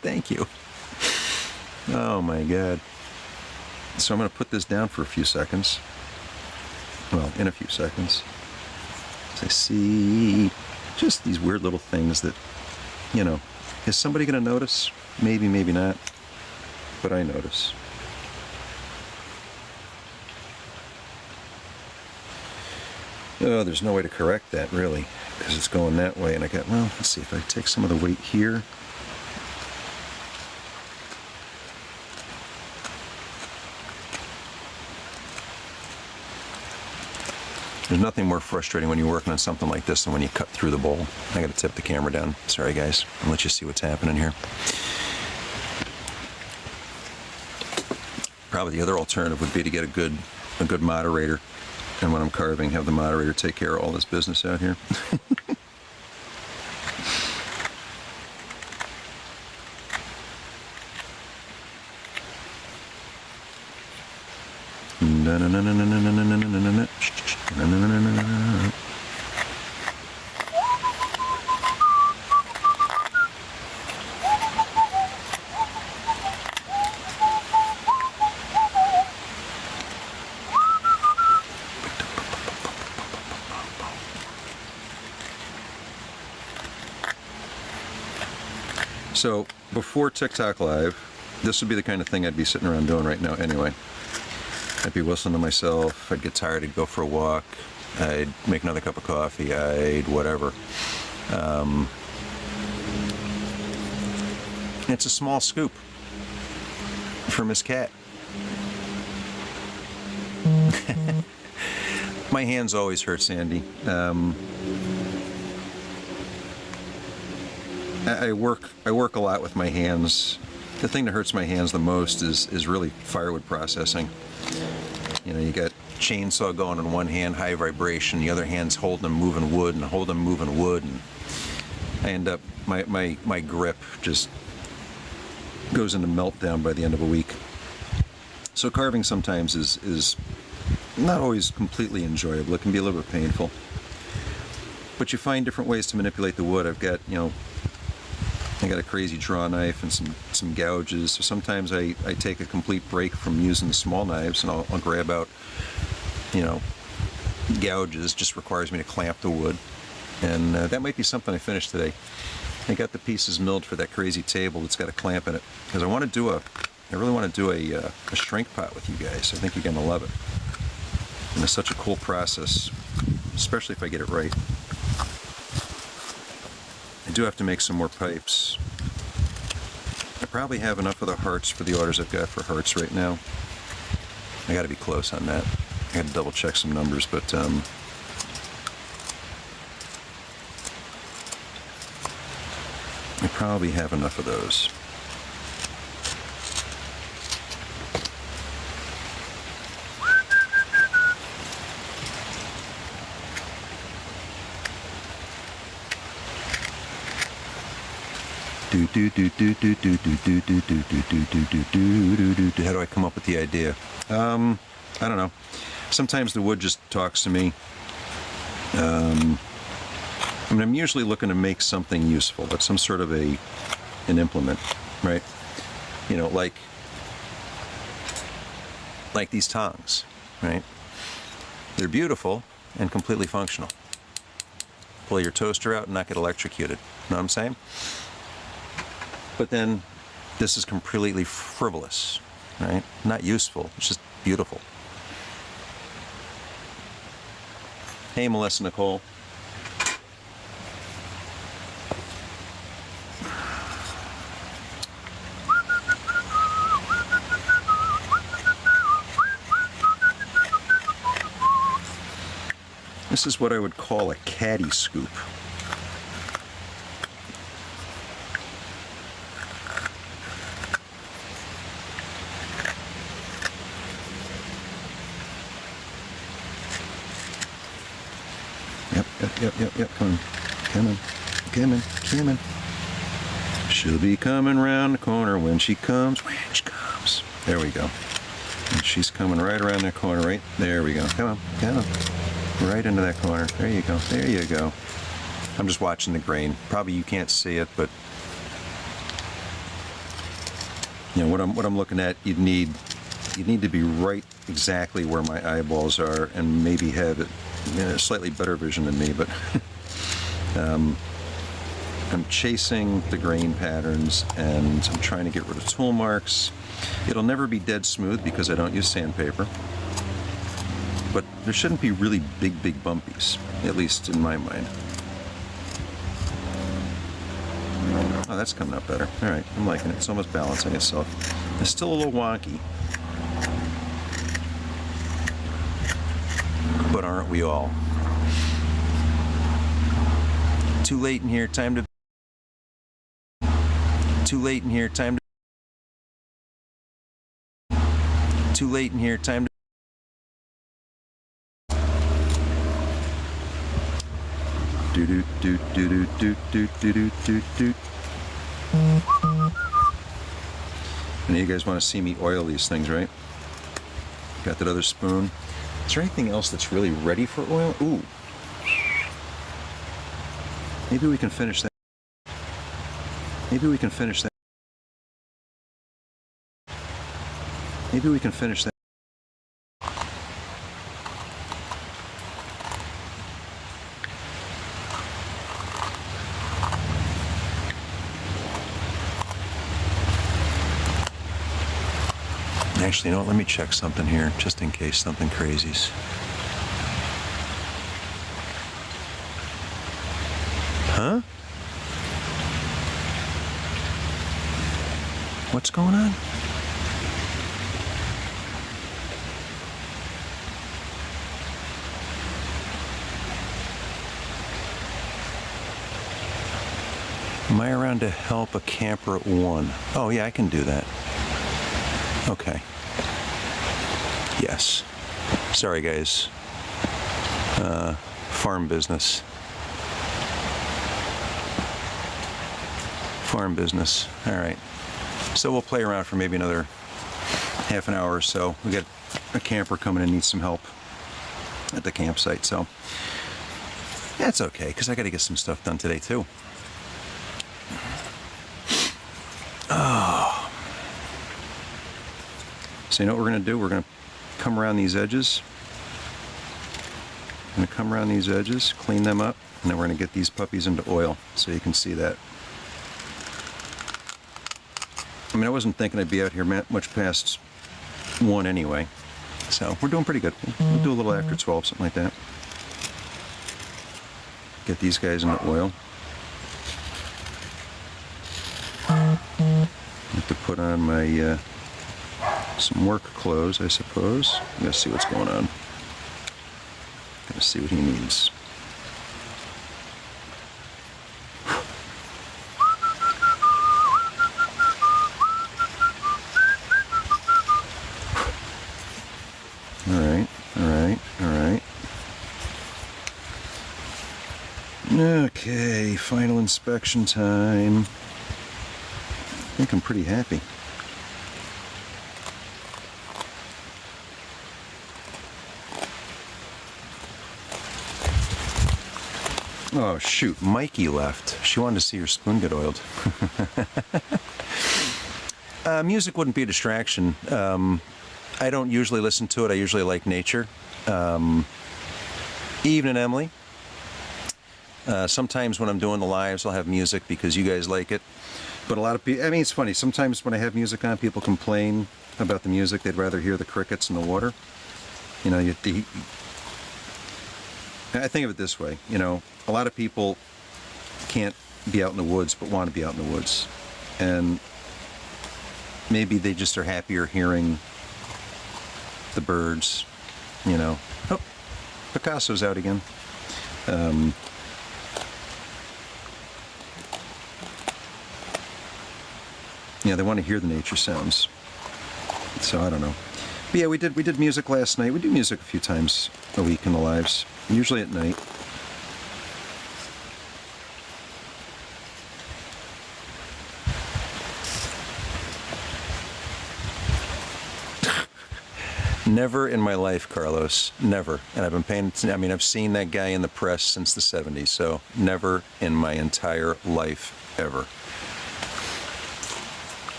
Thank you. Oh my God. So I'm going to put this down for a few seconds. Well, in a few seconds. As I see just these weird little things that, you know, is somebody going to notice? Maybe, maybe not. But I notice. Oh, there's no way to correct that, really, because it's going that way. And I got, well, let's see if I take some of the weight here. There's nothing more frustrating when you're working on something like this than when you cut through the bowl. I got to tip the camera down. Sorry, guys. I'll let you see what's happening here. Probably the other alternative would be to get a good moderator, and when I'm carving, have the moderator take care of all this business out here. So before TikTok Live, this would be the kind of thing I'd be sitting around doing right now anyway. I'd be whistling to myself, I'd get tired, I'd go for a walk, I'd make another cup of coffee, I'd whatever. It's a small scoop for Miss Cat. My hands always hurt, Sandy. I work a lot with my hands. The thing that hurts my hands the most is really firewood processing. You know, you got chainsaw going in one hand, high vibration, the other hand's holding and moving wood, and I end up, my grip just goes into meltdown by the end of a week. So carving sometimes is not always completely enjoyable. It can be a little bit painful. But you find different ways to manipulate the wood. I've got, you know, I got a crazy draw knife and some gouges. So sometimes I take a complete break from using the small knives, and I'll grab out, you know, gouges. Just requires me to clamp the wood, and that might be something I finish today. I got the pieces milled for that crazy table that's got a clamp in it, because I really want to do a shrink pot with you guys. I think you're gonna love it, and it's such a cool process, especially if I get it right. I do have to make some more pipes. I probably have enough of the hearts for the orders I've got for hearts right now. I got to be close on that. I got to double check some numbers, but I probably have enough of those. How do I come up with the idea? I don't know. Sometimes the wood just talks to me. I mean, I'm usually looking to make something useful, but some sort of an implement, right? You know, like these tongs, right? They're beautiful and completely functional. Pull your toaster out and not get electrocuted. Know what I'm saying? But then this is completely frivolous, right? Not useful, it's just beautiful. Hey, Melissa Nicole. This is what I would call a caddy scoop. Yep. Coming. She'll be coming round the corner when she comes. There we go. And she's coming right around that corner, right? There we go. Come on. Right into that corner. There you go. I'm just watching the grain. Probably you can't see it, but you know what I'm looking at. You'd need to be right exactly where my eyeballs are, and maybe have it slightly better vision than me. But I'm chasing the grain patterns, and I'm trying to get rid of tool marks. It'll never be dead smooth because I don't use sandpaper. But there shouldn't be really big bumpies, at least in my mind. Oh, that's coming up better. All right, I'm liking it. It's almost balancing itself. It's still a little wonky. But aren't we all? Too late in here, time to... Too late in here, time to... Too late in here, time to... Do. And you guys want to see me oil these things, right? Got that other spoon. Is there anything else that's really ready for oil? Ooh. Maybe we can finish that. Actually, you know what? Let me check something here, just in case something crazy's. Huh? What's going on? Am I around to help a camper at 1? Oh, yeah, I can do that. Okay. Yes. Sorry, guys. Farm business. All right. So we'll play around for maybe another half an hour or so. We got a camper coming and needs some help at the campsite, so that's okay, because I got to get some stuff done today, too. Oh. So you know what we're going to do? We're going to come around these edges. Clean them up, and then we're going to get these puppies into oil so you can see that. I mean, I wasn't thinking I'd be out here much past 1 anyway, so we're doing pretty good. We'll do a little after 12, something like that. Get these guys into oil. I have to put on my some work clothes, I suppose. I'm gonna see what's going on. Gonna see what he needs. All right. Okay, final inspection time. think I'm pretty happy. Oh shoot, Mikey left. She wanted to see her spoon get oiled. Music wouldn't be a distraction. I don't usually listen to it. I usually like nature. Even and Emily. Sometimes when I'm doing the lives, I'll have music because you guys like it. But a lot of people, I mean, it's funny. Sometimes when I have music on, people complain about the music. They'd rather hear the crickets in the water. You know, I think of it this way. You know, a lot of people can't be out in the woods but want to be out in the woods. And maybe they just are happier hearing the birds, you know. Oh, Picasso's out again. Yeah, they want to hear the nature sounds. So I don't know. But yeah, we did music last night. We do music a few times a week in the lives, usually at night. Never in my life, Carlos. Never. And I've been paying, I mean, I've seen that guy in the press since the 70s, so never in my entire life, ever.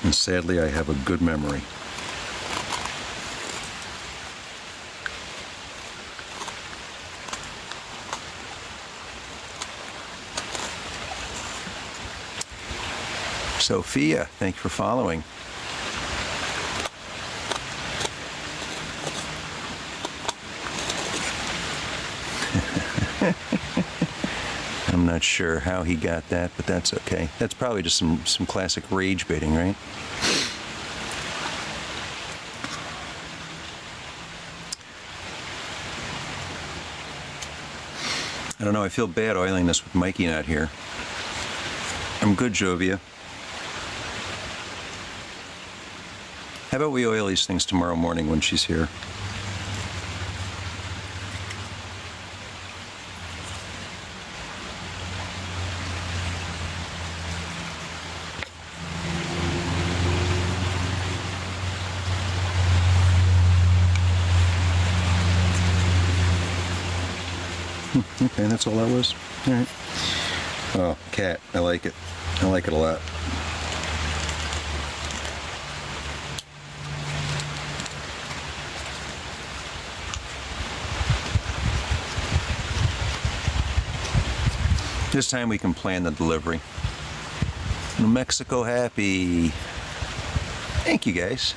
And sadly, I have a good memory. Sophia, thank you for following. I'm not sure how he got that, but that's okay. That's probably just some classic rage baiting, right? I don't know, I feel bad oiling this with Mikey not here. I'm good, Jovia. How about we oil these things tomorrow morning when she's here? Okay, that's all that was. All right. Oh, cat. I like it. I like it a lot. This time we can plan the delivery. New Mexico happy. Thank you, guys.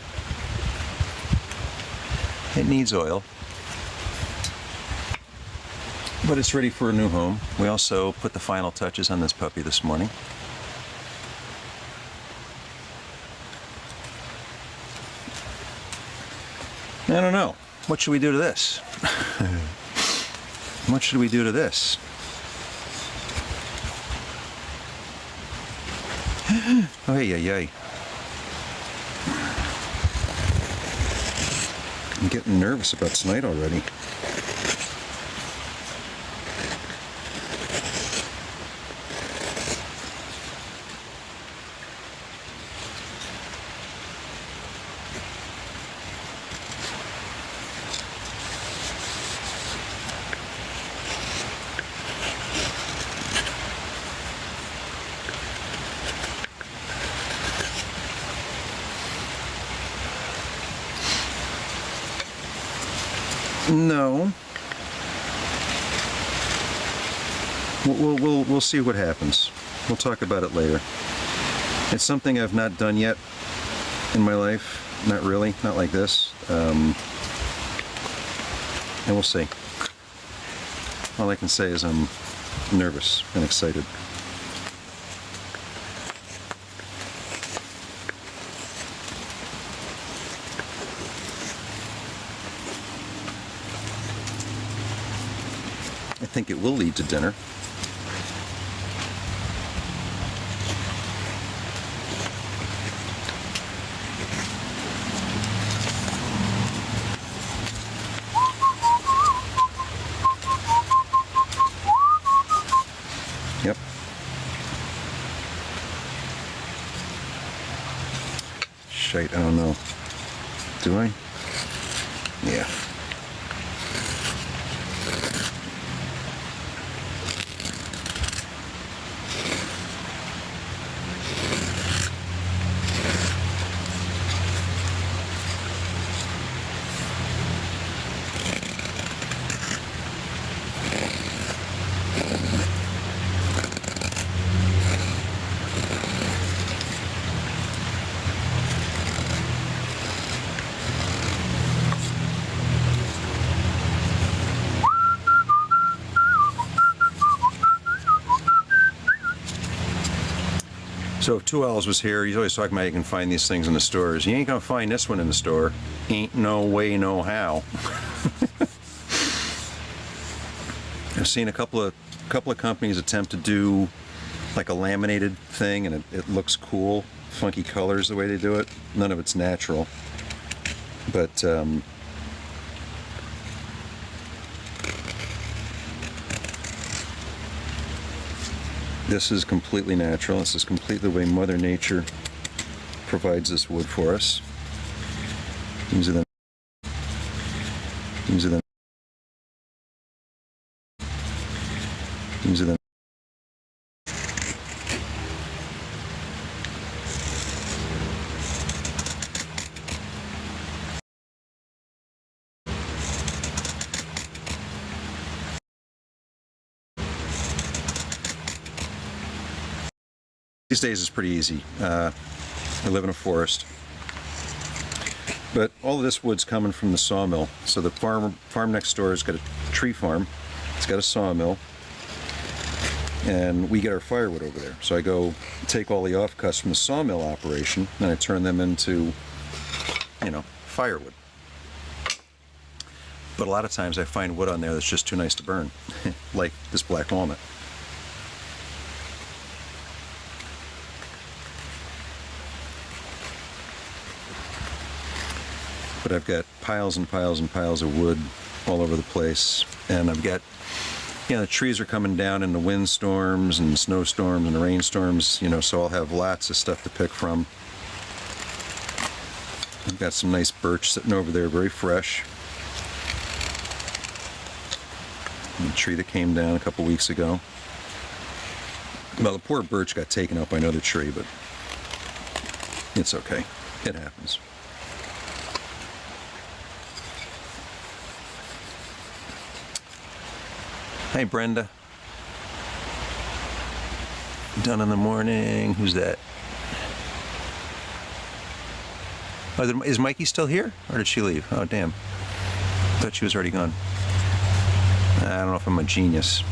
It needs oil, but it's ready for a new home. We also put the final touches on this puppy this morning. I don't know. What should we do to this? What should we do to this? Oh, hey. I'm getting nervous about tonight already. No. We'll see what happens. We'll talk about it later. It's something I've not done yet in my life. Not really. Not like this. And we'll see. All I can say is I'm nervous and excited. I think it will lead to dinner. Yep. shite. I don't know. Do I? Yeah. So if 2Ls was here, he's always talking about you can find these things in the stores. You ain't gonna find this one in the store. Ain't no way, no how. I've seen a couple of companies attempt to do like a laminated thing, and it looks cool, funky colors the way they do it. None of it's natural, but this is completely natural. This is completely the way Mother Nature provides this wood for us. These are the these days it's pretty easy. I live in a forest, but all of this wood's coming from the sawmill. So the farm next door has got a tree farm. It's got a sawmill, and we get our firewood over there. So I go take all the offcuts from the sawmill operation, and I turn them into, firewood. But a lot of times I find wood on there that's just too nice to burn, like this black walnut. But I've got piles and piles and piles of wood all over the place, and I've got, the trees are coming down in the windstorms and snowstorms and the rainstorms, so I'll have lots of stuff to pick from. I've got some nice birch sitting over there, very fresh. The tree that came down a couple weeks ago. Well, the poor birch got taken out by another tree, but it's okay. It happens. Hi, Brenda. Done in the morning. Who's that? Oh, is Mikey still here? Or did she leave? Oh, damn. Thought she was already gone. I don't know if I'm a genius.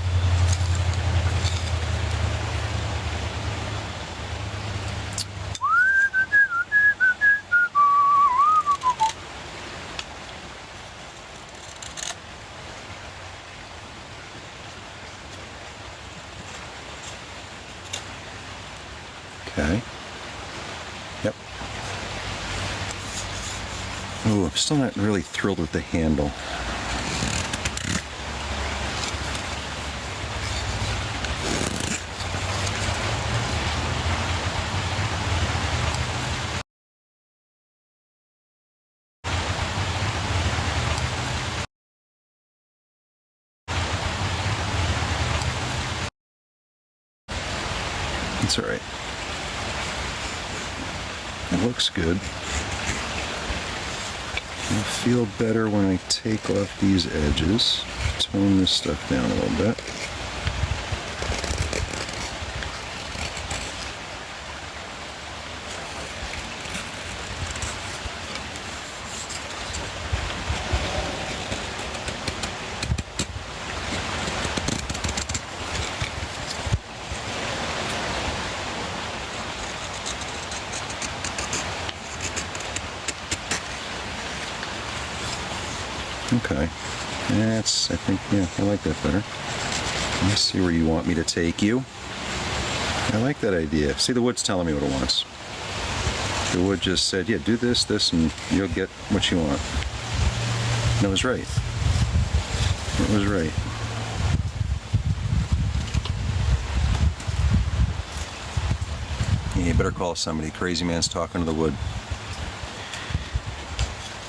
Okay. Yep. Ooh, I'm still not really thrilled with the handle. It's all right. It looks good. I'll feel better when I take off these edges. Tone this stuff down a little bit. Okay, I think, I like that better. Let's see where you want me to take you. I like that idea. See, the wood's telling me what it wants. The wood just said, yeah, do this, and you'll get what you want. And it was right. It was right. Yeah, you better call somebody. Crazy man's talking to the wood.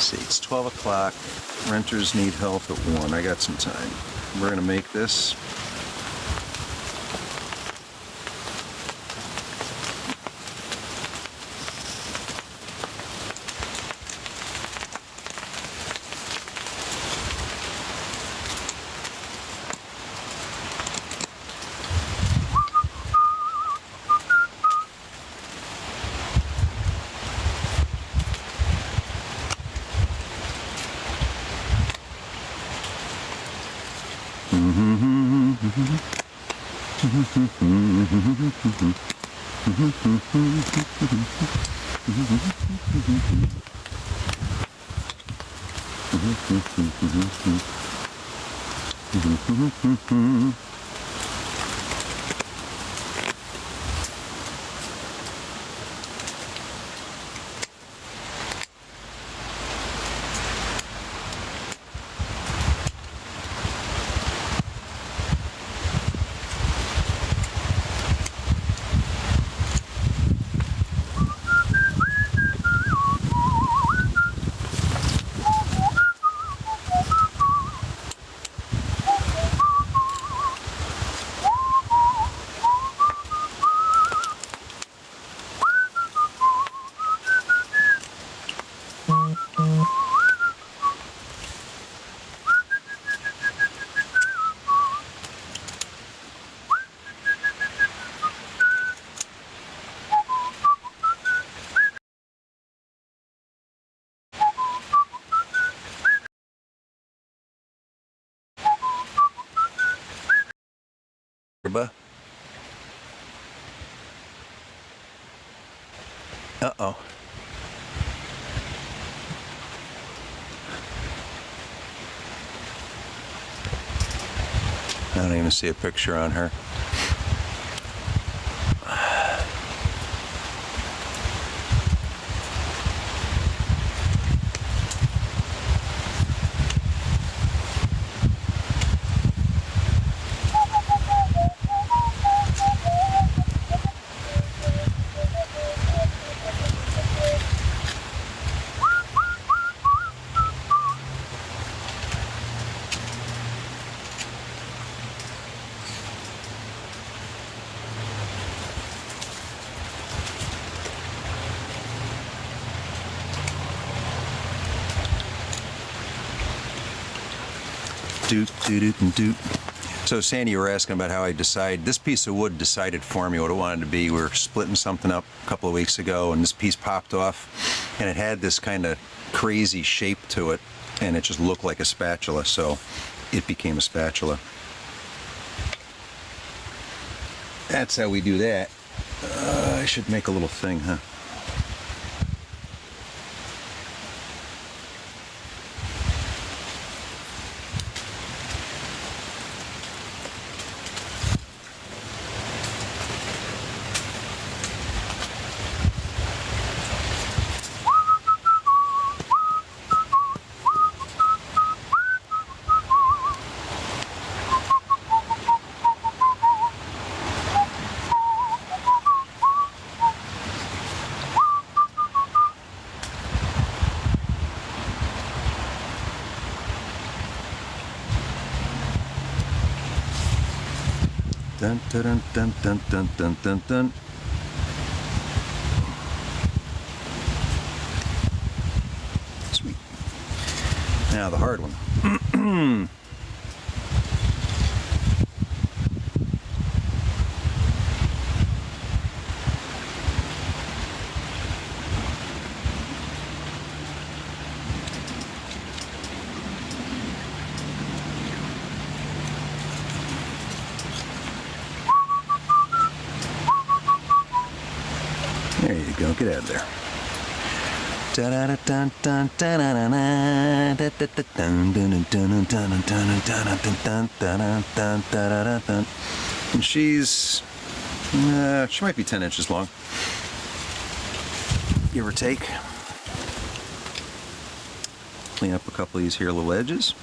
See, it's 12 o'clock. Renters need help at 1. I got some time. We're going to make this. Uh-oh. I don't even see a picture on her. Doot, doot, doot, doot. So Sandy, you were asking about how I decide. This piece of wood decided for me what it wanted to be. We were splitting something up a couple of weeks ago, and this piece popped off, and it had this kind of crazy shape to it, and it just looked like a spatula, so it became a spatula. That's how we do that. I should make a little thing, huh? Dun, dun, dun, dun, dun, dun, dun, dun. Sweet. Now the hard one. There you go. Get out of there. And she might be 10 inches long, give or take. Clean up a couple of these here little edges.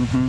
Come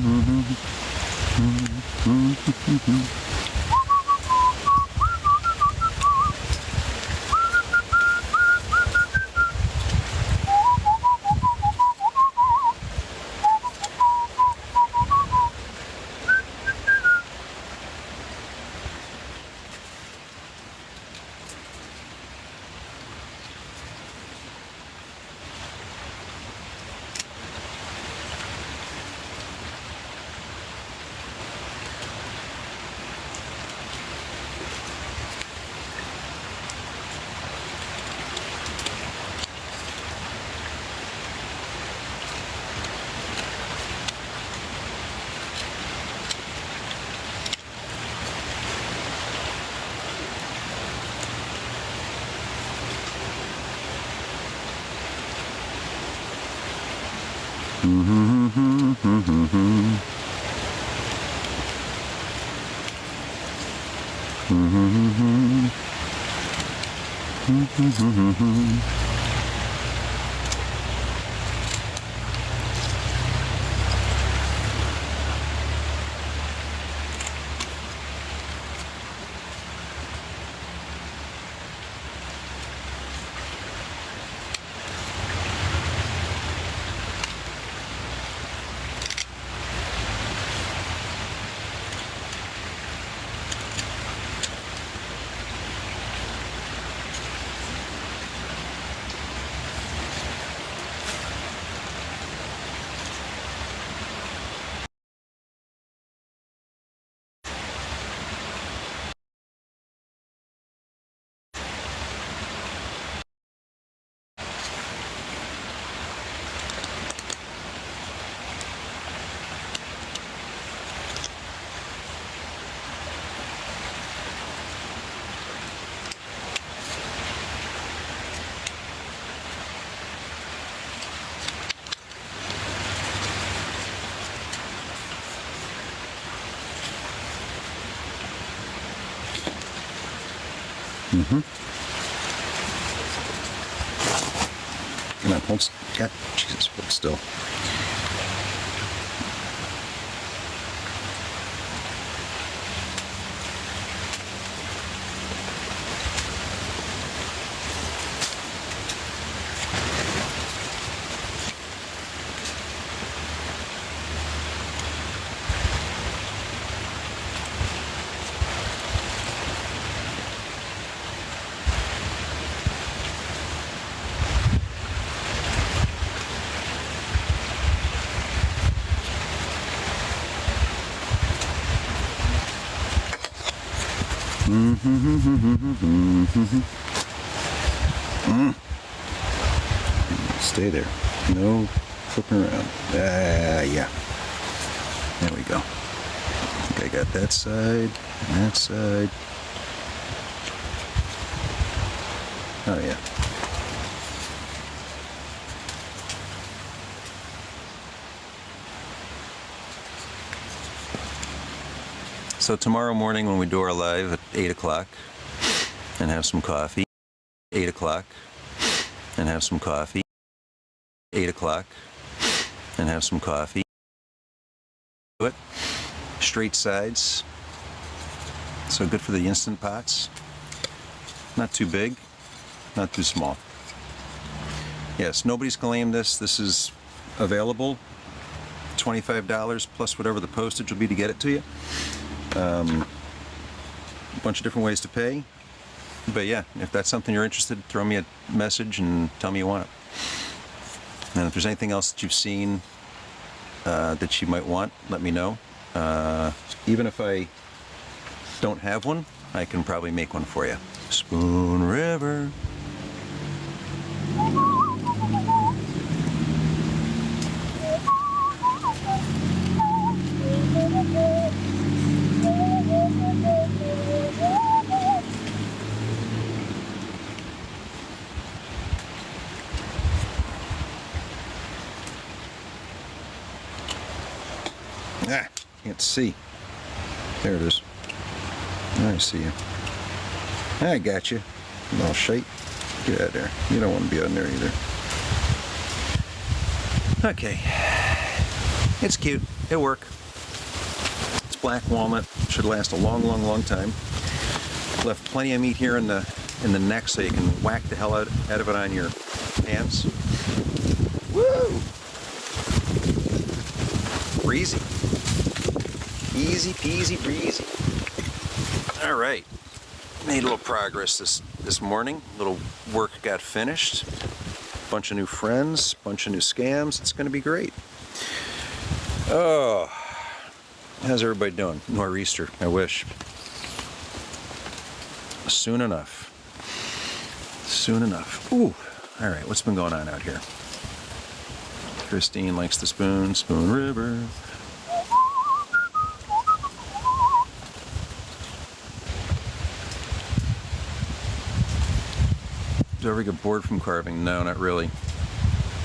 on, hold. God, Jesus, hold still. Stay there. No flipping around. Yeah. There we go. I think I got that side and that side. Oh, yeah. So tomorrow morning when we do our live at 8 o'clock and have some coffee, 8 o'clock and have some coffee, 8 o'clock and have some coffee. Do it. Straight sides. So good for the Instant Pots. Not too big, not too small. Yes, nobody's claimed this. This is available. $25 plus whatever the postage will be to get it to you. A bunch of different ways to pay. But yeah, if that's something you're interested, throw me a message and tell me you want it. And if there's anything else that you've seen that you might want, let me know. Even if I don't have one, I can probably make one for you. Spoon River. Ah, can't see. There it is. I see you. I got you. Little shite. Get out of there. You don't want to be on there either. Okay. It's cute. it'll work. It's black walnut. Should last a long, long, long time. Left plenty of meat here in the neck so you can whack the hell out of it on your hands. Woo! Breezy. Easy peasy breezy. All right. Made a little progress this morning. A little work got finished. Bunch of new friends, bunch of new scams. It's going to be great. Oh, how's everybody doing? Nor'easter, I wish. Soon enough. Soon enough. Ooh. All right, what's been going on out here? Christine likes the Spoon River. Do I ever get bored from carving? No, not really.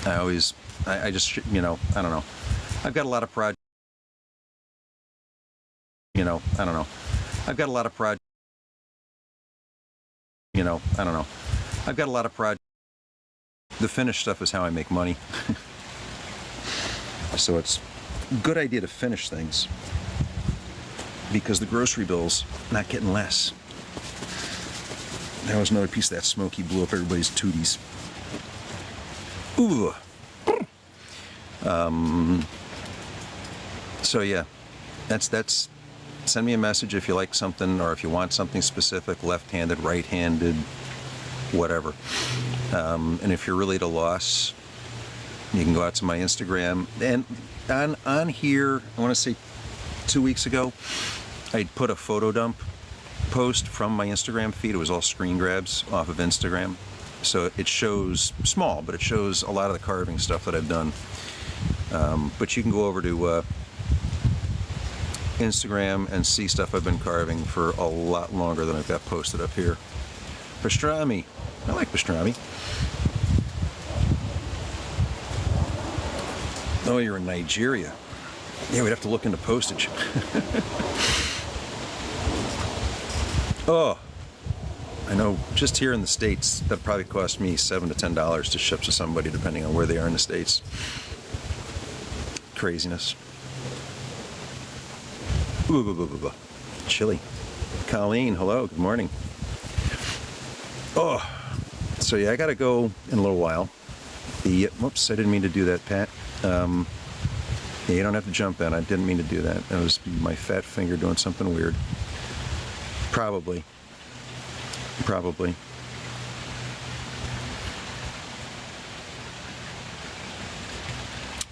I just, I don't know. I've got a lot of projects. I don't know. I've got a lot of projects. I don't know. I've got a lot of projects. The finished stuff is how I make money. So it's a good idea to finish things because the grocery bill's not getting less. That was another piece of that smoky blew up everybody's tooties. Ooh. So yeah, that's. Send me a message if you like something or if you want something specific, left-handed, right-handed, whatever. And if you're really at a loss, you can go out to my Instagram. And on here, I want to say 2 weeks ago, I put a photo dump post from my Instagram feed. It was all screen grabs off of Instagram. So it shows small, but it shows a lot of the carving stuff that I've done. But you can go over to Instagram and see stuff I've been carving for a lot longer than I've got posted up here. Pastrami. I like pastrami. Oh, you're in Nigeria. Yeah, we'd have to look into postage. Oh, I know just here in the States, that probably cost me $7 to $10 to ship to somebody, depending on where they are in the States. Craziness. Chilly. Colleen, hello, good morning. Oh, so yeah, I gotta go in a little while. Whoops, I didn't mean to do that, Pat. Yeah, you don't have to jump in. I didn't mean to do that. That was my fat finger doing something weird. Probably.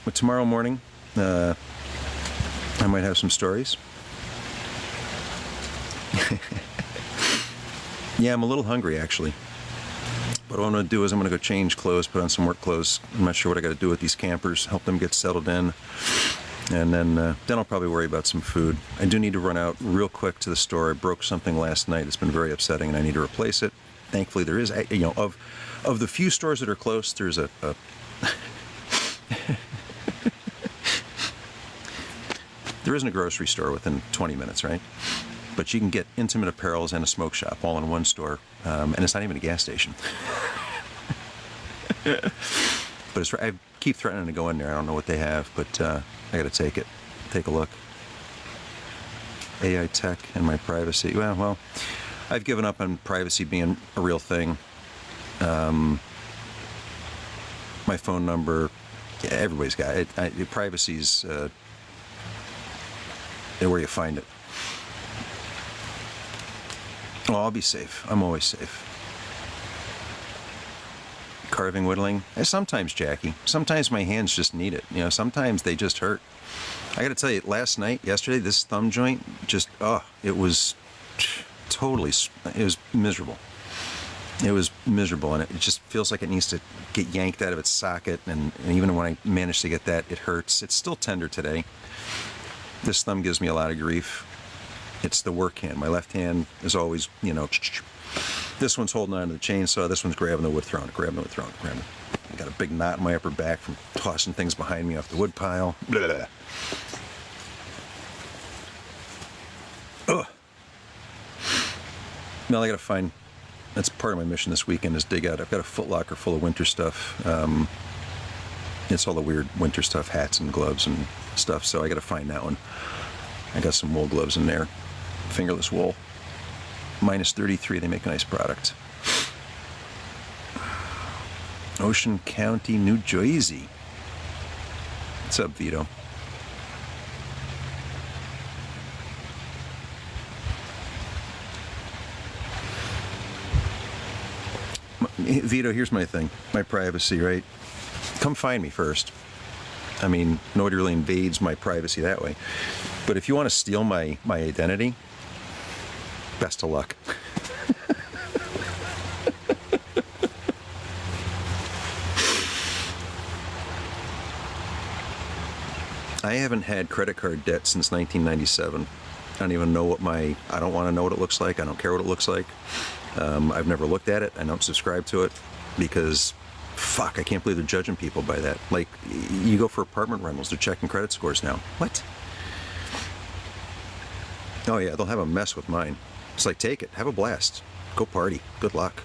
But tomorrow morning, I might have some stories. Yeah, I'm a little hungry actually. But what I'm going to do is I'm going to go change clothes, put on some work clothes. I'm not sure what I got to do with these campers, help them get settled in. And then I'll probably worry about some food. I do need to run out real quick to the store. I broke something last night. It's been very upsetting and I need to replace it. Thankfully there is, of the few stores that are close, there's a there isn't a grocery store within 20 minutes, right? But you can get intimate apparels and a smoke shop all in one store, and it's not even a gas station. But I keep threatening to go in there. I don't know what they have, but I got to take a look. AI tech and my privacy. Well, I've given up on privacy being a real thing. My phone number, yeah, everybody's got it. Privacy's where you find it. Oh, I'll be safe. I'm always safe. Carving, whittling. Sometimes, Jackie. Sometimes my hands just need it. Sometimes they just hurt. I got to tell you, yesterday, this thumb joint it was miserable. It was miserable, and it just feels like it needs to get yanked out of its socket, and even when I manage to get that, it hurts. It's still tender today. This thumb gives me a lot of grief. It's the work hand. My left hand is always, this one's holding on to the chainsaw, this one's grabbing the wood, throwing it, grabbing it. I got a big knot in my upper back from tossing things behind me off the wood pile. Blah, blah, blah. Ugh. Now I gotta find, that's part of my mission this weekend is dig out. I've got a Foot Locker full of winter stuff. It's all the weird winter stuff, hats and gloves and stuff, so I gotta find that one. I got some wool gloves in there, fingerless wool. Minus 33, they make a nice product. Ocean County, New Jersey. What's up, Vito? Vito, here's my thing. My privacy, right? Come find me first. I mean, nobody really invades my privacy that way. But if you want to steal my identity, best of luck. I haven't had credit card debt since 1997. I don't even know what I don't want to know what it looks like. I don't care what it looks like. I've never looked at it. I don't subscribe to it because, fuck, I can't believe they're judging people by that. Like, you go for apartment rentals, they're checking credit scores now. What? Oh yeah, they'll have a mess with mine. It's like, take it, have a blast, go party, good luck.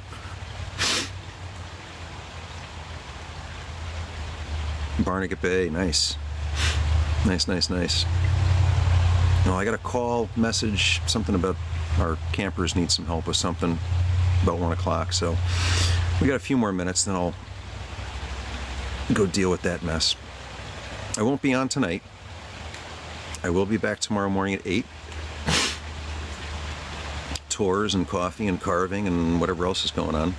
Barnegat Bay, nice. Nice. No, I got a call, message, something about our campers need some help with something about 1 o'clock, so we got a few more minutes, then I'll go deal with that mess. I won't be on tonight. I will be back tomorrow morning at 8. Tours and coffee and carving and whatever else is going on.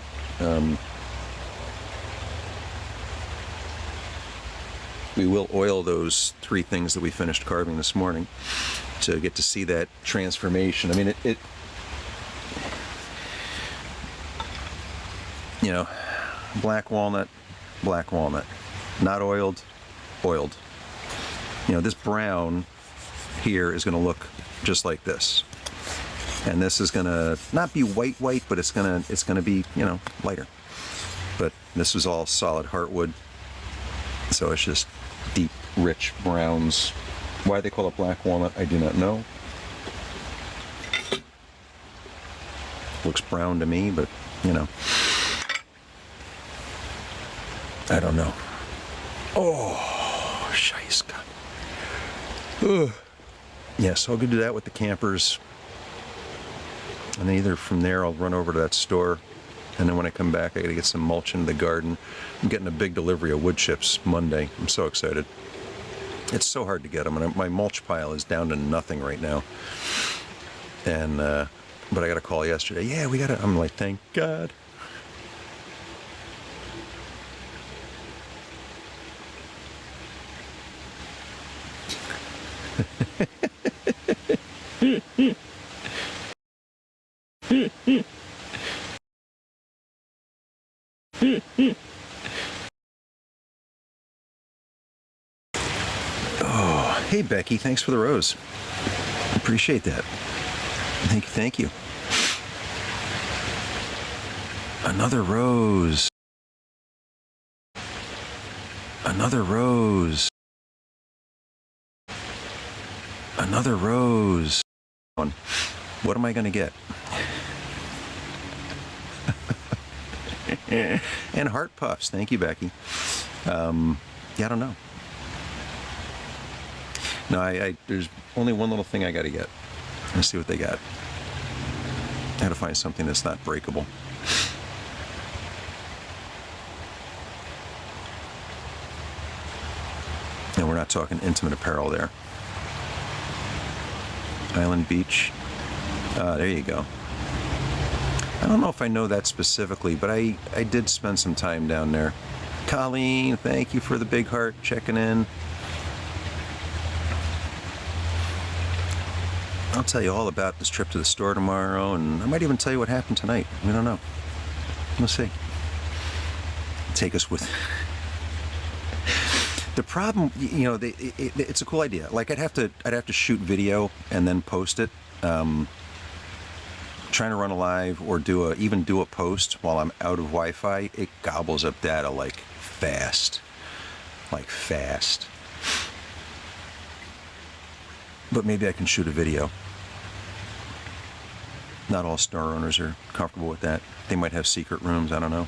We will oil those 3 things that we finished carving this morning to get to see that transformation. I mean, it you know, black walnut, not oiled, oiled. You know, this brown here is going to look just like this. And this is going to not be white, but it's going to be, you know, lighter. But this is all solid heartwood. So it's just deep, rich browns. Why they call it black walnut, I do not know. Looks brown to me, but, you know. I don't know. Oh, Scheiße. Ugh. Yeah, so I'll go do that with the campers. And then either from there I'll run over to that store, and then when I come back I gotta get some mulch into the garden. I'm getting a big delivery of wood chips Monday. I'm so excited. It's so hard to get them, and my mulch pile is down to nothing right now. And but I got a call yesterday. Yeah, we got it. I'm like, thank God. Oh, hey Becky, thanks for the rose. Appreciate that. Thank you. Another rose. Another rose. Another rose. What am I gonna get? And heart puffs. Thank you, Becky. Yeah, I don't know. No, there's only one little thing I got to get. Let's see what they got. I got to find something that's not breakable. And we're not talking intimate apparel there. Island Beach. There you go. I don't know if I know that specifically, but I did spend some time down there. Colleen, thank you for the big heart checking in. I'll tell you all about this trip to the store tomorrow, and I might even tell you what happened tonight. We don't know. We'll see. Take us with... The problem, you know, it's a cool idea. Like I'd have to shoot video and then post it. Trying to run a live or even do a post while I'm out of Wi-Fi, it gobbles up data like fast. But maybe I can shoot a video. Not all store owners are comfortable with that. They might have secret rooms, I don't know.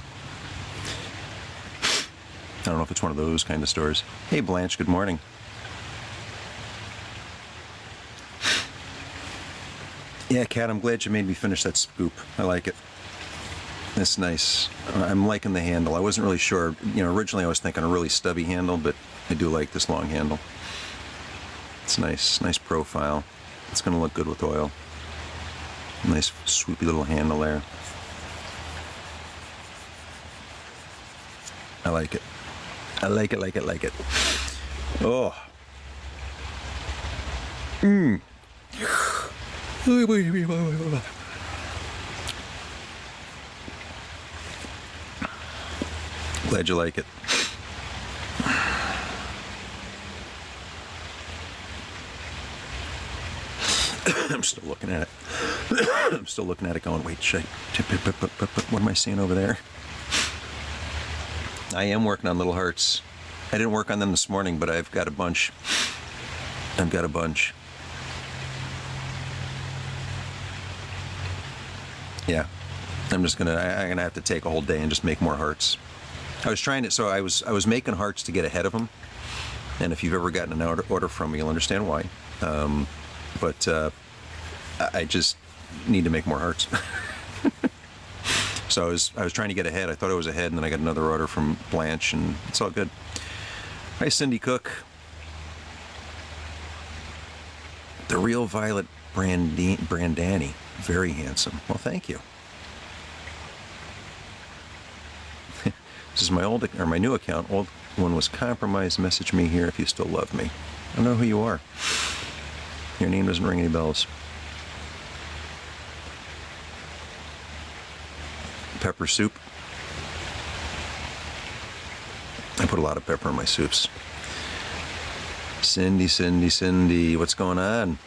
I don't know if it's one of those kind of stores. Hey, Blanche, good morning. Yeah, Kat, I'm glad you made me finish that scoop. I like it. It's nice. I'm liking the handle. I wasn't really sure. Originally I was thinking a really stubby handle, but I do like this long handle. It's nice profile. It's going to look good with oil. Nice swoopy little handle there. I like it. I like it. Oh. Glad you like it. I'm still looking at it. I'm still looking at it going, wait, what am I seeing over there? I am working on little hearts. I didn't work on them this morning, but I've got a bunch. Yeah. I'm gonna have to take a whole day and just make more hearts. I was making hearts to get ahead of them. And if you've ever gotten an order from me, you'll understand why. But I just need to make more hearts. So I was trying to get ahead. I thought I was ahead, and then I got another order from Blanche, and it's all good. Hi, Cindy Cook. The real Violet Brandani. Very handsome. Well, thank you. This is my new account. Old one was compromised. Message me here if you still love me. I don't know who you are. Your name doesn't ring any bells. Pepper soup. I put a lot of pepper in my soups. Cindy, what's going on?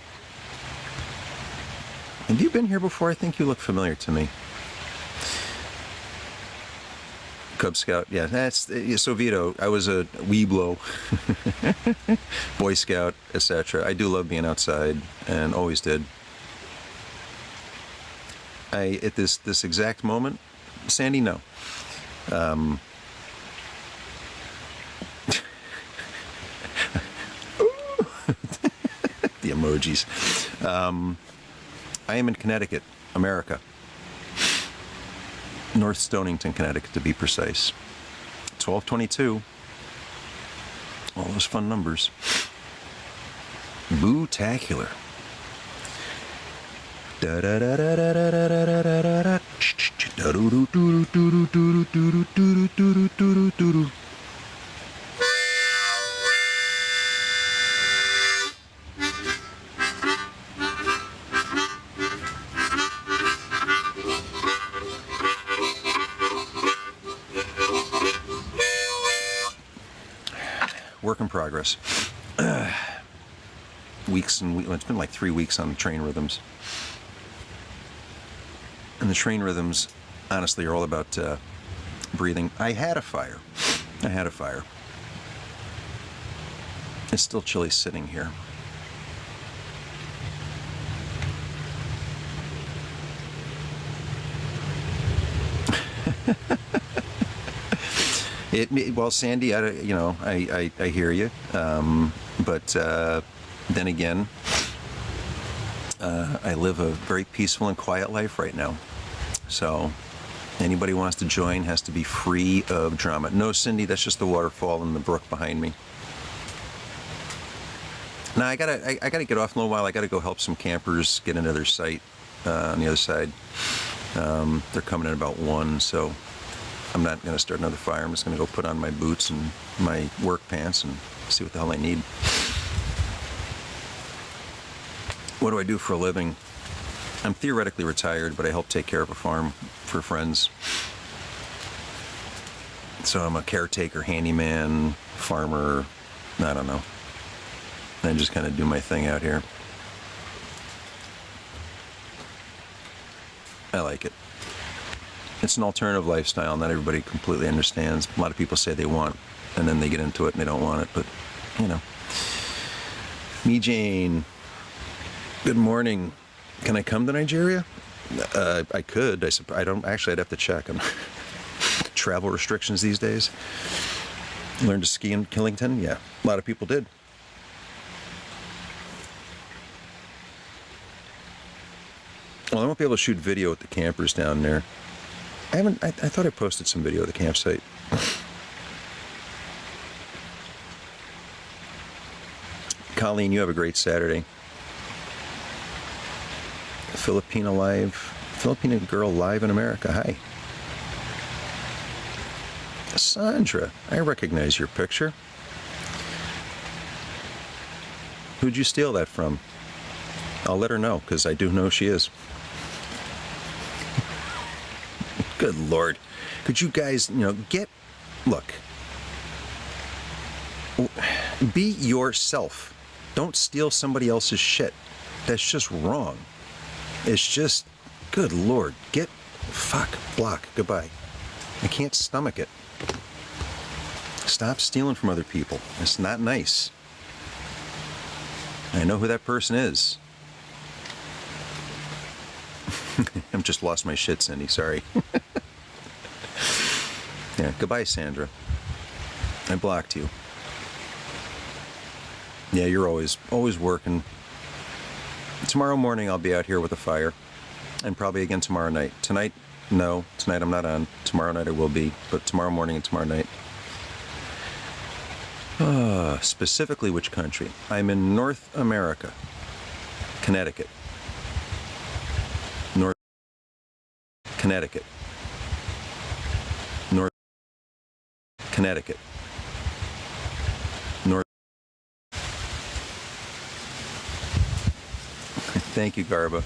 Have you been here before? I think you look familiar to me. Cub Scout, yeah, so Vito, I was a Weeblo, Boy Scout, etc. I do love being outside, and always did. At this exact moment, Sandy, no. The emojis. I am in Connecticut, America. North Stonington, Connecticut, to be precise. 1222. All those fun numbers. Boo-tacular. Work in progress. It's been like 3 weeks on train rhythms. And the train rhythms, honestly, are all about breathing. I had a fire. It's still chilly sitting here. Well, Sandy, I hear you, but then again, I live a very peaceful and quiet life right now. So anybody who wants to join has to be free of drama. No, Cindy, that's just the waterfall and the brook behind me. Now I gotta get off in a little while. I gotta go help some campers get into their site on the other side. They're coming in about 1, so I'm not going to start another fire. I'm just going to go put on my boots and my work pants and see what the hell I need. What do I do for a living? I'm theoretically retired, but I help take care of a farm for friends. So I'm a caretaker, handyman, farmer, I don't know. I just kind of do my thing out here. I like it. It's an alternative lifestyle. Not everybody completely understands. A lot of people say they want, and then they get into it and they don't want it. But, Me Jane, good morning. Can I come to Nigeria? I could. I don't. Actually, I'd have to check on travel restrictions these days. Learned to ski in Killington? Yeah, a lot of people did. Well, I won't be able to shoot video with the campers down there. I thought I posted some video of the campsite. Colleen, you have a great Saturday. Filipino girl live in America. Hi. Sandra, I recognize your picture. Who'd you steal that from? I'll let her know, because I do know she is. Good Lord. Could you guys, look. Be yourself. Don't steal somebody else's shit. That's just wrong. It's just, good Lord. Block, goodbye. I can't stomach it. Stop stealing from other people. It's not nice. I know who that person is. I've just lost my shit, Cindy. Sorry. Yeah, goodbye, Sandra. I blocked you. Yeah, you're always working. Tomorrow morning I'll be out here with a fire, and probably again tomorrow night. Tonight, no. Tonight I'm not on. Tomorrow night I will be, but tomorrow morning and tomorrow night. Specifically which country? I'm in North America, Connecticut. Connecticut. North Connecticut. North. Thank you, Garba.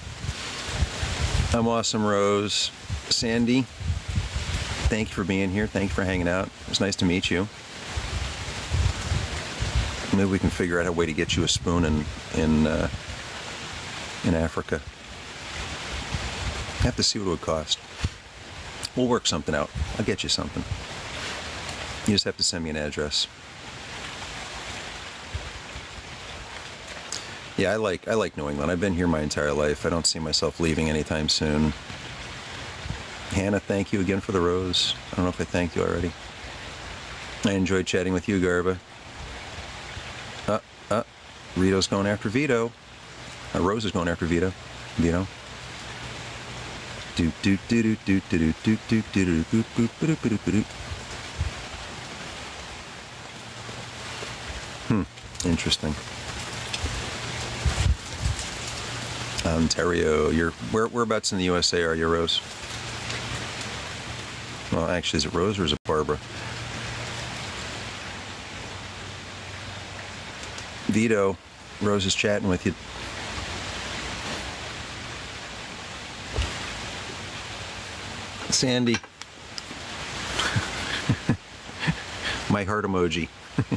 I'm awesome, Rose. Sandy, thank you for being here. Thank you for hanging out. It was nice to meet you. Maybe we can figure out a way to get you a spoon in Africa. I have to see what it would cost. We'll work something out. I'll get you something. You just have to send me an address. Yeah, I like New England. I've been here my entire life. I don't see myself leaving anytime soon. Hannah, thank you again for the rose. I don't know if I thanked you already. I enjoyed chatting with you, Garba. Rito's going after Vito. Rose is going after Vito. Vito. Interesting. Ontario. You're whereabouts in the USA are you, Rose? Well, actually, is it Rose or is it Barbara? Vito, Rose is chatting with you. Sandy. My heart emoji.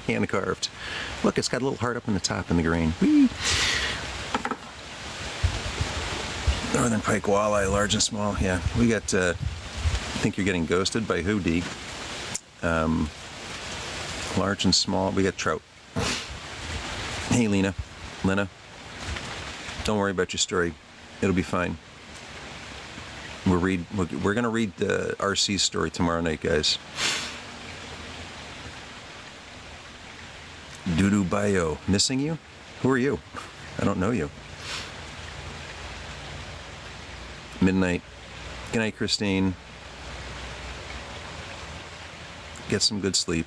Hand carved. Look, it's got a little heart up in the top in the green. Whee! Northern pike walleye, large and small. Yeah, we got, I think you're getting ghosted by who, D? Large and small. We got trout. Hey, Lena. Don't worry about your story. It'll be fine. We're going to read the RC's story tomorrow night, guys. Dudu Bayo. Missing you? Who are you? I don't know you. Midnight. Good night, Christine. Get some good sleep.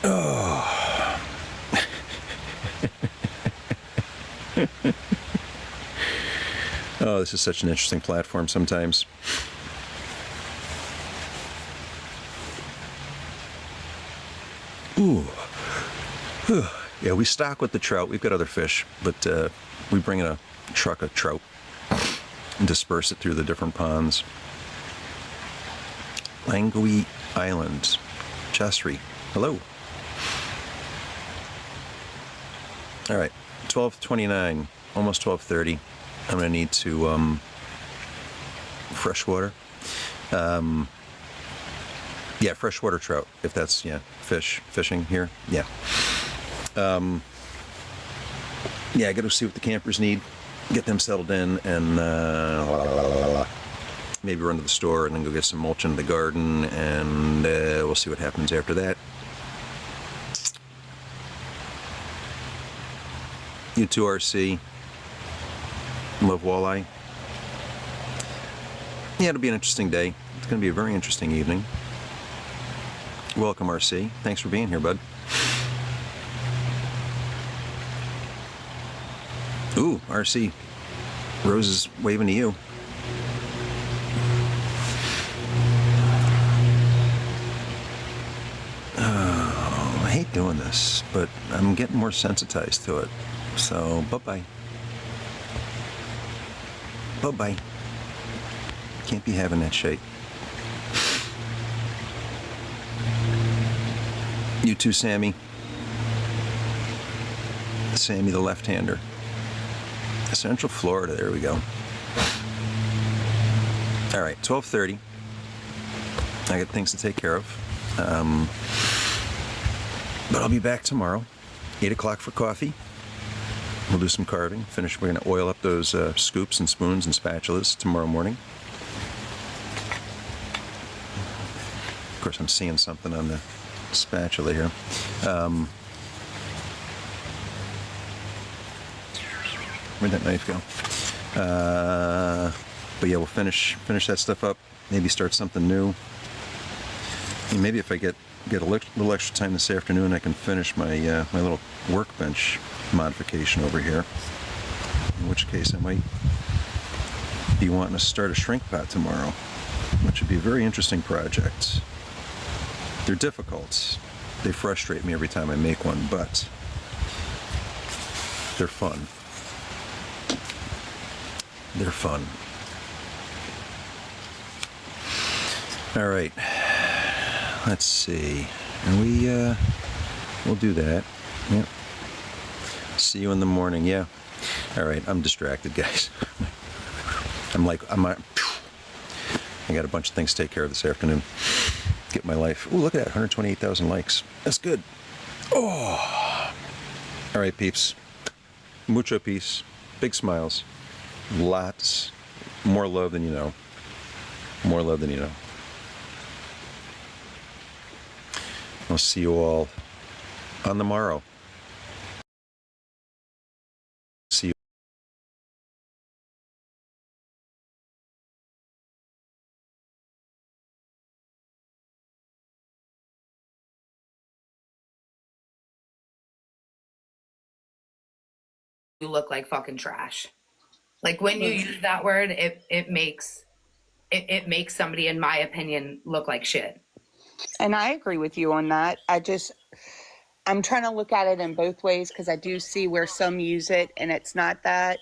Oh. Oh, this is such an interesting platform sometimes. Ooh. Yeah, we stock with the trout. We've got other fish, but we bring in a truck of trout and disperse it through the different ponds. Langui Island. Jasri. Hello. All right, 12:29, almost 12:30. I'm gonna need to freshwater. Yeah, freshwater trout. If that's fishing here. Yeah. Yeah, I got to see what the campers need, get them settled in, and maybe run to the store and then go get some mulch in the garden, and we'll see what happens after that. You too, RC. Love walleye. Yeah, it'll be an interesting day. It's going to be a very interesting evening. Welcome, RC. Thanks for being here, bud. Ooh, RC. Rose is waving to you. Oh, I hate doing this, but I'm getting more sensitized to it. So, bye-bye. Bye-bye. Can't be having that shit. You too, Sammy. Sammy the left-hander. Central Florida, there we go. All right, 12:30. I got things to take care of. But I'll be back tomorrow, 8 o'clock for coffee. We'll do some carving. We're going to oil up those scoops and spoons and spatulas tomorrow morning. Of course, I'm seeing something on the spatula here. Where'd that knife go? But yeah, we'll finish that stuff up. Maybe start something new. And maybe if I get a little extra time this afternoon, I can finish my my little workbench modification over here. In which case, I might be wanting to start a shrink pot tomorrow, which would be a very interesting project. They're difficult. They frustrate me every time I make one, but they're fun. They're fun. All right. Let's see. And we'll do that. Yep. See you in the morning. Yeah. All right. I'm distracted, guys. I got a bunch of things to take care of this afternoon. Get my life. Ooh, look at that. 128,000 likes. That's good. Oh. All right, peeps. Mucho peace. Big smiles. Lots. More love than you know. More love than you know. I'll see you all on the morrow. See you. You look like fucking trash. Like when you use that word, it makes somebody, in my opinion, look like shit. And I agree with you on that. I'm trying to look at it in both ways because I do see where some use it and it's not that.